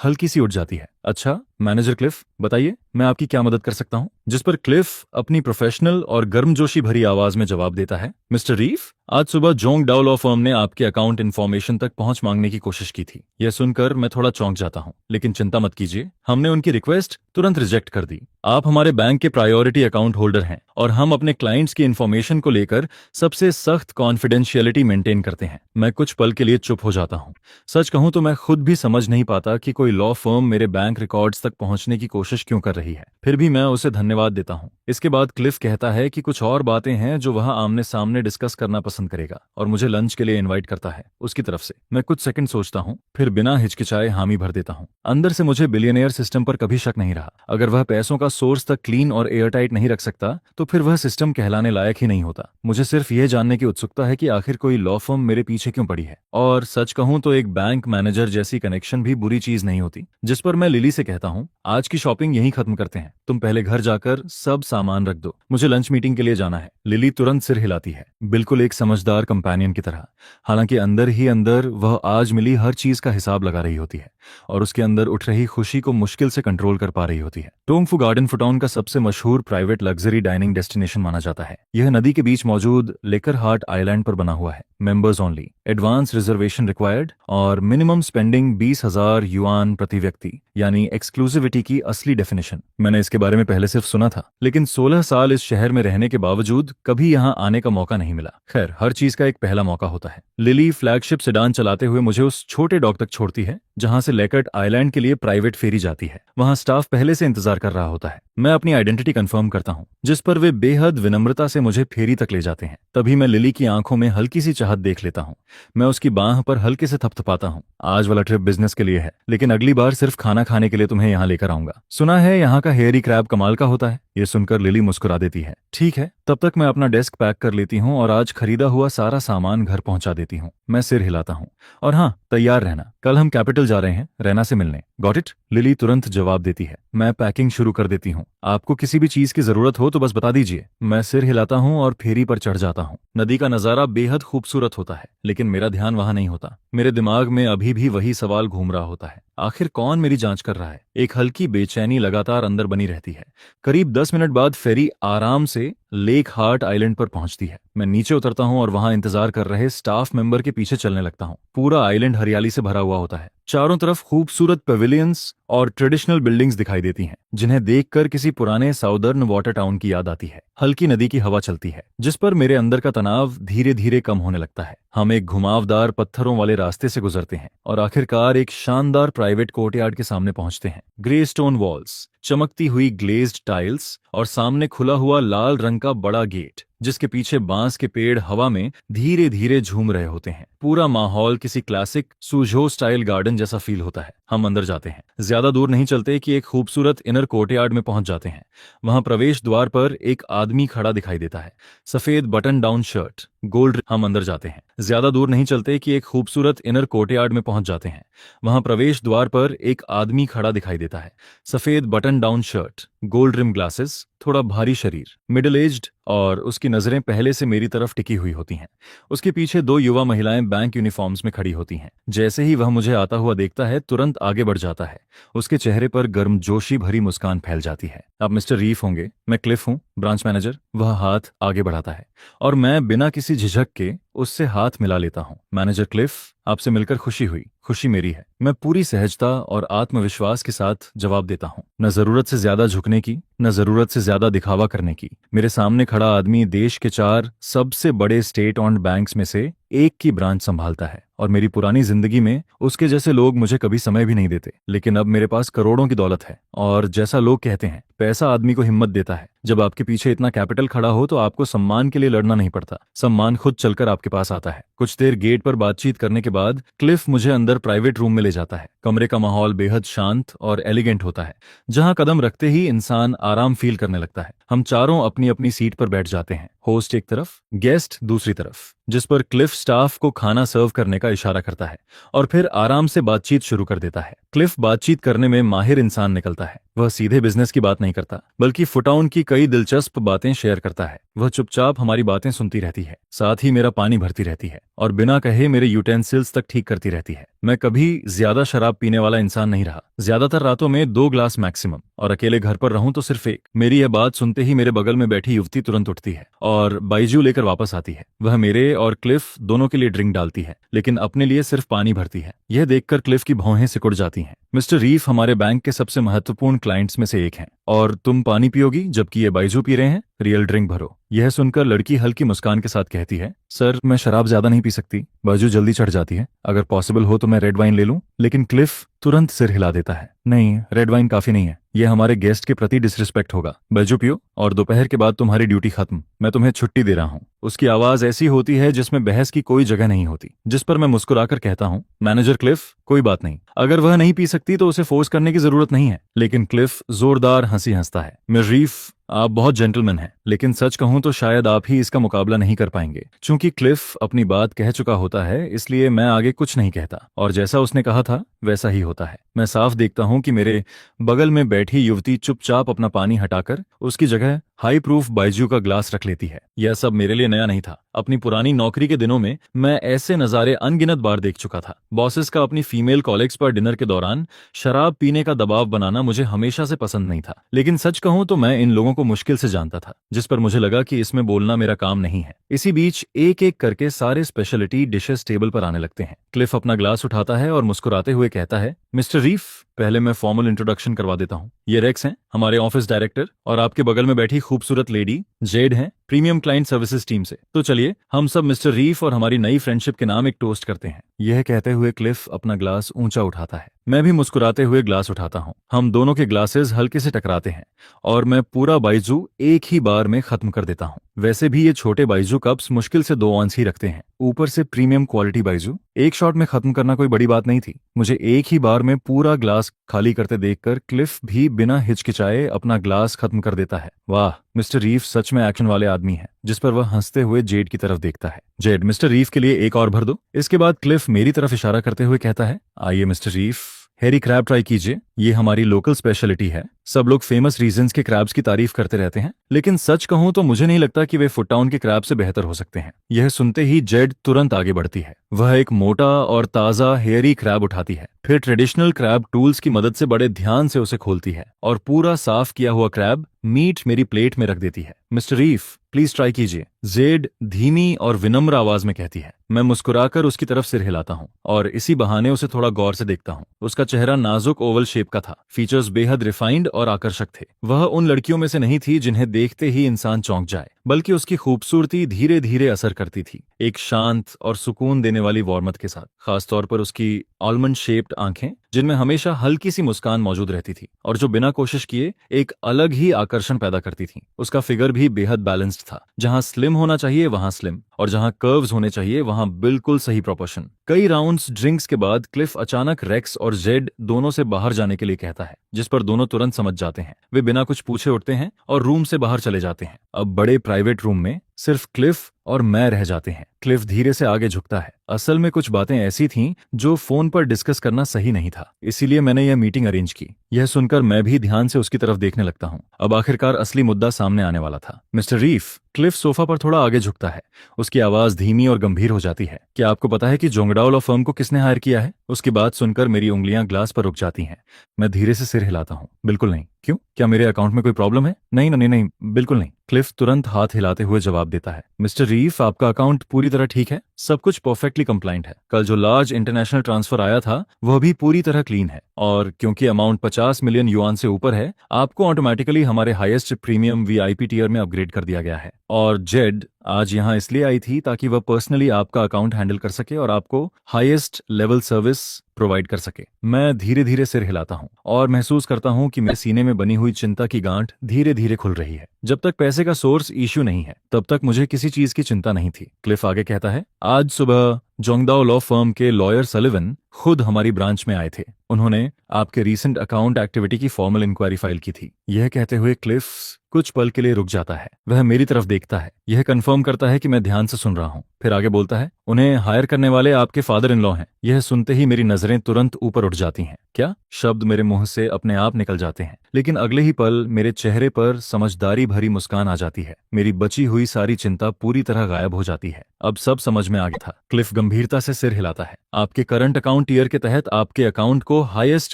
हल्की सी उठ जाती है। अच्छा, मैनेजर क्लिफ, बताइए मैं आपकी क्या मदद कर सकता हूँ? जिस पर क्लिफ अपनी प्रोफेशनल और गर्मजोशी भरी आवाज में जवाब देता है, मिस्टर रीफ, आज सुबह जोंग डाउ लॉ फर्म ने आपके अकाउंट इन्फॉर्मेशन तक पहुंच मांगने की कोशिश की थी। यह सुनकर मैं थोड़ा चौंक जाता हूं, लेकिन चिंता मत कीजिए, हमने उनकी रिक्वेस्ट तुरंत रिजेक्ट कर दी। आप हमारे बैंक के प्रायोरिटी अकाउंट होल्डर हैं और हम अपने क्लाइंट्स की इन्फॉर्मेशन को लेकर सबसे सख्त कॉन्फिडेंशियलिटी मेंटेन करते हैं। मैं कुछ पल के लिए चुप हो जाता हूं। सच कहूं तो मैं खुद भी समझ नहीं पाता कि कोई लॉ फर्म मेरे बैंक रिकॉर्ड्स तक पहुंचने की कोशिश क्यों कर रही है। फिर भी मैं उसे धन्यवाद देता हूं। इसके बाद क्लिफ कहता है कि कुछ और बातें हैं जो वह आमने सामने डिस्कस करना पसंद करेगा और मुझे लंच के लिए इनवाइट करता है उसकी तरफ से। मैं कुछ सेकंड सोचता हूं, फिर बिना हिचकिचाए हामी भर देता हूं। अंदर से मुझे बिलियनियर सिस्टम पर कभी शक नहीं रहा। अगर वह पैसों का सोर्स तक क्लीन और एयरटाइट नहीं रख सकता, तो फिर वह सिस्टम कहलाने लायक ही नहीं होता। मुझे सिर्फ यह जानने की उत्सुकता है कि आखिर कोई लॉ फर्म मेरे पीछे क्यों पड़ी है। और सच कहूं तो एक बैंक मैनेजर जैसी कनेक्शन भी बुरी चीज नहीं होती। जिस पर मैं लिली से कहता हूं, आज की शॉपिंग यहीं खत्म करते हैं, तुम पहले घर जाकर सब सामान रख दो, मुझे लंच मीटिंग के लिए जाना है। लिली तुरंत सिर हिलाती है, बिल्कुल एक समझदार कंपेनियन की तरह। हालांकि अंदर ही अंदर वह आज मिली हर चीज का हिसाब लगा रही होती है और उसके अंदर उठ रही खुशी को मुश्किल से कंट्रोल कर पा रही होती है। टोंगफू गार्डन फुटाउन का सबसे मशहूर प्राइवेट लग्जरी डाइनिंग डेस्टिनेशन माना जाता है। यह नदी के बीच मौजूद लेकर हार्ट आइलैंड पर बना हुआ है। Members only, advance reservation required और मिनिमम स्पेंडिंग 20,000 युआन प्रति व्यक्ति, यानी एक्सक्लूसिविटी की असली डेफिनेशन। मैंने इसके बारे में पहले सिर्फ सुना था, लेकिन 16 साल इस शहर में रहने के बावजूद कभी यहाँ आने का मौका नहीं मिला। खैर, हर चीज का एक पहला मौका होता है। लिली फ्लैगशिप सेडान चलाते हुए मुझे उस छोटे डॉक तक छोड़ती है जहां से लेकर्ट आइलैंड के लिए प्राइवेट फेरी जाती है। वहां स्टाफ पहले से इंतजार कर रहा होता है। मैं अपनी आइडेंटिटी कंफर्म करता हूं, जिस पर वे बेहद विनम्रता से मुझे फेरी तक ले जाते हैं। तभी मैं लिली की आंखों में हल्की सी चाहत देख लेता हूं। मैं उसकी बांह पर हल्के से थपथपाता हूं। आज वाला ट्रिप बिजनेस के लिए है, लेकिन अगली बार सिर्फ खाना खाने के लिए तुम्हें यहाँ लेकर आऊंगा। सुना है यहाँ का हेयरी क्रैब कमाल का होता है। ये सुनकर लिली मुस्कुरा देती है। ठीक है, तब तक मैं अपना डेस्क पैक कर लेती हूँ और आज खरीदा हुआ सारा सामान घर पहुंचा देती हूँ। मैं सिर हिलाता हूँ। और हाँ, तैयार रहना, कल हम कैपिटल जा रहे हैं रैना से मिलने। Got it? लिली तुरंत जवाब देती है। मैं पैकिंग शुरू कर देती हूँ। आपको किसी भी चीज की जरूरत हो तो बस बता दीजिए। मैं सिर हिलाता हूँ और फेरी पर चढ़ जाता हूँ। नदी का नजारा बेहद खूबसूरत होता है, लेकिन मेरा ध्यान वहां नहीं होता। मेरे दिमाग में अभी भी वही सवाल घूम रहा होता है, आखिर कौन मेरी जांच कर रहा है? एक हल्की बेचैनी लगातार अंदर बनी रहती है। करीब 10 मिनट बाद फेरी आराम से लेक हार्ट आइलैंड पर पहुंचती है। मैं नीचे उतरता हूं और वहां इंतजार कर रहे स्टाफ मेंबर के पीछे चलने लगता हूं। पूरा आइलैंड हरियाली से भरा हुआ होता है। चारों तरफ खूबसूरत पेविलियंस और ट्रेडिशनल बिल्डिंग्स दिखाई देती हैं, जिन्हें देखकर किसी पुराने साउदर्न वाटर टाउन की याद आती है। हल्की नदी की हवा चलती है, जिस पर मेरे अंदर का तनाव धीरे धीरे कम होने लगता है। हम एक घुमावदार पत्थरों वाले रास्ते से गुजरते हैं और आखिरकार एक शानदार प्राइवेट कोर्टयार्ड के सामने पहुंचते हैं। ग्रे स्टोन वॉल्स, चमकती हुई ग्लेज्ड टाइल्स और सामने खुला हुआ लाल रंग का बड़ा गेट, जिसके पीछे बांस के पेड़ हवा में धीरे धीरे झूम रहे होते हैं। पूरा माहौल किसी क्लासिक सूझो स्टाइल गार्डन जैसा फील होता है। हम अंदर जाते हैं, ज्यादा दूर नहीं चलते कि एक खूबसूरत इनर कोर्टयार्ड में पहुंच जाते हैं। वहां प्रवेश द्वार पर एक आदमी खड़ा दिखाई देता है, सफेद बटन डाउन शर्ट, गोल्ड। हम अंदर जाते हैं, ज्यादा दूर नहीं चलते कि एक खूबसूरत इनर कोर्टयार्ड में पहुंच जाते हैं। वहां प्रवेश द्वार पर एक आदमी खड़ा दिखाई देता है, सफेद button down shirt, gold rim glasses, थोड़ा भारी शरीर, मिडिल एज्ड, और उसकी नजरें पहले से मेरी तरफ टिकी हुई होती हैं। उसके पीछे दो युवा महिलाएं बैंक यूनिफॉर्म्स में खड़ी होती हैं। जैसे ही वह मुझे आता हुआ देखता है तुरंत आगे बढ़ जाता है। उसके चेहरे पर गर्मजोशी भरी मुस्कान फैल जाती है। आप मिस्टर रीफ होंगे, मैं क्लिफ हूं, ब्रांच मैनेजर। वह हाथ आगे बढ़ाता है और मैं बिना किसी झिझक के उससे हाथ मिला लेता हूं। मैनेजर क्लिफ, आपसे मिलकर खुशी हुई। खुशी मेरी है, मैं पूरी सहजता और आत्मविश्वास के साथ जवाब देता हूं। न जरूरत से ज्यादा झुकने की, न जरूरत से ज्यादा दिखावा करने की। मेरे सामने खड़ा आदमी देश के 4 सबसे बड़े स्टेट ऑन्ड बैंक्स में से एक की ब्रांच संभालता है और मेरी पुरानी जिंदगी में उसके जैसे लोग मुझे कभी समय भी नहीं देते। लेकिन अब मेरे पास करोड़ों की दौलत है और जैसा लोग कहते हैं, पैसा आदमी को हिम्मत देता है। जब आपके पीछे इतना कैपिटल खड़ा हो तो आपको सम्मान के लिए लड़ना नहीं पड़ता, सम्मान खुद चलकर आपके पास आता है। कुछ देर गेट पर बातचीत करने के बाद क्लिफ मुझे अंदर प्राइवेट रूम में ले जाता है। कमरे का माहौल बेहद शांत और एलिगेंट होता है, जहां कदम रखते ही इंसान आराम फील करने लगता है। हम चारों अपनी अपनी सीट पर बैठ जाते हैं, होस्ट एक तरफ, गेस्ट दूसरी तरफ, जिस पर क्लिफ स्टाफ को खाना सर्व करने का इशारा करता है और फिर आराम से बातचीत शुरू कर देता है। क्लिफ बातचीत करने में माहिर इंसान निकलता है। वह सीधे बिजनेस की बात नहीं करता, बल्कि फुटाउन की कई दिलचस्प बातें शेयर करता है। वह चुपचाप हमारी बातें सुनती रहती है, साथ ही मेरा पानी भरती रहती है और बिना कहे मेरे यूटेंसिल्स तक ठीक करती रहती है। मैं कभी ज्यादा शराब पीने वाला इंसान नहीं रहा, ज्यादातर रातों में 2 ग्लास मैक्सिमम, और अकेले घर पर रहूं तो सिर्फ 1। मेरी यह बात सुनते ही मेरे बगल में बैठी युवती तुरंत उठती है और बाइजू लेकर वापस आती है। वह मेरे और क्लिफ दोनों के लिए ड्रिंक डालती है, लेकिन अपने लिए सिर्फ पानी भरती है। यह देखकर क्लिफ की भौहें सिकुड़ जाती हैं। मिस्टर रीफ हमारे बैंक के सबसे महत्वपूर्ण क्लाइंट्स में से एक हैं, और तुम पानी पियोगी जबकि ये बाइजू पी रहे हैं? रियल ड्रिंक भरो। यह सुनकर लड़की हल्की मुस्कान के साथ कहती है, सर मैं शराब ज्यादा नहीं पी सकती, बाइजू जल्दी चढ़ जाती है। अगर पॉसिबल हो तो मैं रेड वाइन ले लूं? लेकिन क्लिफ तुरंत सिर हिला देता है, नहीं, रेड वाइन काफी नहीं है, यह हमारे गेस्ट के प्रति डिसरिस्पेक्ट होगा। बाइजू पियो और दोपहर के बाद तुम्हारी ड्यूटी खत्म, मैं तुम्हें छुट्टी दे रहा हूँ। उसकी आवाज ऐसी होती है जिसमें बहस की कोई जगह नहीं होती, जिस पर मैं मुस्कुराकर कहता हूँ, मैनेजर क्लिफ, कोई बात नहीं, अगर वह नहीं पी सकती तो उसे फोर्स करने की जरूरत नहीं है। लेकिन क्लिफ जोरदार हंसी हंसता है। मैं रीफ, आप बहुत जेंटलमैन हैं, लेकिन सच कहूं तो शायद आप ही इसका मुकाबला नहीं कर पाएंगे। चूंकि क्लिफ अपनी बात कह चुका होता है, इसलिए मैं आगे कुछ नहीं कहता, और जैसा उसने कहा था वैसा ही होता है। मैं साफ देखता हूं कि मेरे बगल में बैठी युवती चुपचाप अपना पानी हटाकर उसकी जगह हाई प्रूफ बाइजू का ग्लास रख लेती है। यह सब मेरे लिए नया नहीं था। अपनी पुरानी नौकरी के दिनों में मैं ऐसे नजारे अनगिनत बार देख चुका था। बॉसेस का अपनी फीमेल कॉलीग्स पर डिनर के दौरान शराब पीने का दबाव बनाना मुझे हमेशा से पसंद नहीं था, लेकिन सच कहूं तो मैं इन लोगों को मुश्किल से जानता था, जिस पर मुझे लगा कि इसमें बोलना मेरा काम नहीं है। इसी बीच एक एक करके सारे स्पेशलिटी डिशेस टेबल पर आने लगते हैं। क्लिफ अपना ग्लास उठाता है और मुस्कुराते हुए कहता है, मिस्टर रीफ, पहले मैं फॉर्मल इंट्रोडक्शन करवा देता हूँ। ये रेक्स हैं, हमारे ऑफिस डायरेक्टर, और आपके बगल में बैठी खूबसूरत लेडी जेड हैं, प्रीमियम क्लाइंट सर्विसेज टीम से। तो चलिए हम सब मिस्टर रीफ और हमारी नई फ्रेंडशिप के नाम एक टोस्ट करते हैं। यह कहते हुए क्लिफ अपना ग्लास ऊंचा उठाता है। मैं भी मुस्कुराते हुए ग्लास उठाता हूँ। हम दोनों के ग्लासेस हल्के से टकराते हैं और मैं पूरा बाइजू एक ही बार में खत्म कर देता हूँ। वैसे भी ये छोटे बाइजू कप्स मुश्किल से 2 ऑंस ही रखते हैं, ऊपर से प्रीमियम क्वालिटी बाइजू। एक शॉट में खत्म करना कोई बड़ी बात नहीं थी। मुझे एक ही बार में पूरा ग्लास खाली करते देखकर क्लिफ भी बिना हिचकिचाए अपना ग्लास खत्म कर देता है। वाह, मिस्टर रीफ सच में एक्शन वाले आदमी हैं। जिस पर वह हंसते हुए जेड की तरफ देखता है। जेड, मिस्टर रीफ के लिए एक और भर दो। इसके बाद क्लिफ मेरी तरफ इशारा करते हुए कहता है, आइए मिस्टर रीफ, हेरी क्रैब ट्राई कीजिए, ये हमारी लोकल स्पेशलिटी है। सब लोग फेमस रीजन्स के क्रैब्स की तारीफ करते रहते हैं, लेकिन सच कहूं तो मुझे नहीं लगता कि वे फुटटाउन के क्रैब से बेहतर हो सकते हैं। यह सुनते ही जेड तुरंत आगे बढ़ती है। वह एक मोटा और ताजा हेयरी क्रैब उठाती है, फिर ट्रेडिशनल क्रैब टूल्स की मदद से बड़े ध्यान से उसे खोलती है और पूरा साफ किया हुआ क्रैब मीट मेरी प्लेट में रख देती है। मिस्टर रीफ, प्लीज ट्राई कीजिए, जेड धीमी और विनम्र आवाज में कहती है। मैं मुस्कुराकर उसकी तरफ सिर हिलाता हूँ और इसी बहाने उसे थोड़ा गौर से देखता हूँ। उसका चेहरा नाजुक ओवल शेप का था, फीचर्स बेहद रिफाइंड और आकर्षक थे। वह उन लड़कियों में से नहीं थी जिन्हें देखते ही इंसान चौंक जाए, बल्कि उसकी खूबसूरती धीरे धीरे असर करती थी, एक शांत और सुकून देने वाली वार्मथ के साथ। खासतौर पर उसकी आलमंड शेप्ड आंखें जिनमें हमेशा हल्की सी मुस्कान मौजूद रहती थी और जो बिना कोशिश किए एक अलग ही आकर्षण पैदा करती थी। उसका फिगर भी बेहद बैलेंस्ड था, जहां स्लिम होना चाहिए वहां स्लिम और जहां कर्व्स होने चाहिए वहां बिल्कुल सही प्रोपोर्शन। कई राउंड्स ड्रिंक्स के बाद क्लिफ अचानक रेक्स और जेड दोनों से बाहर जाने के लिए कहता है, जिस पर दोनों तुरंत समझ जाते हैं। वे बिना कुछ पूछे उठते हैं और रूम से बाहर चले जाते हैं। अब बड़े प्राइवेट रूम में सिर्फ क्लिफ और मैं रह जाते हैं। क्लिफ धीरे से आगे झुकता है। असल में कुछ बातें ऐसी थीं जो फोन पर डिस्कस करना सही नहीं था, इसीलिए मैंने यह मीटिंग अरेंज की। यह सुनकर मैं भी ध्यान से उसकी तरफ देखने लगता हूँ। अब आखिरकार असली मुद्दा सामने आने वाला था। मिस्टर रीफ, क्लिफ सोफा पर थोड़ा आगे झुकता है। उसकी आवाज धीमी और गंभीर हो जाती है। क्या आपको पता है कि जोंगडाओ लॉ फर्म को किसने हायर किया है? उसकी बात सुनकर मेरी उंगलियां ग्लास पर रुक जाती हैं। मैं धीरे से सिर हिलाता हूँ। बिल्कुल नहीं। क्यों? क्या मेरे अकाउंट में कोई प्रॉब्लम है? नहीं नहीं नहीं, बिल्कुल नहीं। क्लिफ तुरंत हाथ हिलाते हुए जवाब देता है, मिस्टर रीफ, आपका अकाउंट पूरी तरह ठीक है। सब कुछ परफेक्टली कंप्लाइंट है। कल जो लार्ज इंटरनेशनल ट्रांसफर आया था वह भी पूरी तरह क्लीन है, और क्योंकि अमाउंट 50 मिलियन युआन से ऊपर है, आपको ऑटोमेटिकली हमारे हाईएस्ट प्रीमियम वीआईपी टियर में अपग्रेड कर दिया गया है। और जेड आज यहाँ इसलिए आई थी ताकि वह पर्सनली आपका अकाउंट हैंडल कर सके और आपको हाईएस्ट लेवल सर्विस प्रोवाइड कर सके। मैं धीरे धीरे सिर हिलाता हूँ और महसूस करता हूँ कि मेरे सीने में बनी हुई चिंता की गांठ धीरे धीरे खुल रही है। जब तक पैसे का सोर्स इश्यू नहीं है तब तक मुझे किसी चीज की चिंता नहीं थी। क्लिफ आगे कहता है, आज सुबह जोंगडाओ लॉ फर्म के लॉयर सलिवन खुद हमारी ब्रांच में आए थे। उन्होंने आपके रीसेंट अकाउंट एक्टिविटी की फॉर्मल इंक्वायरी फाइल की थी। यह कहते हुए क्लिफ कुछ पल के लिए रुक जाता है। वह मेरी तरफ देखता है, यह कंफर्म करता है कि मैं ध्यान से सुन रहा हूँ। फिर आगे बोलता है, उन्हें हायर करने वाले आपके फादर इन लॉ हैं। यह सुनते ही मेरी नजरें तुरंत ऊपर उठ जाती हैं। क्या? शब्द मेरे मुंह से अपने आप निकल जाते हैं, लेकिन अगले ही पल मेरे चेहरे पर समझदारी भरी मुस्कान आ जाती है। मेरी बची हुई सारी चिंता पूरी तरह गायब हो जाती है। अब सब समझ में आ गया था। क्लिफ गंभीरता से सिर हिलाता है। आपके करंट अकाउंट ईयर के तहत आपके अकाउंट को हाईएस्ट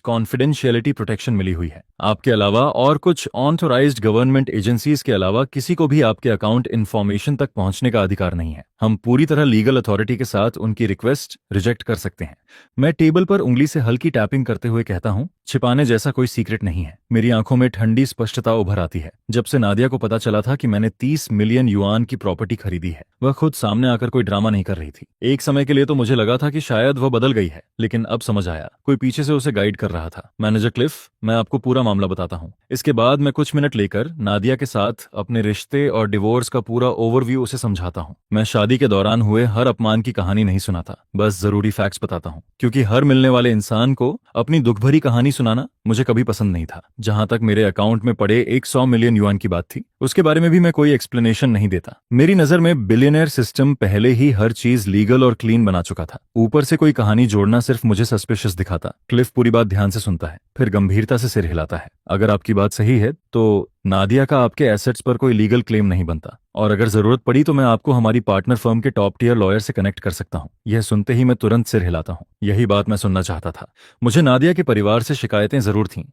कॉन्फिडेंशियलिटी प्रोटेक्शन मिली हुई है। आपके अलावा और कुछ ऑथोराइज्ड गवर्नमेंट एजेंसीज के अलावा किसी को भी आपके अकाउंट इन्फॉर्मेशन तक पहुंचने का अधिकार नहीं है। हम पूरी तरह लीगल अथॉरिटी के साथ उनकी रिक्वेस्ट रिजेक्ट कर सकते हैं। मैं टेबल पर उंगली से हल्की टैपिंग करते हुए कहता हूं, छिपाने जैसा कोई सीक्रेट नहीं है। मेरी आंखों में ठंडी स्पष्टता उभर आती है। जब से नादिया को पता चला था कि मैंने 30 मिलियन युआन की प्रॉपर्टी खरीदी है, वह खुद सामने आकर कोई ड्रामा नहीं कर रही थी। एक समय के लिए तो मुझे लगा था कि शायद वह बदल गई है, लेकिन अब समझ आया, कोई पीछे से उसे गाइड कर रहा था। मैनेजर क्लिफ, मैं आपको पूरा मामला बताता हूँ। इसके बाद मैं कुछ मिनट लेकर नादिया के साथ अपने रिश्ते और डिवोर्स का पूरा ओवरव्यू उसे समझाता हूँ। मैं शादी के दौरान हुए हर अपमान की कहानी नहीं सुनाता, बस जरूरी फैक्ट्स बताता हूँ, क्योंकि हर मिलने वाले इंसान को अपनी दुख भरी कहानी सुनाना मुझे कभी पसंद नहीं था। जहां तक मेरे अकाउंट में पड़े 100 मिलियन युआन की बात थी, उसके बारे में भी मैं कोई एक्सप्लेनेशन नहीं देता। मेरी नजर में बिलियनर सिस्टम पहले ही हर चीज लीगल और क्लीन बना चुका था। ऊपर से कोई कहानी जोड़ना सिर्फ मुझे सस्पिशियस दिखाता। क्लिफ पूरी बात ध्यान से सुनता है, फिर गंभीरता से सिर हिलाता है। अगर आपकी बात सही है तो नादिया का आपके एसेट्स पर कोई लीगल क्लेम नहीं बनता, और अगर जरूरत पड़ी तो मैं आपको हमारी पार्टनर फर्म के टॉप टियर लॉयर से कनेक्ट कर सकता हूँ। यह सुनते ही मैं तुरंत सिर हिलाता हूँ। यही बात मैं सुनना चाहता था। मुझे नादिया के परिवार से शिकायतें जरूर थीं,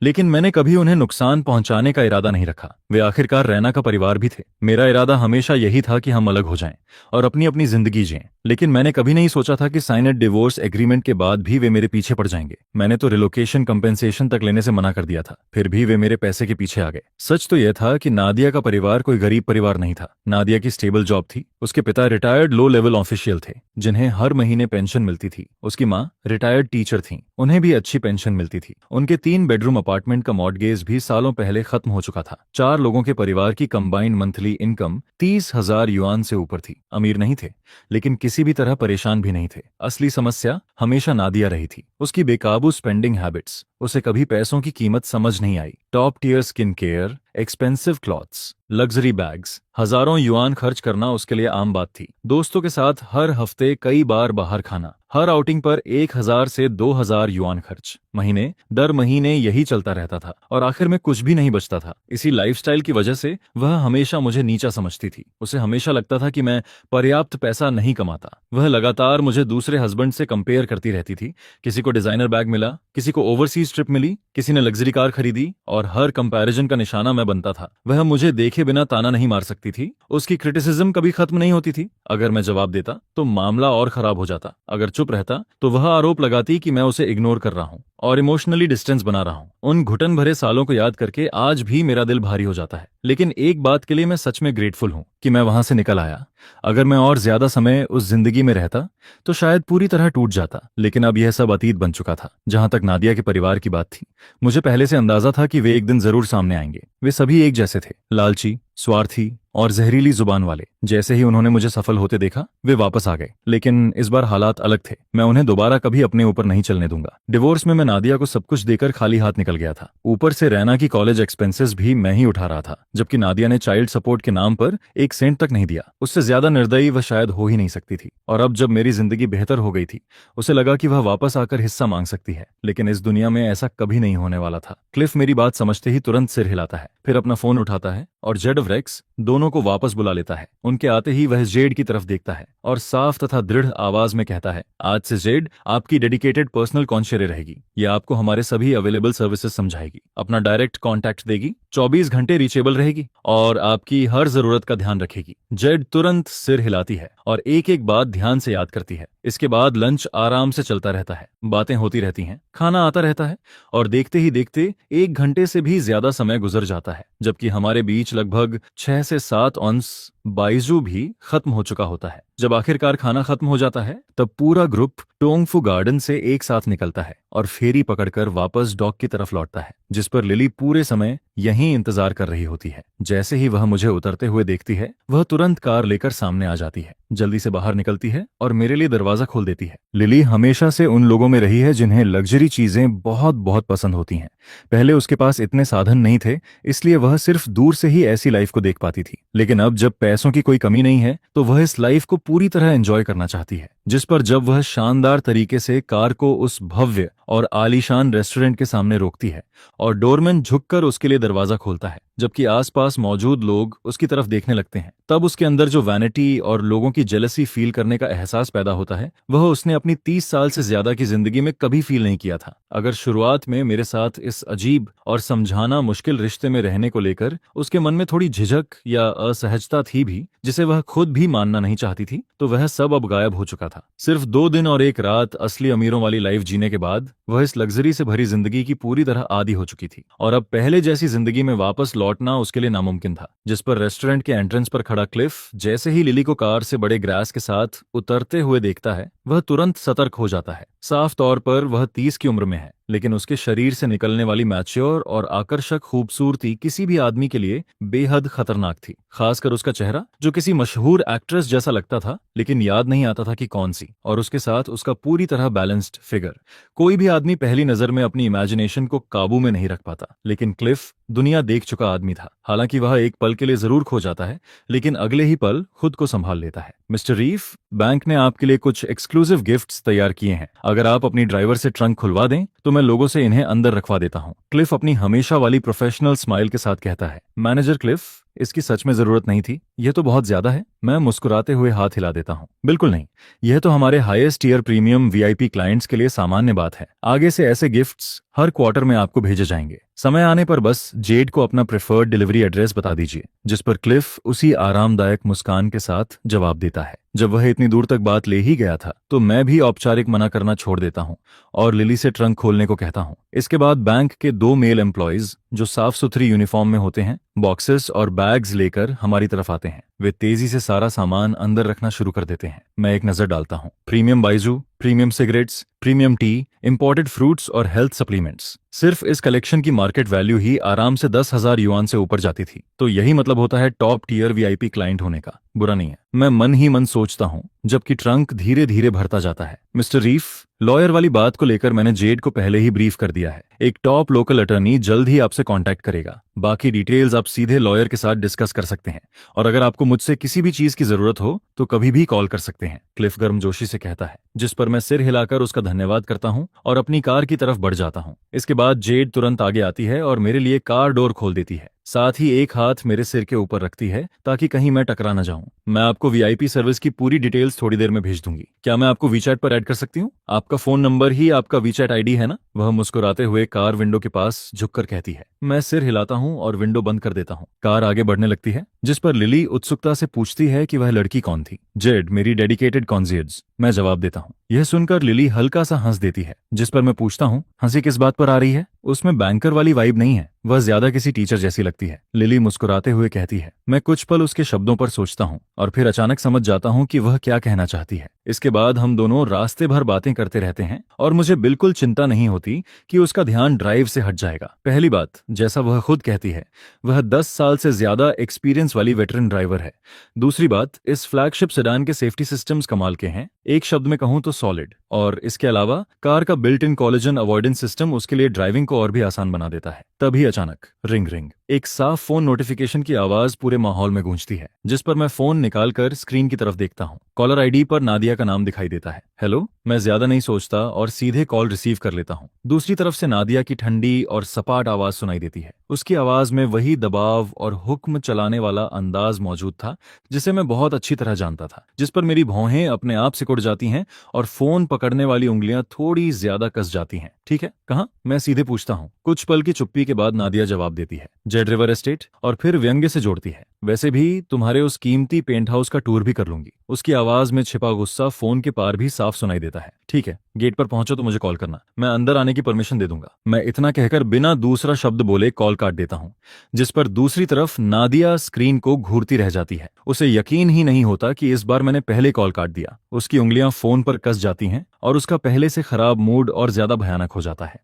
लेकिन मैंने कभी उन्हें नुकसान पहुंचाने का इरादा नहीं रखा। वे आखिरकार रैना का परिवार भी थे। मेरा इरादा हमेशा यही था कि हम अलग हो जाएं और अपनी अपनी जिंदगी जिएं, लेकिन मैंने कभी नहीं सोचा था कि साइनेड डिवोर्स एग्रीमेंट के बाद भी वे मेरे पीछे पड़ जाएंगे। मैंने तो रिलोकेशन कंपेंसेशन तक लेने से मना कर दिया था, फिर भी वे मेरे पैसे के पीछे आ गए। सच तो यह था कि नादिया का परिवार कोई गरीब परिवार नहीं था। नादिया की स्टेबल जॉब थी। उसके पिता रिटायर्ड लो लेवल ऑफिशियल थे, जिन्हें हर महीने पेंशन मिलती थी। उसकी माँ रिटायर्ड टीचर थीं, उन्हें भी अच्छी पेंशन मिलती थी। उनके 3 बेडरूम अपार्टमेंट का मॉर्टगेज भी सालों पहले खत्म हो चुका था। 4 लोगों के परिवार की कंबाइंड मंथली इनकम 30,000 युआन से ऊपर थी। अमीर नहीं थे, लेकिन किसी भी तरह परेशान भी नहीं थे। असली समस्या हमेशा नादिया रही थी, उसकी बेकाबू स्पेंडिंग हैबिट्स। उसे कभी पैसों की कीमत समझ नहीं आई। Top tier skin care, expensive clothes, luxury bags, हजारों युआन खर्च करना उसके लिए आम बात थी। दोस्तों के साथ हर हफ्ते कई बार बाहर खाना, हर आउटिंग पर 1000 से 2000 युआन खर्च। महीने दर महीने यही चलता रहता था और आखिर में कुछ भी नहीं बचता था। इसी लाइफस्टाइल की वजह से वह हमेशा मुझे नीचा समझती थी। उसे हमेशा लगता था कि मैं पर्याप्त पैसा नहीं कमाता। वह लगातार मुझे दूसरे हस्बैंड से कंपेयर करती रहती थी। किसी को डिजाइनर बैग मिला, किसी को ओवरसीज ट्रिप मिली, किसी ने लग्जरी कार खरीदी, और हर कंपैरिजन का निशाना मैं बनता था। वह मुझे देखे बिना ताना नहीं मार सकती थी। उसकी क्रिटिसिज्म कभी खत्म नहीं होती थी। अगर मैं जवाब देता तो मामला और खराब हो जाता। अगर चुप रहता तो वह आरोप लगाती कि मैं उसे इग्नोर कर रहा हूं और इमोशनली डिस्टेंस बना रहा हूं। उन घुटन भरे सालों को याद करके आज भी मेरा दिल भारी हो जाता है। लेकिन एक बात के लिए मैं सच में ग्रेटफुल हूं। कि मैं वहां से निकल आया। अगर मैं और ज्यादा समय उस जिंदगी में रहता तो शायद पूरी तरह टूट जाता, लेकिन अब यह सब अतीत बन चुका था। जहां तक नादिया के परिवार की बात थी, मुझे पहले से अंदाजा था कि वे एक दिन जरूर सामने आएंगे। वे सभी एक जैसे थे, लालची, स्वार्थी और जहरीली जुबान वाले। जैसे ही उन्होंने मुझे सफल होते देखा, वे वापस आ गए। लेकिन इस बार हालात अलग थे। मैं उन्हें दोबारा कभी अपने ऊपर नहीं चलने दूंगा। डिवोर्स में मैं नादिया को सब कुछ देकर खाली हाथ निकल गया था। ऊपर से रैना की कॉलेज एक्सपेंसेस भी मैं ही उठा रहा था, जबकि नादिया ने चाइल्ड सपोर्ट के नाम पर 1 सेंट तक नहीं दिया। उससे ज्यादा निर्दयी वह शायद हो ही नहीं सकती थी। और अब जब मेरी जिंदगी बेहतर हो गई थी, उसे लगा कि वह वापस आकर हिस्सा मांग सकती है। लेकिन इस दुनिया में ऐसा कभी नहीं होने वाला था। क्लिफ मेरी बात समझते ही तुरंत सिर हिलाता है, फिर अपना फोन उठाता है और जेड और रेक्स दोनों को वापस बुला लेता है। उनके आते ही वह जेड की तरफ देखता है और साफ तथा दृढ़ आवाज में कहता है, आज से जेड आपकी डेडिकेटेड पर्सनल कॉन्शियर रहेगी। यह आपको हमारे सभी अवेलेबल सर्विसेज समझाएगी, अपना डायरेक्ट कॉन्टैक्ट देगी, 24 घंटे रीचेबल रहेगी और आपकी हर जरूरत का ध्यान रखेगी। जेड तुरंत सिर हिलाती है और एक एक बात ध्यान से याद करती है। इसके बाद लंच आराम से चलता रहता है, बातें होती रहती हैं, खाना आता रहता है और देखते ही देखते 1 घंटे से भी ज्यादा समय गुजर जाता है, जबकि हमारे बीच लगभग 6 से 7 ऑन्स बाइजू भी खत्म हो चुका होता है। जब आखिरकार खाना खत्म हो जाता है, तब पूरा ग्रुप टोंगफू गार्डन से एक साथ निकलता है और फेरी पकड़कर वापस डॉक की तरफ लौटता है, जिस पर लिली पूरे समय यहीं इंतजार कर रही होती है। जैसे ही वह मुझे उतरते हुए देखती है, वह तुरंत कार लेकर सामने आ जाती है, जल्दी से बाहर निकलती है और मेरे लिए दरवाजा खोल देती है। लिली हमेशा से उन लोगों में रही है जिन्हें लग्जरी चीजें बहुत बहुत पसंद होती हैं। पहले उसके पास इतने साधन नहीं थे, इसलिए वह सिर्फ दूर से ही ऐसी लाइफ को देख पाती थी। लेकिन अब जब पैसों की कोई कमी नहीं है, तो वह इस लाइफ को पूरी तरह एंजॉय करना चाहती है। जिस पर जब वह शानदार तरीके से कार को उस भव्य और आलीशान रेस्टोरेंट के सामने रोकती है और डोरमैन झुककर उसके लिए दरवाजा खोलता है, जबकि आसपास मौजूद लोग उसकी तरफ देखने लगते हैं, तब उसके अंदर जो वैनिटी और लोगों की जेलसी फील करने का एहसास पैदा होता है, वह उसने अपनी 30 साल से ज्यादा की जिंदगी में कभी फील नहीं किया था। अगर शुरुआत में मेरे साथ इस अजीब और समझाना मुश्किल रिश्ते में रहने को लेकर उसके मन में थोड़ी झिझक या असहजता थी भी, जिसे वह खुद भी मानना नहीं चाहती थी, तो वह सब अब गायब हो चुका था। सिर्फ 2 दिन और 1 रात असली अमीरों वाली लाइफ जीने के बाद वह इस लग्जरी से भरी जिंदगी की पूरी तरह आदी हो चुकी थी और अब पहले जैसी जिंदगी में वापस लौटना उसके लिए नामुमकिन था। जिस पर रेस्टोरेंट के एंट्रेंस पर खड़ा क्लिफ जैसे ही लिली को कार से बड़े ग्रास के साथ उतरते हुए देखता है, वह तुरंत सतर्क हो जाता है। साफ तौर पर वह 30 की उम्र में है, लेकिन उसके शरीर से निकलने वाली मैच्योर और आकर्षक खूबसूरती किसी भी आदमी के लिए बेहद खतरनाक थी। खासकर उसका चेहरा, जो किसी मशहूर एक्ट्रेस जैसा लगता था, लेकिन याद नहीं आता था कि कौन सी, और उसके साथ उसका पूरी तरह बैलेंस्ड फिगर। कोई भी आदमी पहली नजर में अपनी इमेजिनेशन को काबू में नहीं रख पाता, लेकिन क्लिफ दुनिया देख चुका आदमी था। हालांकि वह एक पल के लिए जरूर खो जाता है, लेकिन अगले ही पल खुद को संभाल लेता है। मिस्टर रीफ, बैंक ने आपके लिए कुछ एक्सक्लूसिव गिफ्ट्स तैयार किए हैं। अगर आप अपनी ड्राइवर से ट्रंक खुलवा दें तो मैं लोगों से इन्हें अंदर रखवा देता हूं। क्लिफ अपनी हमेशा वाली प्रोफेशनल स्माइल के साथ कहता है। मैनेजर क्लिफ, इसकी सच में जरूरत नहीं थी, यह तो बहुत ज्यादा है। मैं मुस्कुराते हुए हाथ हिला देता हूं। बिल्कुल नहीं, यह तो हमारे highest year premium VIP clients के लिए सामान्य बात है। आगे से ऐसे गिफ्ट्स हर क्वार्टर में आपको भेजे जाएंगे। समय आने पर बस जेड को अपना प्रेफर्ड डिलीवरी एड्रेस बता दीजिए। जिस पर क्लिफ उसी आरामदायक मुस्कान के साथ जवाब देता है। जब वह इतनी दूर तक बात ले ही गया था, तो मैं भी औपचारिक मना करना छोड़ देता हूं और लिली से ट्रंक खोलने को कहता हूं। इसके बाद बैंक के 2 मेल एम्प्लॉयज, जो साफ सुथरी यूनिफॉर्म में होते हैं, बॉक्सेस और बैग्स लेकर हमारी तरफ आते हैं। वे तेजी से सारा सामान अंदर रखना शुरू कर देते हैं। मैं एक नजर डालता हूं। Premium booze, premium cigarettes, premium tea, imported fruits और हेल्थ सप्लीमेंट्स। सिर्फ इस कलेक्शन की मार्केट वैल्यू ही आराम से 10,000 युआन से ऊपर जाती थी। तो यही मतलब होता है टॉप टीयर वीआईपी क्लाइंट होने का। बुरा नहीं है, मैं मन ही मन सोचता हूं, जबकि ट्रंक धीरे धीरे भरता जाता है। मिस्टर रीफ, लॉयर वाली बात को लेकर मैंने जेड को पहले ही ब्रीफ कर दिया है। एक टॉप लोकल अटर्नी जल्द ही आपसे कांटेक्ट करेगा। बाकी डिटेल्स आप सीधे लॉयर के साथ डिस्कस कर सकते हैं, और अगर आपको मुझसे किसी भी चीज की जरूरत हो तो कभी भी कॉल कर सकते हैं, क्लिफ गर्मजोशी से कहता है। जिस पर मैं सिर हिलाकर उसका धन्यवाद करता हूं और अपनी कार की तरफ बढ़ जाता हूं। इसके बाद जेड तुरंत आगे आती है और मेरे लिए कार डोर खोल देती है। साथ ही एक हाथ मेरे सिर के ऊपर रखती है ताकि कहीं मैं टकरा न जाऊं। मैं आपको वीआईपी सर्विस की पूरी डिटेल्स थोड़ी देर में भेज दूंगी। क्या मैं आपको वीचैट पर ऐड कर सकती हूँ? आपका फोन नंबर ही आपका वीचैट आईडी है ना? वह मुस्कुराते हुए कार विंडो के पास झुककर कहती है। मैं सिर हिलाता हूँ और विंडो बंद कर देता हूँ। कार आगे बढ़ने लगती है, जिस पर लिली उत्सुकता से पूछती है कि वह लड़की कौन थी। जेड, मेरी डेडिकेटेड कॉन्शियस, मैं जवाब देता हूँ। यह सुनकर लिली हल्का सा हंस देती है, जिस पर मैं पूछता हूँ, हंसी किस बात पर आ रही है? उसमें बैंकर वाली वाइब नहीं है, वह ज्यादा किसी टीचर जैसी लगती है। लिली मुस्कुराते हुए कहती है। मैं कुछ पल उसके शब्दों पर सोचता हूँ और फिर अचानक समझ जाता हूँ कि वह क्या कहना चाहती है। इसके बाद हम दोनों रास्ते भर बातें करते रहते हैं और मुझे बिल्कुल चिंता नहीं होती कि उसका ध्यान ड्राइव से हट जाएगा। पहली बात, जैसा वह खुद कहती है, वह 10 साल से ज्यादा एक्सपीरियंस वाली वेटरन ड्राइवर है। दूसरी बात, इस फ्लैगशिप सेडान के सेफ्टी सिस्टम्स कमाल के हैं, एक शब्द में कहूं तो सॉलिड। और इसके अलावा कार का built in collision avoidance system उसके लिए ड्राइविंग को और भी आसान बना देता है। तभी अचानक रिंग रिंग, एक साफ फोन नोटिफिकेशन की आवाज पूरे माहौल में गूंजती है, जिस पर मैं फोन निकालकर स्क्रीन की तरफ देखता हूँ। कॉलर आईडी पर नादिया का नाम दिखाई देता है। हेलो, मैं ज्यादा नहीं सोचता और सीधे कॉल रिसीव कर लेता हूँ। दूसरी तरफ से नादिया की ठंडी और सपाट आवाज सुनाई देती है। उसकी आवाज में वही दबाव और हुक्म चलाने वाला अंदाज मौजूद था जिसे मैं बहुत अच्छी तरह जानता था, जिस पर मेरी भौहें अपने आप सिकुड़ जाती हैं और फोन पकड़ने वाली उंगलियां थोड़ी ज्यादा कस जाती हैं। ठीक है, कहाँ? मैं सीधे पूछता हूँ। कुछ पल की चुप्पी के बाद नादिया जवाब देती है, जेड रिवर एस्टेट, और फिर व्यंग्य से जोड़ती है, वैसे भी तुम्हारे उस कीमती पेंट हाउस का टूर भी कर लूंगी। उसकी आवाज में छिपा गुस्सा फोन के पार भी साफ सुनाई देता है। ठीक है, गेट पर पहुंचो तो मुझे कॉल करना, मैं अंदर आने की परमिशन दे दूंगा। मैं इतना कहकर बिना दूसरा शब्द बोले कॉल काट देता हूं, जिस पर दूसरी तरफ नादिया स्क्रीन को घूरती रह जाती है। उसे यकीन ही नहीं होता कि इस बार मैंने पहले कॉल काट दिया। उसकी उंगलियां फोन पर कस जाती हैं और उसका पहले से खराब मूड और ज्यादा भयानक हो जाता है।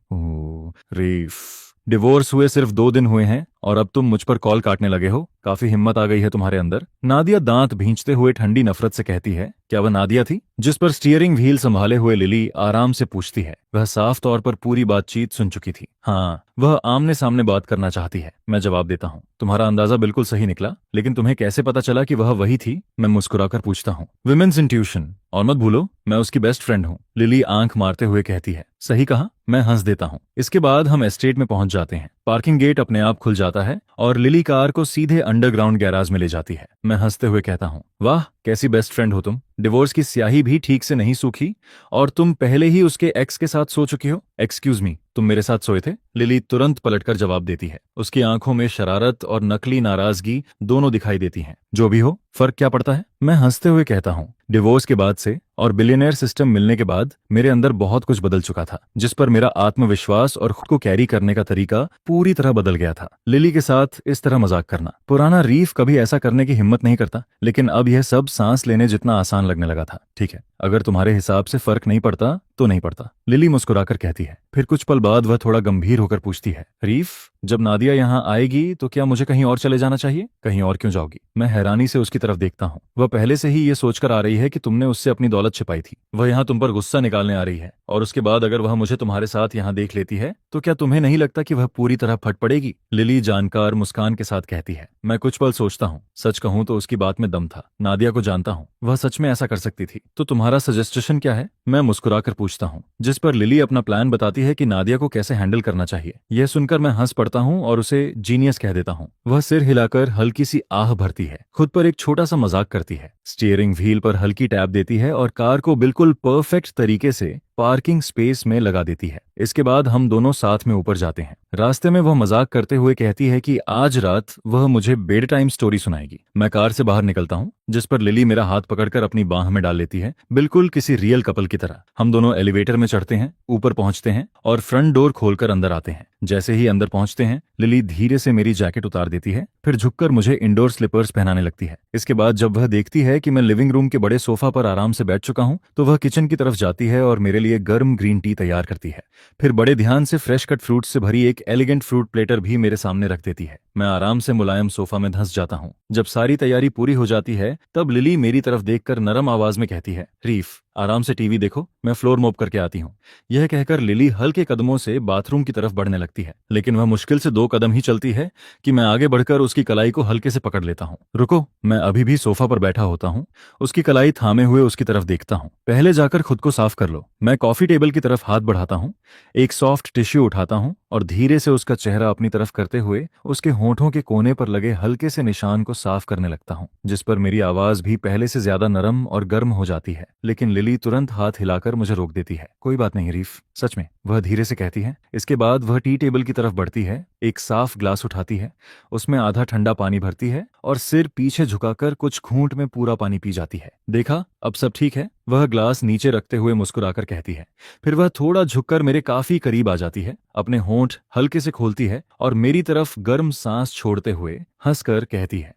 रीफ, डिवोर्स हुए सिर्फ 2 दिन हुए हैं और अब तुम मुझ पर कॉल काटने लगे हो? काफी हिम्मत आ गई है तुम्हारे अंदर। नादिया दांत भींचते हुए ठंडी नफरत से कहती है। क्या वह नादिया थी? जिस पर स्टीयरिंग व्हील संभाले हुए लिली आराम से पूछती है। वह साफ तौर पर पूरी बातचीत सुन चुकी थी। हाँ, वह आमने सामने बात करना चाहती है, मैं जवाब देता हूँ। तुम्हारा अंदाजा बिल्कुल सही निकला, लेकिन तुम्हें कैसे पता चला कि वह वही थी? मैं मुस्कुराकर पूछता हूँ। विमेन्स इंट्यूशन, और मत भूलो मैं उसकी बेस्ट फ्रेंड हूँ, लिली आंख मारते हुए कहती है। सही कहा, मैं हंस देता हूँ। इसके बाद हम एस्टेट में पहुंच जाते हैं। पार्किंग गेट अपने आप खुल जाता है और लिली कार को सीधे अंडरग्राउंड गैराज में ले जाती है। मैं हंसते हुए कहता हूँ, वाह कैसी बेस्ट फ्रेंड हो तुम। डिवोर्स की स्याही भी ठीक से नहीं सूखी और तुम पहले ही उसके एक्स के साथ सो चुकी हो। एक्सक्यूज मी, तुम मेरे साथ सोए थे? लिली तुरंत पलटकर जवाब देती है। उसकी आंखों में शरारत और नकली नाराजगी दोनों दिखाई देती हैं। जो भी हो, फर्क क्या पड़ता है? मैं हंसते हुए कहता हूँ, डिवोर्स के बाद से और बिलियनेयर सिस्टम मिलने के बाद मेरे अंदर बहुत कुछ बदल चुका था, जिस पर मेरा आत्मविश्वास और खुद को कैरी करने का तरीका पूरी तरह बदल गया था। लिली के साथ इस तरह मजाक करना, पुराना रीफ कभी ऐसा करने की हिम्मत नहीं करता, लेकिन अब यह सब सांस लेने जितना आसान लगने लगा था। ठीक है, अगर तुम्हारे हिसाब से फर्क नहीं पड़ता तो नहीं पड़ता, लिली मुस्कुराकर कहती है। फिर कुछ पल बाद वह थोड़ा गंभीर होकर पूछती है, रीफ जब नादिया यहाँ आएगी तो क्या मुझे कहीं और चले जाना चाहिए? कहीं और क्यों जाओगी? मैं हैरानी से उसकी तरफ देखता हूँ। वह पहले से ही ये सोचकर आ रही है कि तुमने उससे अपनी दौलत छिपाई थी। वह यहाँ तुम पर गुस्सा निकालने आ रही है और उसके बाद अगर वह मुझे तुम्हारे साथ यहाँ देख लेती है तो क्या तुम्हें नहीं लगता कि वह पूरी तरह फट पड़ेगी? लिली जानकार मुस्कान के साथ कहती है। मैं कुछ पल सोचता हूँ। सच कहूँ तो उसकी बात में दम था। नादिया को जानता हूँ, वह सच में ऐसा कर सकती थी। तो तुम्हारा सजेस्टेशन क्या है? मैं मुस्कुराकर पूछता हूँ, जिस पर लिली अपना प्लान बताती है कि नादिया को कैसे हैंडल करना चाहिए। यह सुनकर मैं हंस पड़ता हूँ और उसे जीनियस कह देता हूँ। वह सिर हिलाकर हल्की सी आह भरती है, खुद पर एक छोटा सा मजाक करती है, स्टीयरिंग व्हील पर हल्की टैप देती है और कार को बिल्कुल परफेक्ट तरीके से पार्किंग स्पेस में लगा देती है। इसके बाद हम दोनों साथ में ऊपर जाते हैं। रास्ते में वह मजाक करते हुए कहती है कि आज रात वह मुझे बेड टाइम स्टोरी सुनाएगी। मैं कार से बाहर निकलता हूँ, जिस पर लिली मेरा हाथ पकड़कर अपनी बाह में डाल लेती है, बिल्कुल किसी रियल कपल की तरह। हम दोनों एलिवेटर में चढ़ते हैं, ऊपर पहुंचते हैं और फ्रंट डोर खोलकर अंदर आते हैं। जैसे ही अंदर पहुंचते हैं, लिली धीरे से मेरी जैकेट उतार देती है, फिर झुककर मुझे इंडोर स्लीपर्स पहनाने लगती है। इसके बाद जब वह देखती है कि मैं लिविंग रूम के बड़े सोफा पर आराम से बैठ चुका हूं, तो वह किचन की तरफ जाती है और मेरे लिए गर्म ग्रीन टी तैयार करती है। फिर बड़े ध्यान से फ्रेश कट फ्रूट से भरी एक एलिगेंट फ्रूट प्लेटर भी मेरे सामने रख देती है। मैं आराम से मुलायम सोफा में धंस जाता हूँ। जब सारी तैयारी पूरी हो जाती है, तब लिली मेरी तरफ देखकर नरम आवाज में कहती है, रीफ आराम से टीवी देखो, मैं फ्लोर मोप करके आती हूँ। यह कहकर लिली हल्के कदमों से बाथरूम की तरफ बढ़ने लगती है, लेकिन वह मुश्किल से 2 कदम ही चलती है कि मैं आगे बढ़कर उसकी कलाई को हल्के से पकड़ लेता हूँ। रुको, मैं अभी भी सोफा पर बैठा होता हूँ, उसकी कलाई थामे हुए उसकी तरफ देखता हूँ। पहले जाकर खुद को साफ कर लो। मैं कॉफी टेबल की तरफ हाथ बढ़ाता हूँ, एक सॉफ्ट टिश्यू उठाता हूँ और धीरे से उसका चेहरा अपनी तरफ करते हुए उसके होठों के कोने पर लगे हल्के से निशान को साफ करने लगता हूँ, जिस पर मेरी आवाज भी पहले से ज्यादा नरम और गर्म हो जाती है। लेकिन लिली तुरंत हाथ हिलाकर मुझे रोक देती है। कोई बात नहीं रीफ, सच में, वह धीरे से कहती है। इसके बाद वह टी टेबल की तरफ बढ़ती है, एक साफ ग्लास उठाती है, उसमें आधा ठंडा पानी भरती है और सिर पीछे झुकाकर कुछ घूंट में पूरा पानी पी जाती है। देखा, अब सब ठीक है? वह ग्लास नीचे रखते हुए मुस्कुराकर कहती है। फिर वह थोड़ा झुककर मेरे काफी करीब आ जाती है, अपने होंठ हल्के से खोलती है और मेरी तरफ गर्म सांस छोड़ते हुए हंसकर कहती है,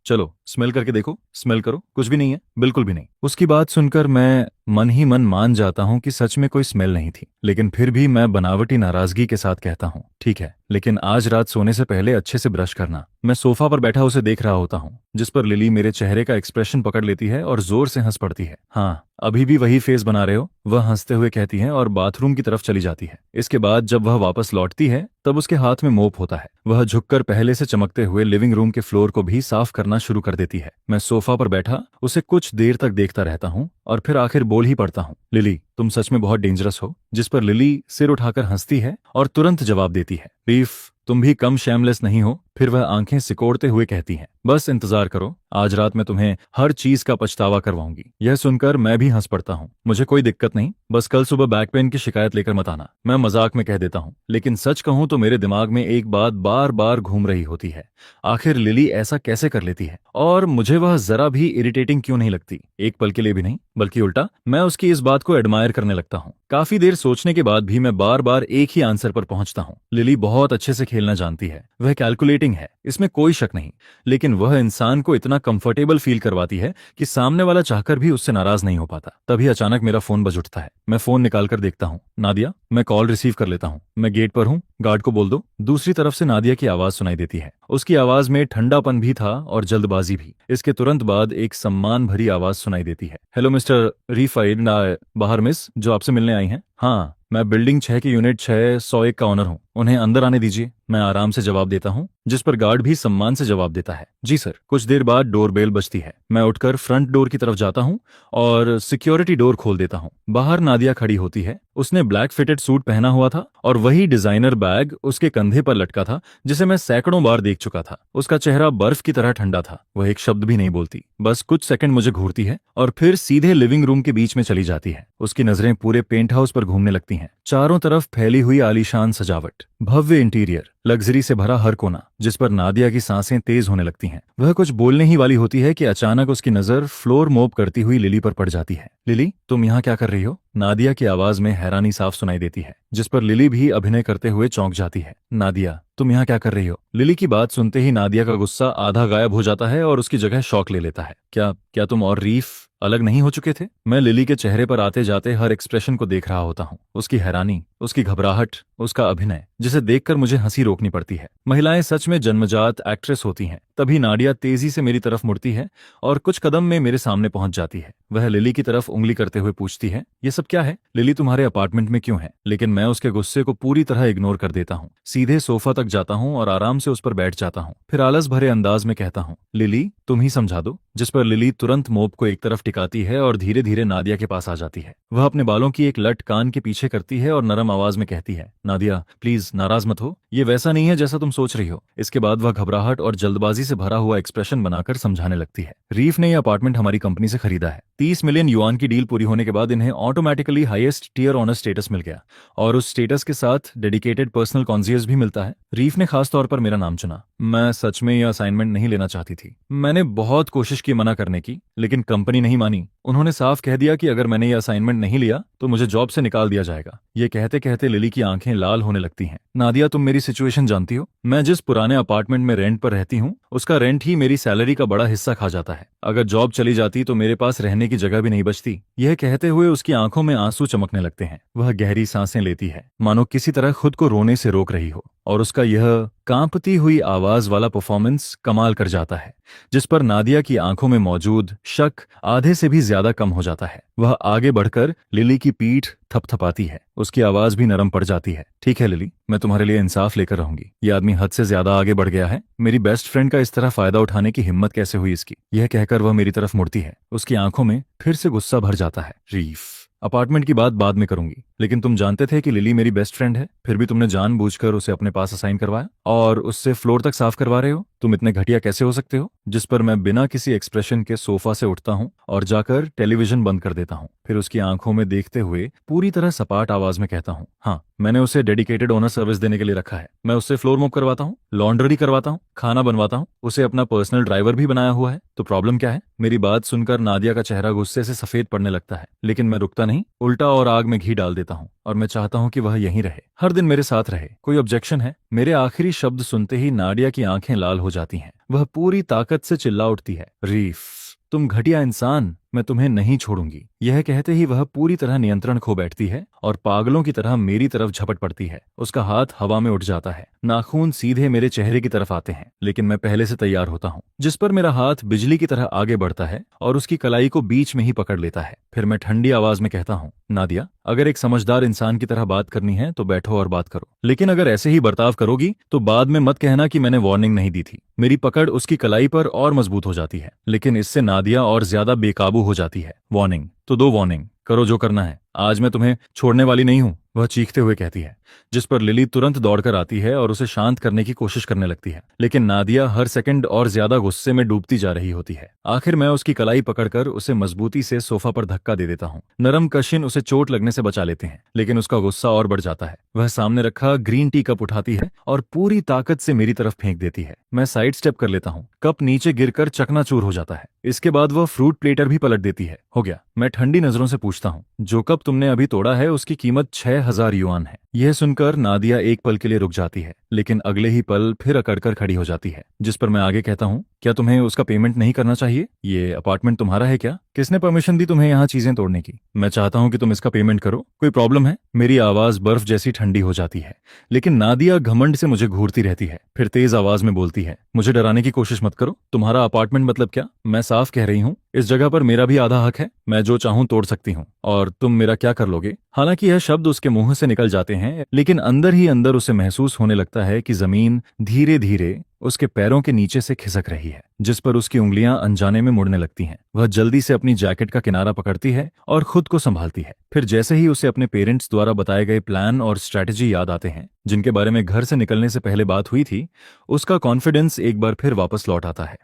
चलो स्मेल करके देखो, स्मेल करो, कुछ भी नहीं है, बिल्कुल भी नहीं। उसकी बात सुनकर मैं मन ही मन मान जाता हूँ कि सच में कोई स्मेल नहीं थी, लेकिन फिर भी मैं बनावटी नाराजगी के साथ कहता हूँ, ठीक है, लेकिन आज रात सोने से पहले अच्छे से ब्रश करना। मैं सोफा पर बैठा उसे देख रहा होता हूँ, जिस पर लिली मेरे चेहरे का एक्सप्रेशन पकड़ लेती है और जोर से हंस पड़ती है। हाँ, अभी भी वही फेस बना रहे हो, वह हंसते हुए कहती है और बाथरूम की तरफ चली जाती है। इसके बाद जब वह वापस लौटती है तब उसके हाथ में मोप होता है। वह झुककर पहले से चमकते हुए लिविंग रूम के फ्लोर को भी साफ करना शुरू कर देती है। मैं सोफा पर बैठा उसे कुछ देर तक देखता रहता हूँ और फिर आखिर बोल ही पड़ता हूँ, लिली तुम सच में बहुत डेंजरस हो। जिस पर लिली सिर उठाकर हंसती है और तुरंत जवाब देती है, रीफ तुम भी कम शैमलेस नहीं हो। फिर वह आंखें सिकोड़ते हुए कहती है, बस इंतजार करो, आज रात मैं तुम्हें हर चीज का पछतावा करवाऊंगी। यह सुनकर मैं भी हंस पड़ता हूँ। मुझे कोई दिक्कत नहीं, बस कल सुबह बैक पेन की शिकायत लेकर मत आना। मैं मजाक में कह देता हूँ, लेकिन सच कहूं तो मेरे दिमाग में एक बात बार बार घूम रही होती है, आखिर लिली ऐसा कैसे कर लेती है और मुझे वह जरा भी इरिटेटिंग क्यों नहीं लगती। एक पल के लिए भी नहीं, बल्कि उल्टा मैं उसकी इस बात को एडमायर करने लगता हूँ। काफी देर सोचने के बाद भी मैं बार बार एक ही आंसर पर पहुंचता हूँ, लिली बहुत अच्छे से खेलना जानती है, वह कैलकुलेटिंग है, इसमें कोई शक नहीं, लेकिन वह इंसान को इतना कंफर्टेबल फील करवाती है कि सामने वाला चाहकर भी उससे नाराज नहीं हो पाता। तभी अचानक मेरा फोन बज उठता है। मैं फोन निकालकर देखता हूँ, नादिया। मैं कॉल रिसीव कर लेता हूँ, मैं गेट पर हूँ, गार्ड को बोल दो। दूसरी तरफ से नादिया की आवाज सुनाई देती है। उसकी आवाज में ठंडापन भी था और जल्दबाजी भी। इसके तुरंत बाद एक सम्मान भरी आवाज सुनाई देती है, हेलो मिस्टर रीफाइड ना बाहर मिस जो आपसे मिलने आई हैं। हाँ, मैं बिल्डिंग 6 के यूनिट 601 का ऑनर हूँ, उन्हें अंदर आने दीजिए। मैं आराम से जवाब देता हूँ, जिस पर गार्ड भी सम्मान से जवाब देता है, जी सर। कुछ देर बाद डोरबेल बजती है। मैं उठकर फ्रंट डोर की तरफ जाता हूँ और सिक्योरिटी डोर खोल देता हूँ। बाहर नादिया खड़ी होती है। उसने ब्लैक फिटेड सूट पहना हुआ था और वही डिजाइनर बैग उसके कंधे पर लटका था जिसे मैं सैकड़ों बार देख चुका था। उसका चेहरा बर्फ की तरह ठंडा था। वह एक शब्द भी नहीं बोलती, बस कुछ सेकंड मुझे घूरती है और फिर सीधे लिविंग रूम के बीच में चली जाती है। उसकी नजरें पूरे पेंट हाउस पर घूमने लगती हैं। चारों तरफ फैली हुई आलीशान सजावट, भव्य इंटीरियर, लग्जरी से भरा हर कोना, जिस पर नादिया की सांसें तेज होने लगती हैं। वह कुछ बोलने ही वाली होती है कि अचानक उसकी नजर फ्लोर मोप करती हुई लिली पर पड़ जाती है। लिली तुम यहाँ क्या कर रही हो? नादिया की आवाज में हैरानी साफ सुनाई देती है, जिस पर लिली भी अभिनय करते हुए चौंक जाती है। नादिया तुम यहाँ क्या कर रही हो? लिली की बात सुनते ही नादिया का गुस्सा आधा गायब हो जाता है और उसकी जगह शौक ले लेता है। क्या तुम और रीफ अलग नहीं हो चुके थे? मैं लिली के चेहरे पर आते जाते हर एक्सप्रेशन को देख रहा होता हूँ, उसकी हैरानी, उसकी घबराहट, उसका अभिनय, जिसे देखकर मुझे हंसी रोकनी पड़ती है। महिलाएं सच में जन्मजात एक्ट्रेस होती हैं। तभी नाडिया तेजी से मेरी तरफ मुड़ती है और कुछ कदम में मेरे सामने पहुंच जाती है। वह लिली की तरफ उंगली करते हुए पूछती है, ये सब क्या है? लिली तुम्हारे अपार्टमेंट में क्यों है? लेकिन मैं उसके गुस्से को पूरी तरह इग्नोर कर देता हूँ। सीधे सोफा तक जाता हूँ और आराम से उस पर बैठ जाता हूँ। फिर आलस भरे अंदाज में कहता हूँ, लिली तुम ही समझा दो। जिस पर लिली तुरंत मोप को एक तरफ टिकाती है और धीरे धीरे नादिया के पास आ जाती है। वह अपने बालों की एक लट कान के पीछे करती है और नरम आवाज में कहती है, नादिया प्लीज नाराज मत हो, ये वैसा नहीं है जैसा तुम सोच रही हो। इसके बाद वह घबराहट और जल्दबाजी से भरा हुआ एक्सप्रेशन बनाकर समझाने लगती है, रीफ ने यह अपार्टमेंट हमारी कंपनी से खरीदा है। 30 मिलियन युआन की डील पूरी होने के बाद इन्हें automatically highest tier honour status मिल गया और उस स्टेटस के साथ डेडिकेटेड पर्सनल कॉन्सियर्स भी मिलता है। रीफ ने खास तौर पर मेरा नाम चुना। मैं सच में यह असाइनमेंट नहीं लेना चाहती थी। मैंने बहुत कोशिश की मना करने की, लेकिन कंपनी नहीं मानी। उन्होंने साफ कह दिया कि अगर मैंने यह असाइनमेंट नहीं लिया तो मुझे जॉब से निकाल दिया जाएगा। ये कहते कहते लिली की आंखें लाल होने लगती हैं। नादिया तुम मेरी सिचुएशन जानती हो। मैं जिस पुराने अपार्टमेंट में रेंट पर रहती हूँ उसका रेंट ही मेरी सैलरी का बड़ा हिस्सा खा जाता है। अगर जॉब चली जाती तो मेरे पास रहने की जगह भी नहीं बचती। यह कहते हुए उसकी आंखों में आंसू चमकने लगते हैं। वह गहरी सांसें लेती है, मानो किसी तरह खुद को रोने से रोक रही हो, और उसका यह कांपती हुई आवाज वाला परफॉर्मेंस कमाल कर जाता है, जिस पर नादिया की आंखों में मौजूद शक आधे से भी ज्यादा कम हो जाता है। वह आगे बढ़कर लिली की पीठ थपथपाती है। उसकी आवाज भी नरम पड़ जाती है। ठीक है लिली, मैं तुम्हारे लिए इंसाफ लेकर रहूंगी। यह आदमी हद से ज्यादा आगे बढ़ गया है। मेरी बेस्ट फ्रेंड का इस तरह फायदा उठाने की हिम्मत कैसे हुई इसकी? यह कहकर वह मेरी तरफ मुड़ती है। उसकी आंखों में फिर से गुस्सा भर जाता है। रीफ अपार्टमेंट की बात बाद में करूंगी, लेकिन तुम जानते थे कि लिली मेरी बेस्ट फ्रेंड है, फिर भी तुमने जानबूझकर उसे अपने पास असाइन करवाया और उससे फ्लोर तक साफ करवा रहे हो। तुम इतने घटिया कैसे हो सकते हो? जिस पर मैं बिना किसी एक्सप्रेशन के सोफा से उठता हूँ और जाकर टेलीविजन बंद कर देता हूँ। फिर उसकी आंखों में देखते हुए पूरी तरह सपाट आवाज में कहता हूँ, हाँ, मैंने उसे डेडिकेटेड ओनर सर्विस देने के लिए रखा है। मैं उससे फ्लोर मॉप करवाता हूँ, लॉन्ड्री करवाता हूँ, खाना बनवाता हूँ, उसे अपना पर्सनल ड्राइवर भी बनाया हुआ है। तो प्रॉब्लम क्या है? मेरी बात सुनकर नादिया का चेहरा गुस्से से सफेद पड़ने लगता है, लेकिन मैं रुकता नहीं, उल्टा और आग में घी डाल देता हूँ और मैं चाहता हूँ कि वह यहीं रहे, हर दिन मेरे साथ रहे। कोई ऑब्जेक्शन है? मेरे आखिरी शब्द सुनते ही नाडिया की आंखें लाल हो जाती हैं। वह पूरी ताकत से चिल्ला उठती है, रीफ, तुम घटिया इंसान, मैं तुम्हें नहीं छोड़ूंगी। यह कहते ही वह पूरी तरह नियंत्रण खो बैठती है और पागलों की तरह मेरी तरफ झपट पड़ती है। उसका हाथ हवा में उठ जाता है, नाखून सीधे मेरे चेहरे की तरफ आते हैं, लेकिन मैं पहले से तैयार होता हूँ। जिस पर मेरा हाथ बिजली की तरह आगे बढ़ता है और उसकी कलाई को बीच में ही पकड़ लेता है। फिर मैं ठंडी आवाज में कहता हूँ, नादिया, अगर एक समझदार इंसान की तरह बात करनी है तो बैठो और बात करो, लेकिन अगर ऐसे ही बर्ताव करोगी तो बाद में मत कहना कि मैंने वार्निंग नहीं दी थी। मेरी पकड़ उसकी कलाई पर और मजबूत हो जाती है, लेकिन इससे नादिया और ज्यादा बेकाबू हो जाती है। वार्निंग तो दो वार्निंग, करो जो करना है, आज मैं तुम्हें छोड़ने वाली नहीं हूं, वह चीखते हुए कहती है। जिस पर लिली तुरंत दौड़कर आती है और उसे शांत करने की कोशिश करने लगती है, लेकिन नादिया हर सेकंड और ज्यादा गुस्से में डूबती जा रही होती है। आखिर मैं उसकी कलाई पकड़कर उसे मजबूती से सोफा पर धक्का दे देता हूँ। नरम कशिन उसे चोट लगने से बचा लेते हैं, लेकिन उसका गुस्सा और बढ़ जाता है। वह सामने रखा ग्रीन टी कप उठाती है और पूरी ताकत से मेरी तरफ फेंक देती है। मैं साइड स्टेप कर लेता हूँ, कप नीचे गिरकर चकनाचूर हो जाता है। इसके बाद वह फ्रूट प्लेटर भी पलट देती है। हो गया? मैं ठंडी नजरों से पूछता हूँ। जो कप तुमने अभी तोड़ा है उसकी कीमत 6,000 युआन है। यह सुनकर नादिया एक पल के लिए रुक जाती है, लेकिन अगले ही पल फिर अकड़कर खड़ी हो जाती है। जिस पर मैं आगे कहता हूँ, क्या तुम्हें उसका पेमेंट नहीं करना चाहिए? ये अपार्टमेंट तुम्हारा है क्या? किसने परमिशन दी तुम्हें यहाँ चीजें तोड़ने की? मैं चाहता हूँ कि तुम इसका पेमेंट करो। कोई प्रॉब्लम है? मेरी आवाज बर्फ जैसी ठंडी हो जाती है, लेकिन नादिया घमंड से मुझे घूरती रहती है। फिर तेज आवाज में बोलती है, मुझे डराने की कोशिश मत करो। तुम्हारा अपार्टमेंट मतलब क्या? मैं साफ कह रही हूँ, इस जगह पर मेरा भी आधा हक है। मैं जो चाहूं तोड़ सकती हूँ, और तुम मेरा क्या कर लोगे? हालांकि यह शब्द उसके मुंह से निकल जाते हैं, लेकिन अंदर ही अंदर उसे महसूस होने लगता है कि जमीन धीरे धीरे उसके पैरों के नीचे से खिसक रही है, जिस पर उसकी उंगलियां अनजाने में मुड़ने लगती हैं। वह जल्दी से अपनी जैकेट का किनारा पकड़ती है और खुद को संभालती है। फिर जैसे ही उसे अपने पेरेंट्स द्वारा बताए गए प्लान और स्ट्रैटेजी याद आते हैं, जिनके बारे में घर से निकलने से पहले बात हुई थी, उसका कॉन्फिडेंस एक बार फिर वापस लौट आता है।